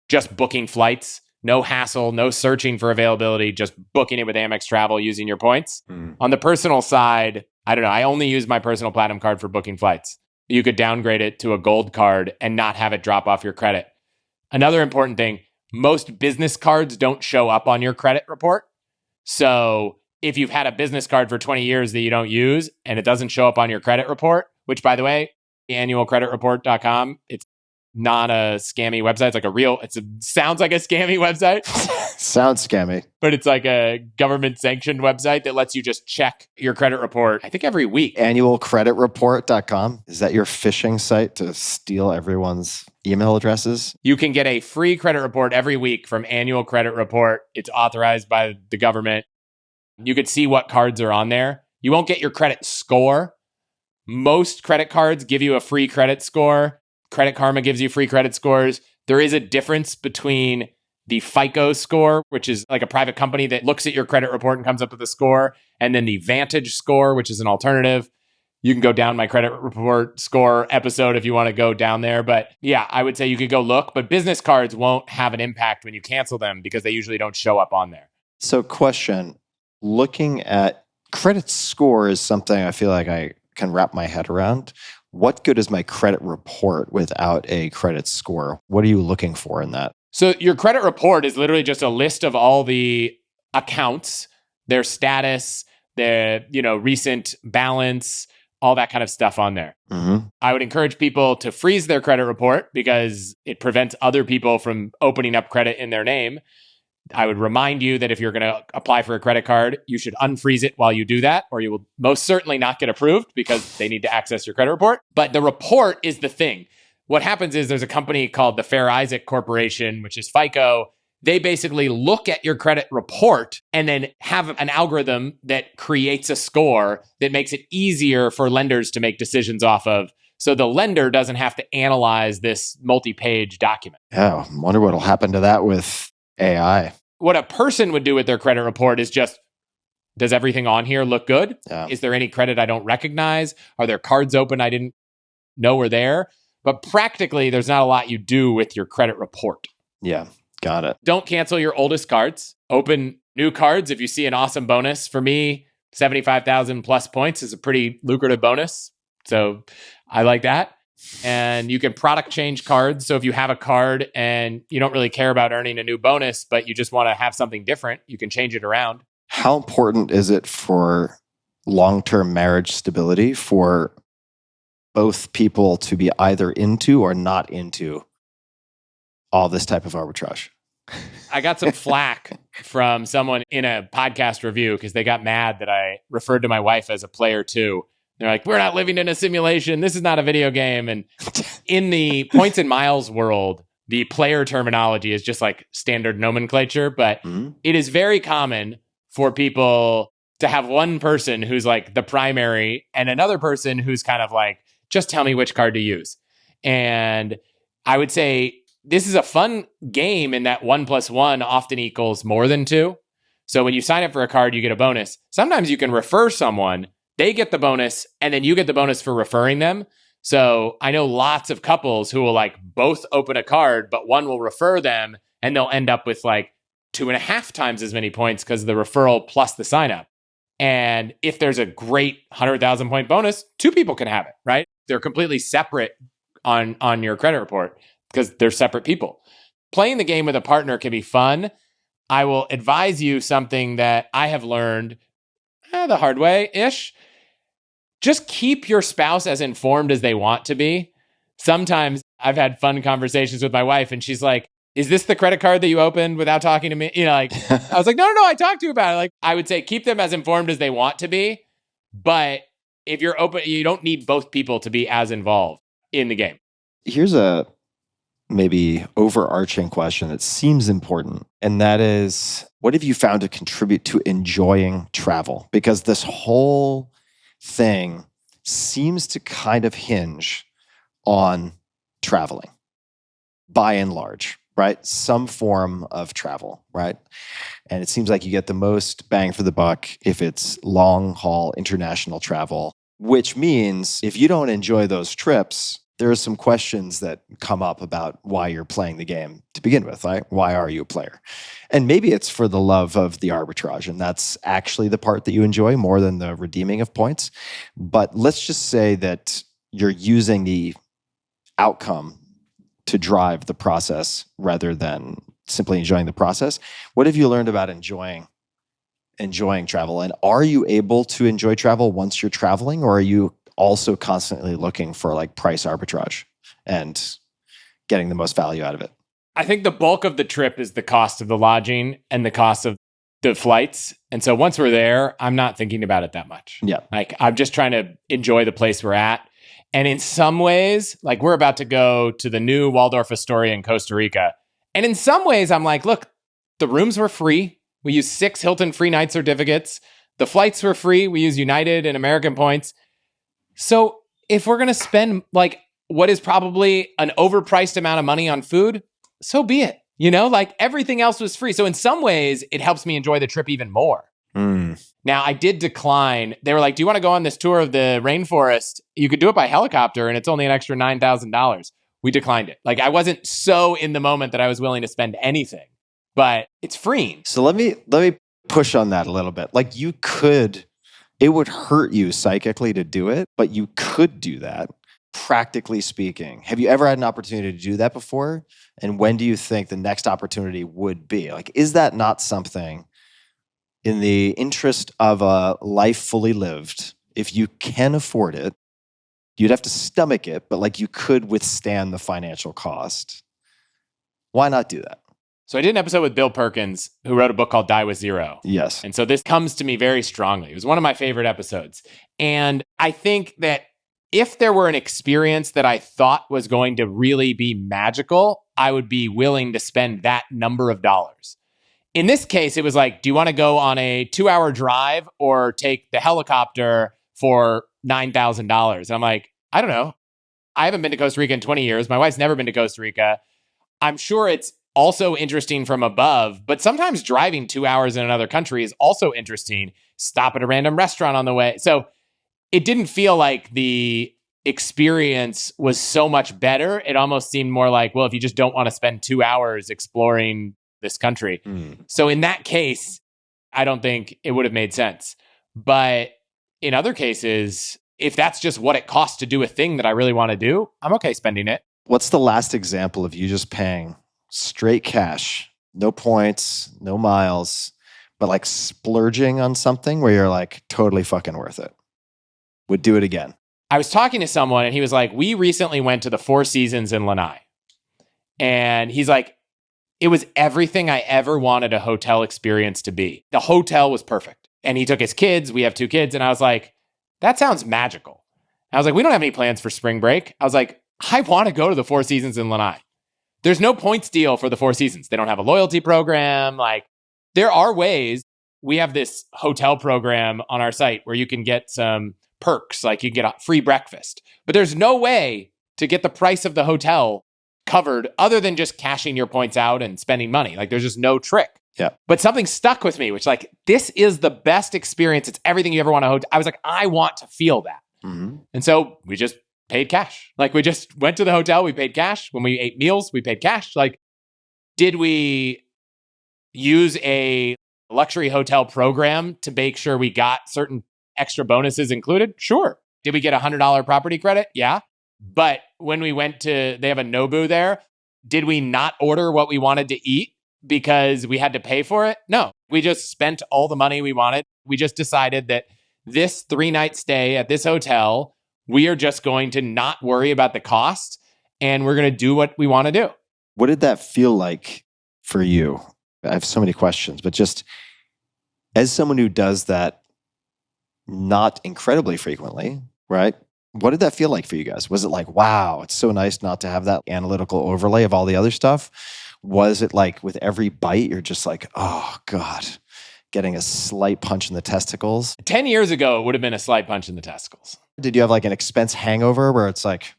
Just booking flights, no hassle, no searching for availability, just booking it with Amex Travel using your points. On the personal side, I don't know. I only use my personal platinum card for booking flights. You could downgrade it to a gold card and not have it drop off your credit. Another important thing, most business cards don't show up on your credit report. So if you've had a business card for 20 years that you don't use and it doesn't show up on your credit report, which, by the way, annualcreditreport.com, it's not a scammy website. It's like sounds like a scammy website. Sounds scammy. But it's like a government sanctioned website that lets you just check your credit report, I think, every week. Annualcreditreport.com. Is that your phishing site to steal everyone's email addresses? You can get a free credit report every week from Annual Credit Report. It's authorized by the government. You could see what cards are on there. You won't get your credit score. Most credit cards give you a free credit score. Credit Karma gives you free credit scores. There is a difference between the FICO score, which is like a private company that looks at your credit report and comes up with a score, and then the Vantage score, which is an alternative. You can go down my credit report score episode if you want to go down there. But yeah, I would say you could go look, but business cards won't have an impact when you cancel them because they usually don't show up on there. So question, looking at credit score is something I feel like I can wrap my head around. What good is my credit report without a credit score? What are you looking for in that? So your credit report is literally just a list of all the accounts, their status, their recent balance, all that kind of stuff on there. Mm-hmm. I would encourage people to freeze their credit report because it prevents other people from opening up credit in their name. I would remind you that if you're going to apply for a credit card, you should unfreeze it while you do that, or you will most certainly not get approved because they need to access your credit report. But the report is the thing. What happens is there's a company called the Fair Isaac Corporation, which is FICO. They basically look at your credit report and then have an algorithm that creates a score that makes it easier for lenders to make decisions off of. So the lender doesn't have to analyze this multi-page document. Yeah, I wonder what'll happen to that with AI. What a person would do with their credit report is just, does everything on here look good? Yeah. Is there any credit I don't recognize? Are there cards open I didn't know were there? But practically, there's not a lot you do with your credit report. Yeah, got it. Don't cancel your oldest cards. Open new cards if you see an awesome bonus. For me, 75,000 plus points is a pretty lucrative bonus. So I like that. And you can product change cards. So if you have a card and you don't really care about earning a new bonus, but you just want to have something different, you can change it around. How important is it for long-term marriage stability for both people to be either into or not into all this type of arbitrage? I got some flack from someone in a podcast review because they got mad that I referred to my wife as a player too. They're like, we're not living in a simulation. This is not a video game. And in the points and miles world, the player terminology is just like standard nomenclature, but it is very common for people to have one person who's like the primary and another person who's kind of like, just tell me which card to use. And I would say this is a fun game in that 1 + 1 often equals more than 2. So when you sign up for a card, you get a bonus. Sometimes you can refer someone, they get the bonus, and then you get the bonus for referring them. So I know lots of couples who will like both open a card, but one will refer them and they'll end up with like 2.5 times as many points because of the referral plus the sign up. And if there's a great 100,000 point bonus, 2 people can have it, right? They're completely separate on your credit report because they're separate people. Playing the game with a partner can be fun. I will advise you something that I have learned the hard way-ish. Just keep your spouse as informed as they want to be. Sometimes I've had fun conversations with my wife and she's like, is this the credit card that you opened without talking to me? You know, like, I was like, no, I talked to you about it. Like, I would say keep them as informed as they want to be. But if you're open, you don't need both people to be as involved in the game. Here's a maybe overarching question that seems important. And that is, what have you found to contribute to enjoying travel? Because this whole thing seems to kind of hinge on traveling by and large, right? Some form of travel, right? And it seems like you get the most bang for the buck if it's long haul international travel, which means if you don't enjoy those trips, there are some questions that come up about why you're playing the game to begin with. Right? Why are you a player? And maybe it's for the love of the arbitrage, and that's actually the part that you enjoy more than the redeeming of points. But let's just say that you're using the outcome to drive the process rather than simply enjoying the process. What have you learned about enjoying travel? And are you able to enjoy travel once you're traveling, or are you also constantly looking for like price arbitrage and getting the most value out of it? I think the bulk of the trip is the cost of the lodging and the cost of the flights. And so once we're there, I'm not thinking about it that much. Yeah. Like I'm just trying to enjoy the place we're at. And in some ways, like we're about to go to the new Waldorf Astoria in Costa Rica. And in some ways, I'm like, look, the rooms were free. We used 6 Hilton free night certificates. The flights were free. We use United and American points. So if we're going to spend like what is probably an overpriced amount of money on food, so be it. You know, like everything else was free. So in some ways, it helps me enjoy the trip even more. Now, I did decline. They were like, do you want to go on this tour of the rainforest? You could do it by helicopter and it's only an extra $9,000. We declined it. Like I wasn't so in the moment that I was willing to spend anything, but it's freeing. So let me push on that a little bit. Like you could, it would hurt you psychically to do it, but you could do that. Practically speaking, have you ever had an opportunity to do that before? And when do you think the next opportunity would be? Like, is that not something in the interest of a life fully lived, if you can afford it, you'd have to stomach it, but like you could withstand the financial cost? Why not do that? So I did an episode with Bill Perkins, who wrote a book called Die with Zero. Yes. And so this comes to me very strongly. It was one of my favorite episodes. And I think that if there were an experience that I thought was going to really be magical, I would be willing to spend that number of dollars. In this case, it was like, do you want to go on a 2-hour drive or take the helicopter for $9,000? And I'm like, I don't know. I haven't been to Costa Rica in 20 years. My wife's never been to Costa Rica. I'm sure it's also interesting from above, but sometimes driving 2 hours in another country is also interesting. Stop at a random restaurant on the way. So it didn't feel like the experience was so much better. It almost seemed more like, well, if you just don't want to spend 2 hours exploring this country. So in that case, I don't think it would have made sense. But in other cases, if that's just what it costs to do a thing that I really want to do, I'm okay spending it. What's the last example of you just paying straight cash, no points, no miles, but like splurging on something where you're like totally fucking worth it? Would do it again. I was talking to someone and he was like, we recently went to the Four Seasons in Lanai. And he's like, it was everything I ever wanted a hotel experience to be. The hotel was perfect. And he took his kids. We have 2 kids. And I was like, that sounds magical. I was like, we don't have any plans for spring break. I was like, I want to go to the Four Seasons in Lanai. There's no points deal for the Four Seasons. They don't have a loyalty program. Like, there are ways. We have this hotel program on our site where you can get some perks, like you get a free breakfast. But there's no way to get the price of the hotel covered other than just cashing your points out and spending money. Like, there's just no trick. Yeah. But something stuck with me, which like, this is the best experience. It's everything you ever want to hotel. I was like, I want to feel that. And so we just paid cash. Like, we just went to the hotel, we paid cash. When we ate meals, we paid cash. Like, did we use a luxury hotel program to make sure we got certain extra bonuses included? Sure. Did we get $100 property credit? Yeah. But when we went to, they have a Nobu there. Did we not order what we wanted to eat because we had to pay for it? No. We just spent all the money we wanted. We just decided that this 3-night stay at this hotel, we are just going to not worry about the cost and we're going to do what we want to do. What did that feel like for you? I have so many questions, but just as someone who does that not incredibly frequently, right? What did that feel like for you guys? Was it like, wow, it's so nice not to have that analytical overlay of all the other stuff? Was it like with every bite, you're just like, oh God, getting a slight punch in the testicles? 10 years ago, it would have been a slight punch in the testicles. Did you have like an expense hangover where it's like,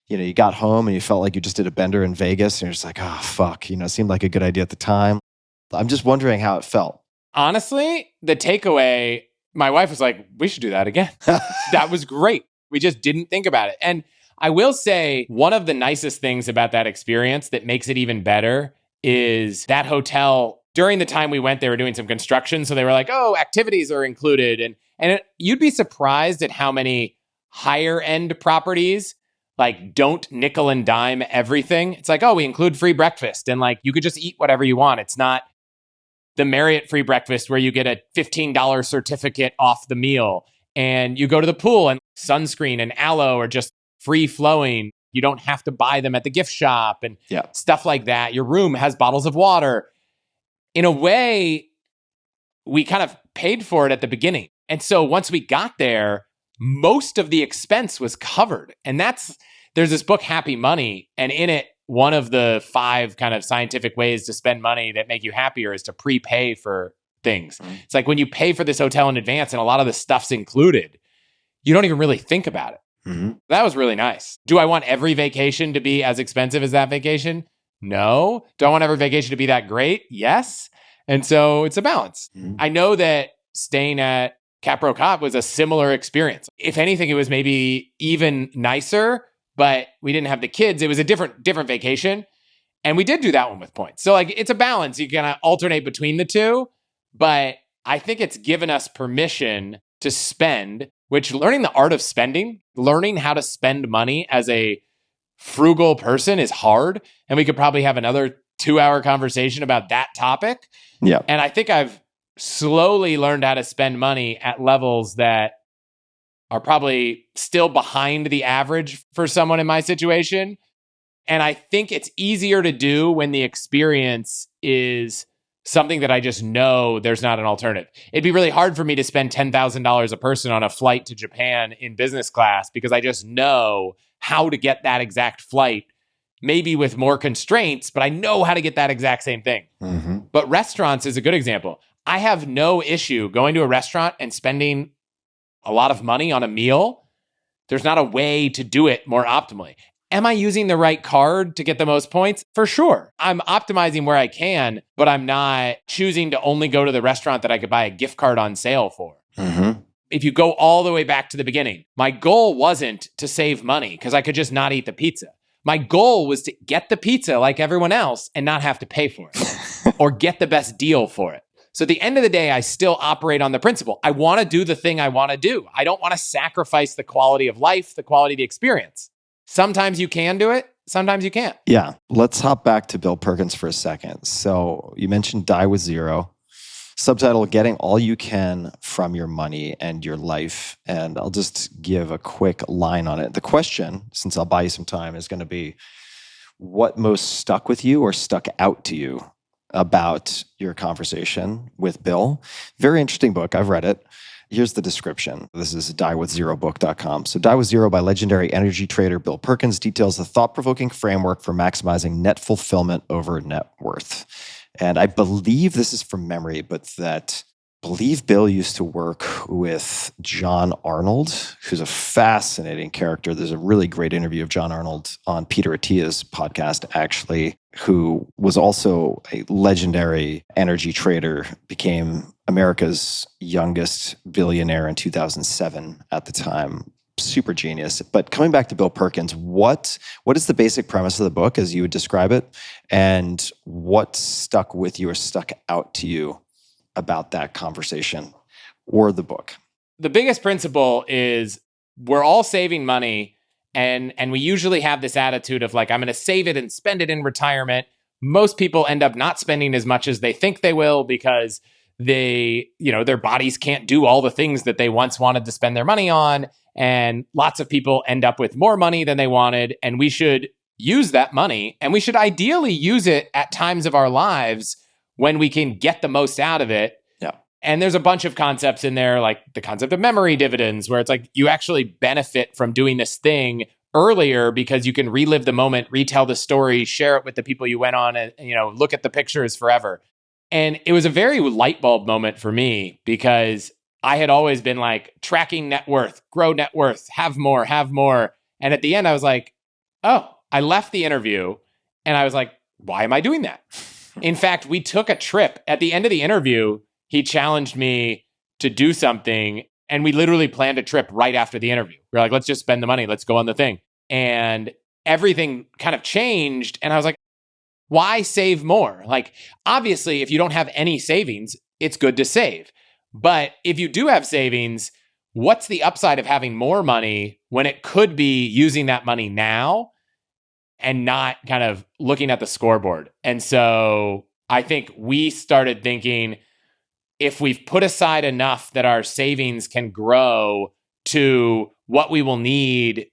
you know, you got home and you felt like you just did a bender in Vegas and you're just like, oh, fuck, you know, it seemed like a good idea at the time. I'm just wondering how it felt. Honestly, the takeaway, my wife was like, we should do that again. That was great. We just didn't think about it. And I will say one of the nicest things about that experience that makes it even better is that hotel, during the time we went, they were doing some construction. So they were like, oh, activities are included. And you'd be surprised at how many higher end properties like don't nickel and dime everything. It's like, oh, we include free breakfast and like you could just eat whatever you want. It's not the Marriott free breakfast where you get a $15 certificate off the meal and you go to the pool and sunscreen and aloe are just free flowing. You don't have to buy them at the gift shop and stuff like that. Your room has bottles of water. In a way, we kind of paid for it at the beginning. And so once we got there, most of the expense was covered. And there's this book, Happy Money. And in it, one of the 5 kind of scientific ways to spend money that make you happier is to prepay for things. It's like when you pay for this hotel in advance and a lot of the stuff's included, you don't even really think about it. That was really nice. Do I want every vacation to be as expensive as that vacation? No. Do I want every vacation to be that great? Yes. And so it's a balance. I know that staying at Capro Cop was a similar experience. If anything, it was maybe even nicer, but we didn't have the kids. It was a different vacation. And we did do that one with points. So like it's a balance. You kind of alternate between the two, but I think it's given us permission to spend, which learning the art of spending, learning how to spend money as a frugal person is hard. And we could probably have another 2-hour conversation about that topic. Yeah. And I think I've slowly learned how to spend money at levels that are probably still behind the average for someone in my situation. And I think it's easier to do when the experience is something that I just know there's not an alternative. It'd be really hard for me to spend $10,000 a person on a flight to Japan in business class because I just know how to get that exact flight, maybe with more constraints, but I know how to get that exact same thing. But restaurants is a good example. I have no issue going to a restaurant and spending a lot of money on a meal There's not a way to do it more optimally. Am I using the right card to get the most points? For sure. I'm optimizing where I can, but I'm not choosing to only go to the restaurant that I could buy a gift card on sale for. Mm-hmm. If you go all the way back to the beginning, my goal wasn't to save money because I could just not eat the pizza. My goal was to get the pizza like everyone else and not have to pay for it or get the best deal for it. So at the end of the day, I still operate on the principle. I want to do the thing I want to do. I don't want to sacrifice the quality of life, the quality of the experience. Sometimes you can do it. Sometimes you can't. Yeah. Let's hop back to Bill Perkins for a second. So you mentioned Die with Zero. Subtitle, Getting All You Can from Your Money and Your Life. And I'll just give a quick line on it. The question, since I'll buy you some time, is going to be, what most stuck with you or stuck out to you about your conversation with Bill? Very interesting book. I've read it. Here's the description. This is diewithzerobook.com. So Die with Zero by legendary energy trader Bill Perkins details the thought-provoking framework for maximizing net fulfillment over net worth. And I believe this is from memory, but I believe Bill used to work with John Arnold, who's a fascinating character. There's a really great interview of John Arnold on Peter Attia's podcast, actually, who was also a legendary energy trader, became America's youngest billionaire in 2007 at the time. Super genius. But coming back to Bill Perkins, what is the basic premise of the book as you would describe it? And what stuck with you or stuck out to you about that conversation or the book? The biggest principle is we're all saving money, and we usually have this attitude of like, I'm going to save it and spend it in retirement. Most people end up not spending as much as they think they will because their bodies can't do all the things that they once wanted to spend their money on. And lots of people end up with more money than they wanted. And we should use that money, and we should ideally use it at times of our lives when we can get the most out of it. Yeah. And there's a bunch of concepts in there, like the concept of memory dividends, where it's like you actually benefit from doing this thing earlier because you can relive the moment, retell the story, share it with the people you went on, and look at the pictures forever. And it was a very light bulb moment for me because I had always been like tracking net worth, grow net worth, have more. And at the end, I was like, oh, I left the interview and I was like, why am I doing that? In fact, we took a trip. At the end of the interview, he challenged me to do something, and we literally planned a trip right after the interview. We're like, let's just spend the money. Let's go on the thing. And everything kind of changed. And I was like, why save more? Like, obviously, if you don't have any savings, it's good to save. But if you do have savings, what's the upside of having more money when it could be using that money now and not kind of looking at the scoreboard? And so I think we started thinking, if we've put aside enough that our savings can grow to what we will need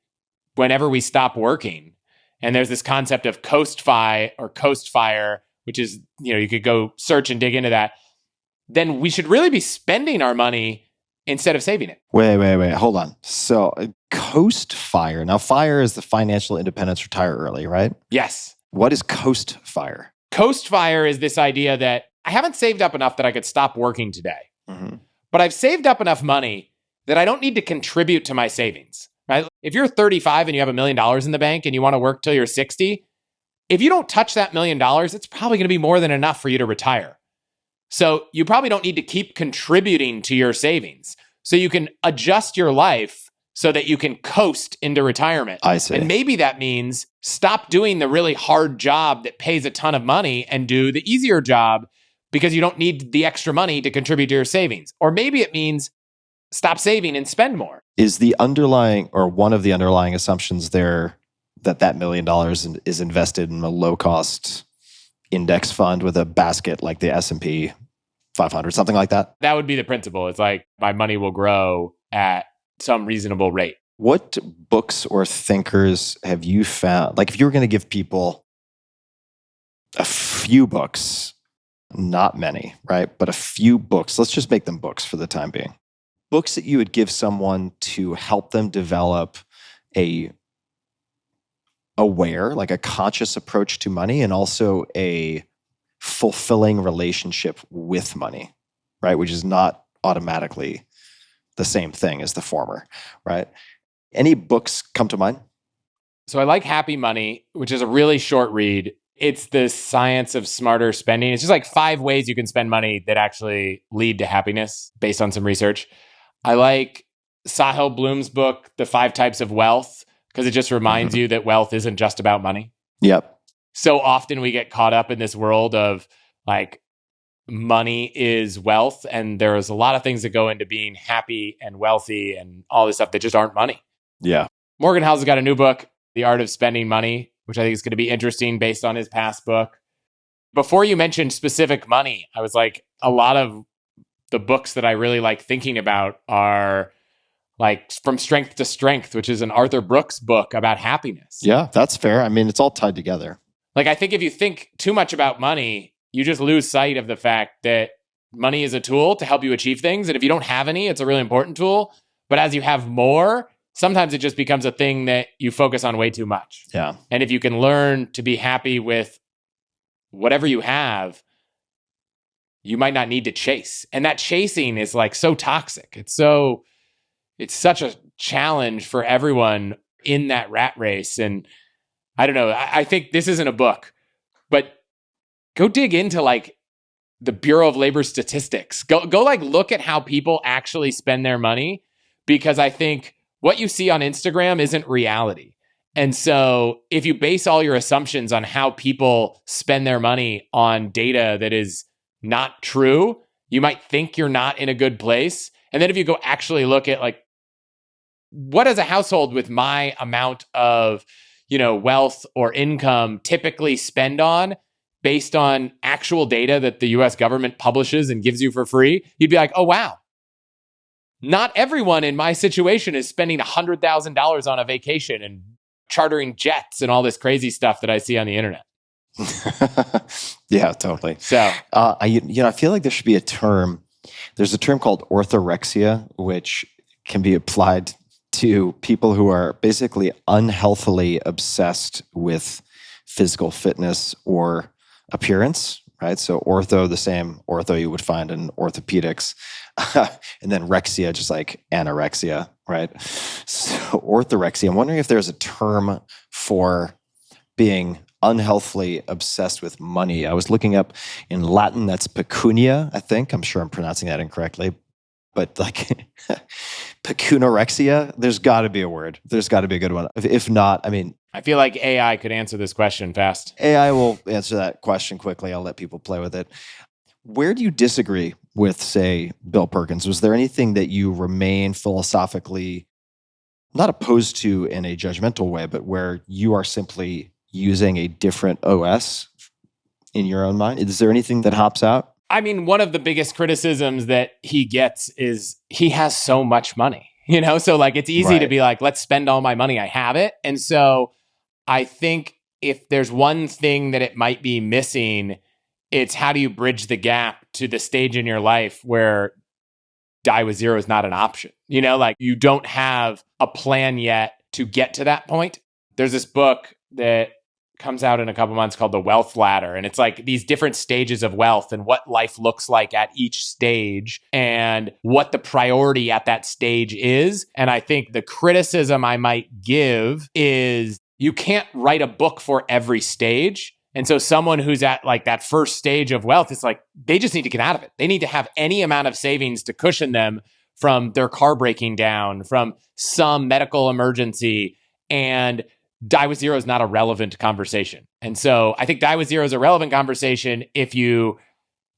whenever we stop working. And there's this concept of coast fire, which is, you could go search and dig into that. Then we should really be spending our money instead of saving it. Wait. Hold on. So coast fire. Now, FIRE is the financial independence, retire early, right? Yes. What is coast fire? Coast fire is this idea that I haven't saved up enough that I could stop working today. Mm-hmm. But I've saved up enough money that I don't need to contribute to my savings, right? If you're 35 and you have $1 million in the bank and you want to work till you're 60, if you don't touch that $1 million, it's probably going to be more than enough for you to retire. So you probably don't need to keep contributing to your savings. So you can adjust your life so that you can coast into retirement. I see. And maybe that means stop doing the really hard job that pays a ton of money and do the easier job because you don't need the extra money to contribute to your savings. Or maybe it means stop saving and spend more. Is the underlying, or one of the underlying assumptions there, that $1 million is invested in a low-cost index fund with a basket like the S&P 500, something like that? That would be the principle. It's like my money will grow at some reasonable rate. What books or thinkers have you found? Like, if you were going to give people a few books, not many, right? But a few books, let's just make them books for the time being. Books that you would give someone to help them develop a conscious approach to money, and also a fulfilling relationship with money, right? Which is not automatically the same thing as the former, right? Any books come to mind? So I like Happy Money, which is a really short read. It's the science of smarter spending. It's just like 5 ways you can spend money that actually lead to happiness based on some research. I like Sahil Bloom's book, The 5 Types of Wealth, because it just reminds you that wealth isn't just about money. Yep. So often we get caught up in this world of like money is wealth. And there's a lot of things that go into being happy and wealthy and all this stuff that just aren't money. Yeah. Morgan Housel's got a new book, The Art of Spending Money, which I think is going to be interesting based on his past book. Before you mentioned specific money, I was like, a lot of the books that I really like thinking about are like From Strength to Strength, which is an Arthur Brooks book about happiness. Yeah, that's fair. I mean, it's all tied together. Like, I think if you think too much about money, you just lose sight of the fact that money is a tool to help you achieve things. And if you don't have any, it's a really important tool. But as you have more, sometimes it just becomes a thing that you focus on way too much. Yeah. And if you can learn to be happy with whatever you have, you might not need to chase. And that chasing is like so toxic. It's such a challenge for everyone in that rat race. And I don't know, I think this isn't a book, but go dig into like the Bureau of Labor Statistics. Go like look at how people actually spend their money, because I think what you see on Instagram isn't reality. And so if you base all your assumptions on how people spend their money on data that is not true, you might think you're not in a good place. And then if you go actually look at like, what does a household with my amount of, wealth or income typically spend on based on actual data that the US government publishes and gives you for free? You'd be like, oh, wow. Not everyone in my situation is spending $100,000 on a vacation and chartering jets and all this crazy stuff that I see on the internet. Yeah, totally. So, I feel like there should be a term. There's a term called orthorexia, which can be applied to people who are basically unhealthily obsessed with physical fitness or appearance, right? So ortho, the same ortho you would find in orthopedics. And then rexia, just like anorexia, right? So orthorexia, I'm wondering if there's a term for being unhealthily obsessed with money. I was looking up in Latin, that's pecunia, I think. I'm sure I'm pronouncing that incorrectly. But like pecunorexia, there's got to be a word. There's got to be a good one. If not, I mean, I feel like AI could answer this question fast. AI will answer that question quickly. I'll let people play with it. Where do you disagree with, say, Bill Perkins? Was there anything that you remain philosophically not opposed to in a judgmental way, but where you are simply using a different OS in your own mind? Is there anything that hops out? I mean, one of the biggest criticisms that he gets is he has so much money, So like, it's easy to be like, let's spend all my money. I have it. And so I think if there's one thing that it might be missing, it's how do you bridge the gap to the stage in your life where die with zero is not an option? Like you don't have a plan yet to get to that point. There's this book that comes out in a couple months called The Wealth Ladder. And it's like these different stages of wealth and what life looks like at each stage and what the priority at that stage is. And I think the criticism I might give is you can't write a book for every stage. And so someone who's at like that first stage of wealth, it's like, they just need to get out of it. They need to have any amount of savings to cushion them from their car breaking down, from some medical emergency, and die with zero is not a relevant conversation. And so I think die with zero is a relevant conversation if you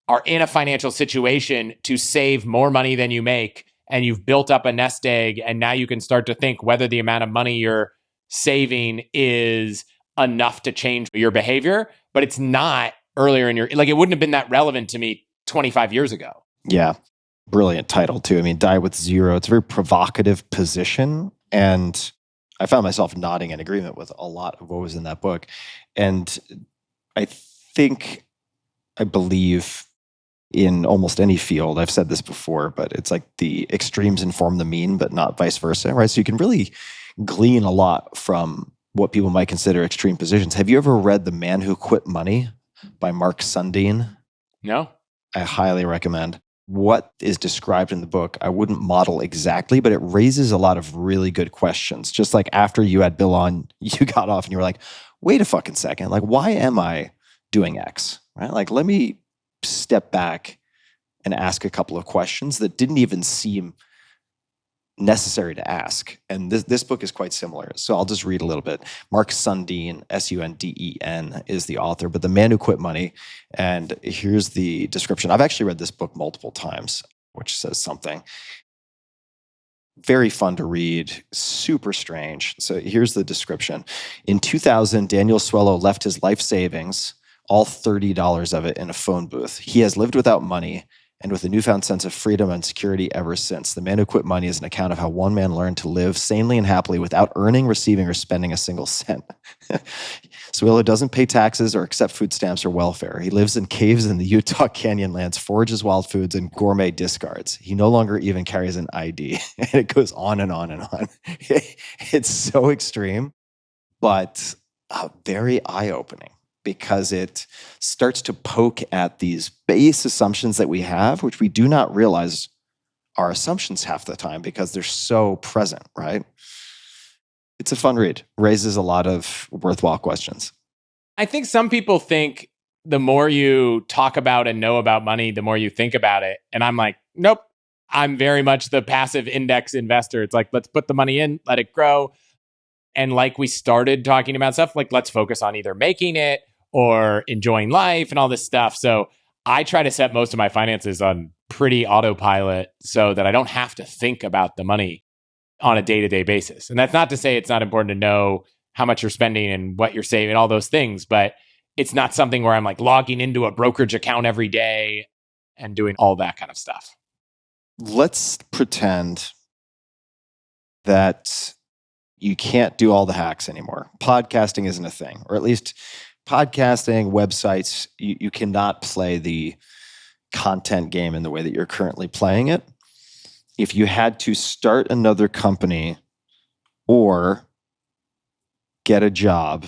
are in a financial situation to save more money than you make and you've built up a nest egg and now you can start to think whether the amount of money you're saving is enough to change your behavior. But it's not earlier in like, it wouldn't have been that relevant to me 25 years ago. Yeah. Brilliant title too. I mean, die with zero. It's a very provocative position. And I found myself nodding in agreement with a lot of what was in that book. And I believe in almost any field, I've said this before, but it's like the extremes inform the mean, but not vice versa, right? So you can really glean a lot from what people might consider extreme positions. Have you ever read The Man Who Quit Money by Mark Sundin? No. I highly recommend. what is described in the book, I wouldn't model exactly, but it raises a lot of really good questions. Just like after you had Bill on, you got off and you were like, wait a fucking second. Like, why am I doing X? Right? Like, let me step back and ask a couple of questions that didn't even seem necessary to ask. And this book is quite similar. So I'll just read a little bit. Mark Sundin, Sunden, is the author, but The Man Who Quit Money. And here's the description. I've actually read this book multiple times, which says something. Very fun to read, super strange. So here's the description. In 2000, Daniel Swellow left his life savings, all $30 of it, in a phone booth. He has lived without money and with a newfound sense of freedom and security ever since. The Man Who Quit Money is an account of how one man learned to live sanely and happily without earning, receiving, or spending a single cent. Swillow doesn't pay taxes or accept food stamps or welfare. He lives in caves in the Utah Canyonlands, forages wild foods, and gourmet discards. He no longer even carries an ID. And it goes on and on and on. It's so extreme, but very eye-opening, because it starts to poke at these base assumptions that we have, which we do not realize are assumptions half the time because they're so present, right? It's a fun read. Raises a lot of worthwhile questions. I think some people think the more you talk about and know about money, the more you think about it. And I'm like, nope, I'm very much the passive index investor. It's like, let's put the money in, let it grow. And like we started talking about stuff, like let's focus on either making it or enjoying life and all this stuff. So I try to set most of my finances on pretty autopilot so that I don't have to think about the money on a day-to-day basis. And that's not to say it's not important to know how much you're spending and what you're saving, all those things, but it's not something where I'm like logging into a brokerage account every day and doing all that kind of stuff. Let's pretend that you can't do all the hacks anymore. Podcasting isn't a thing, or at least podcasting, websites, you cannot play the content game in the way that you're currently playing it. If you had to start another company or get a job,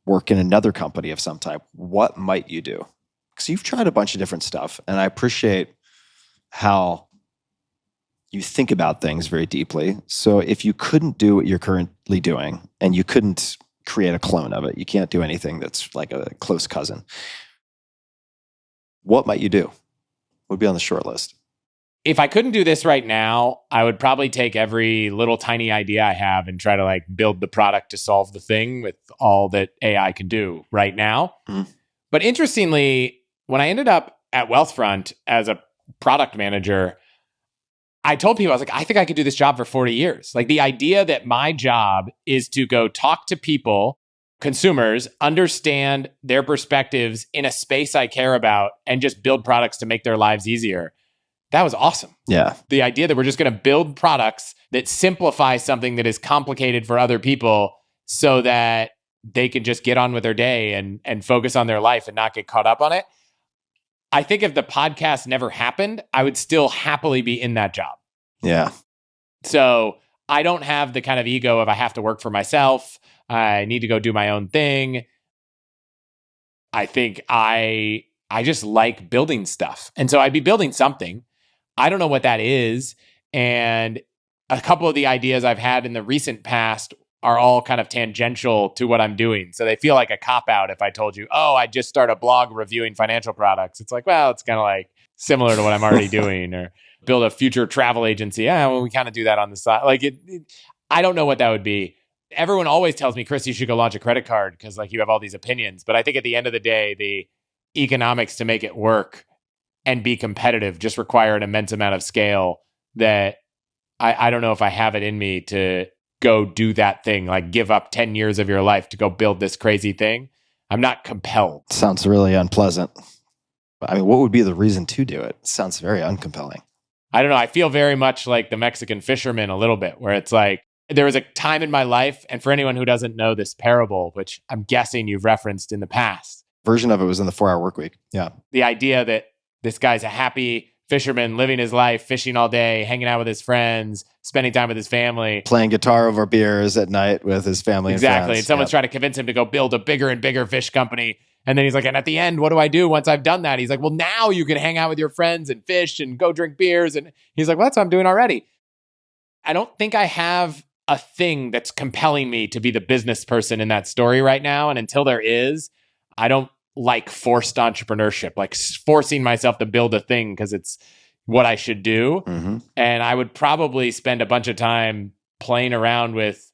work in another company of some type, what might you do? Because you've tried a bunch of different stuff, and I appreciate how you think about things very deeply. So if you couldn't do what you're currently doing, and you couldn't create a clone of it, you can't do anything that's like a close cousin, what might you do? What would be on the short list? If I couldn't do this right now, I would probably take every little tiny idea I have and try to like build the product to solve the thing with all that AI can do right now. Mm. But interestingly, when I ended up at Wealthfront as a product manager, I told people, I was like, I think I could do this job for 40 years. Like the idea that my job is to go talk to people, consumers, understand their perspectives in a space I care about, and just build products to make their lives easier. That was awesome. Yeah. The idea that we're just going to build products that simplify something that is complicated for other people so that they can just get on with their day and focus on their life and not get caught up on it. I think if the podcast never happened, I would still happily be in that job. Yeah. So I don't have the kind of ego of I have to work for myself. I need to go do my own thing. I think I just like building stuff. And so I'd be building something. I don't know what that is. And a couple of the ideas I've had in the recent past are all kind of tangential to what I'm doing. So they feel like a cop-out if I told you, oh, I just start a blog reviewing financial products. It's like, well, it's kind of like similar to what I'm already doing, or build a future travel agency. Yeah, well, we kind of do that on the side. Like I don't know what that would be. Everyone always tells me, Chris, you should go launch a credit card because like you have all these opinions. But I think at the end of the day, the economics to make it work and be competitive just require an immense amount of scale that I don't know if I have it in me to go do that thing, like give up 10 years of your life to go build this crazy thing. I'm not compelled. Sounds really unpleasant. I mean, what would be the reason to do it? Sounds very uncompelling. I don't know. I feel very much like the Mexican fisherman a little bit, where it's like, there was a time in my life, and for anyone who doesn't know this parable, which I'm guessing you've referenced in the past. Version of it was in the 4-Hour Workweek. Yeah. The idea that this guy's a happy fisherman, living his life, fishing all day, hanging out with his friends, spending time with his family. Playing guitar over beers at night with his family and friends. Exactly. And someone's trying to convince him to go build a bigger and bigger fish company. And then he's like, and at the end, what do I do once I've done that? He's like, well, now you can hang out with your friends and fish and go drink beers. And he's like, well, that's what I'm doing already. I don't think I have a thing that's compelling me to be the business person in that story right now. And until there is, I don't like forced entrepreneurship, like forcing myself to build a thing because it's what I should do. Mm-hmm. And I would probably spend a bunch of time playing around with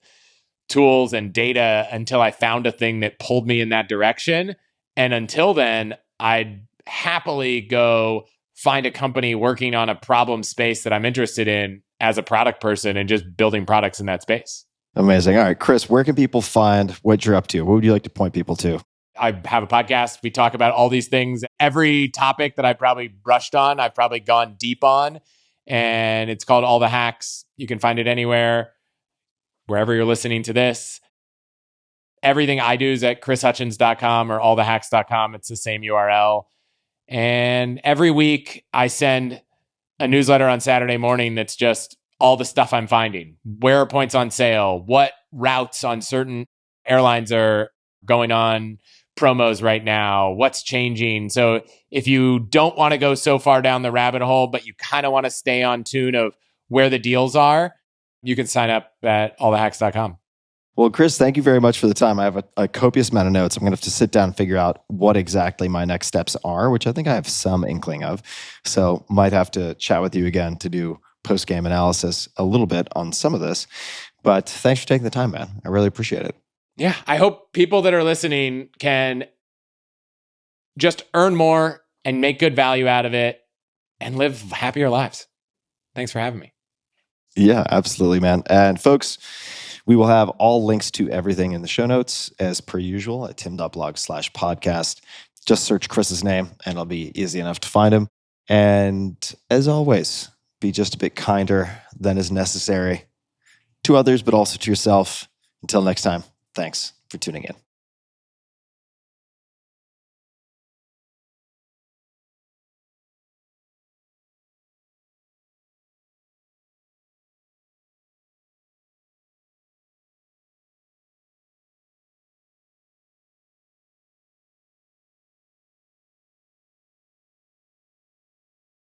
tools and data until I found a thing that pulled me in that direction. And until then, I'd happily go find a company working on a problem space that I'm interested in as a product person and just building products in that space. Amazing. All right, Chris, where can people find what you're up to? What would you like to point people to? I have a podcast. We talk about all these things. Every topic that I probably brushed on, I've probably gone deep on. And it's called All the Hacks. You can find it anywhere, wherever you're listening to this. Everything I do is at chrishutchins.com or allthehacks.com. It's the same URL. And every week I send a newsletter on Saturday morning that's just all the stuff I'm finding. Where are points on sale? What routes on certain airlines are going on promos right now? What's changing? So if you don't want to go so far down the rabbit hole, but you kind of want to stay on tune of where the deals are, you can sign up at allthehacks.com. Well, Chris, thank you very much for the time. I have a copious amount of notes. I'm going to have to sit down and figure out what exactly my next steps are, which I think I have some inkling of. So might have to chat with you again to do post-game analysis a little bit on some of this. But thanks for taking the time, man. I really appreciate it. Yeah, I hope people that are listening can just earn more and make good value out of it and live happier lives. Thanks for having me. Yeah, absolutely, man. And folks, we will have all links to everything in the show notes as per usual at tim.blog/podcast. Just search Chris's name and it'll be easy enough to find him. And as always, be just a bit kinder than is necessary to others, but also to yourself. Until next time, thanks for tuning in.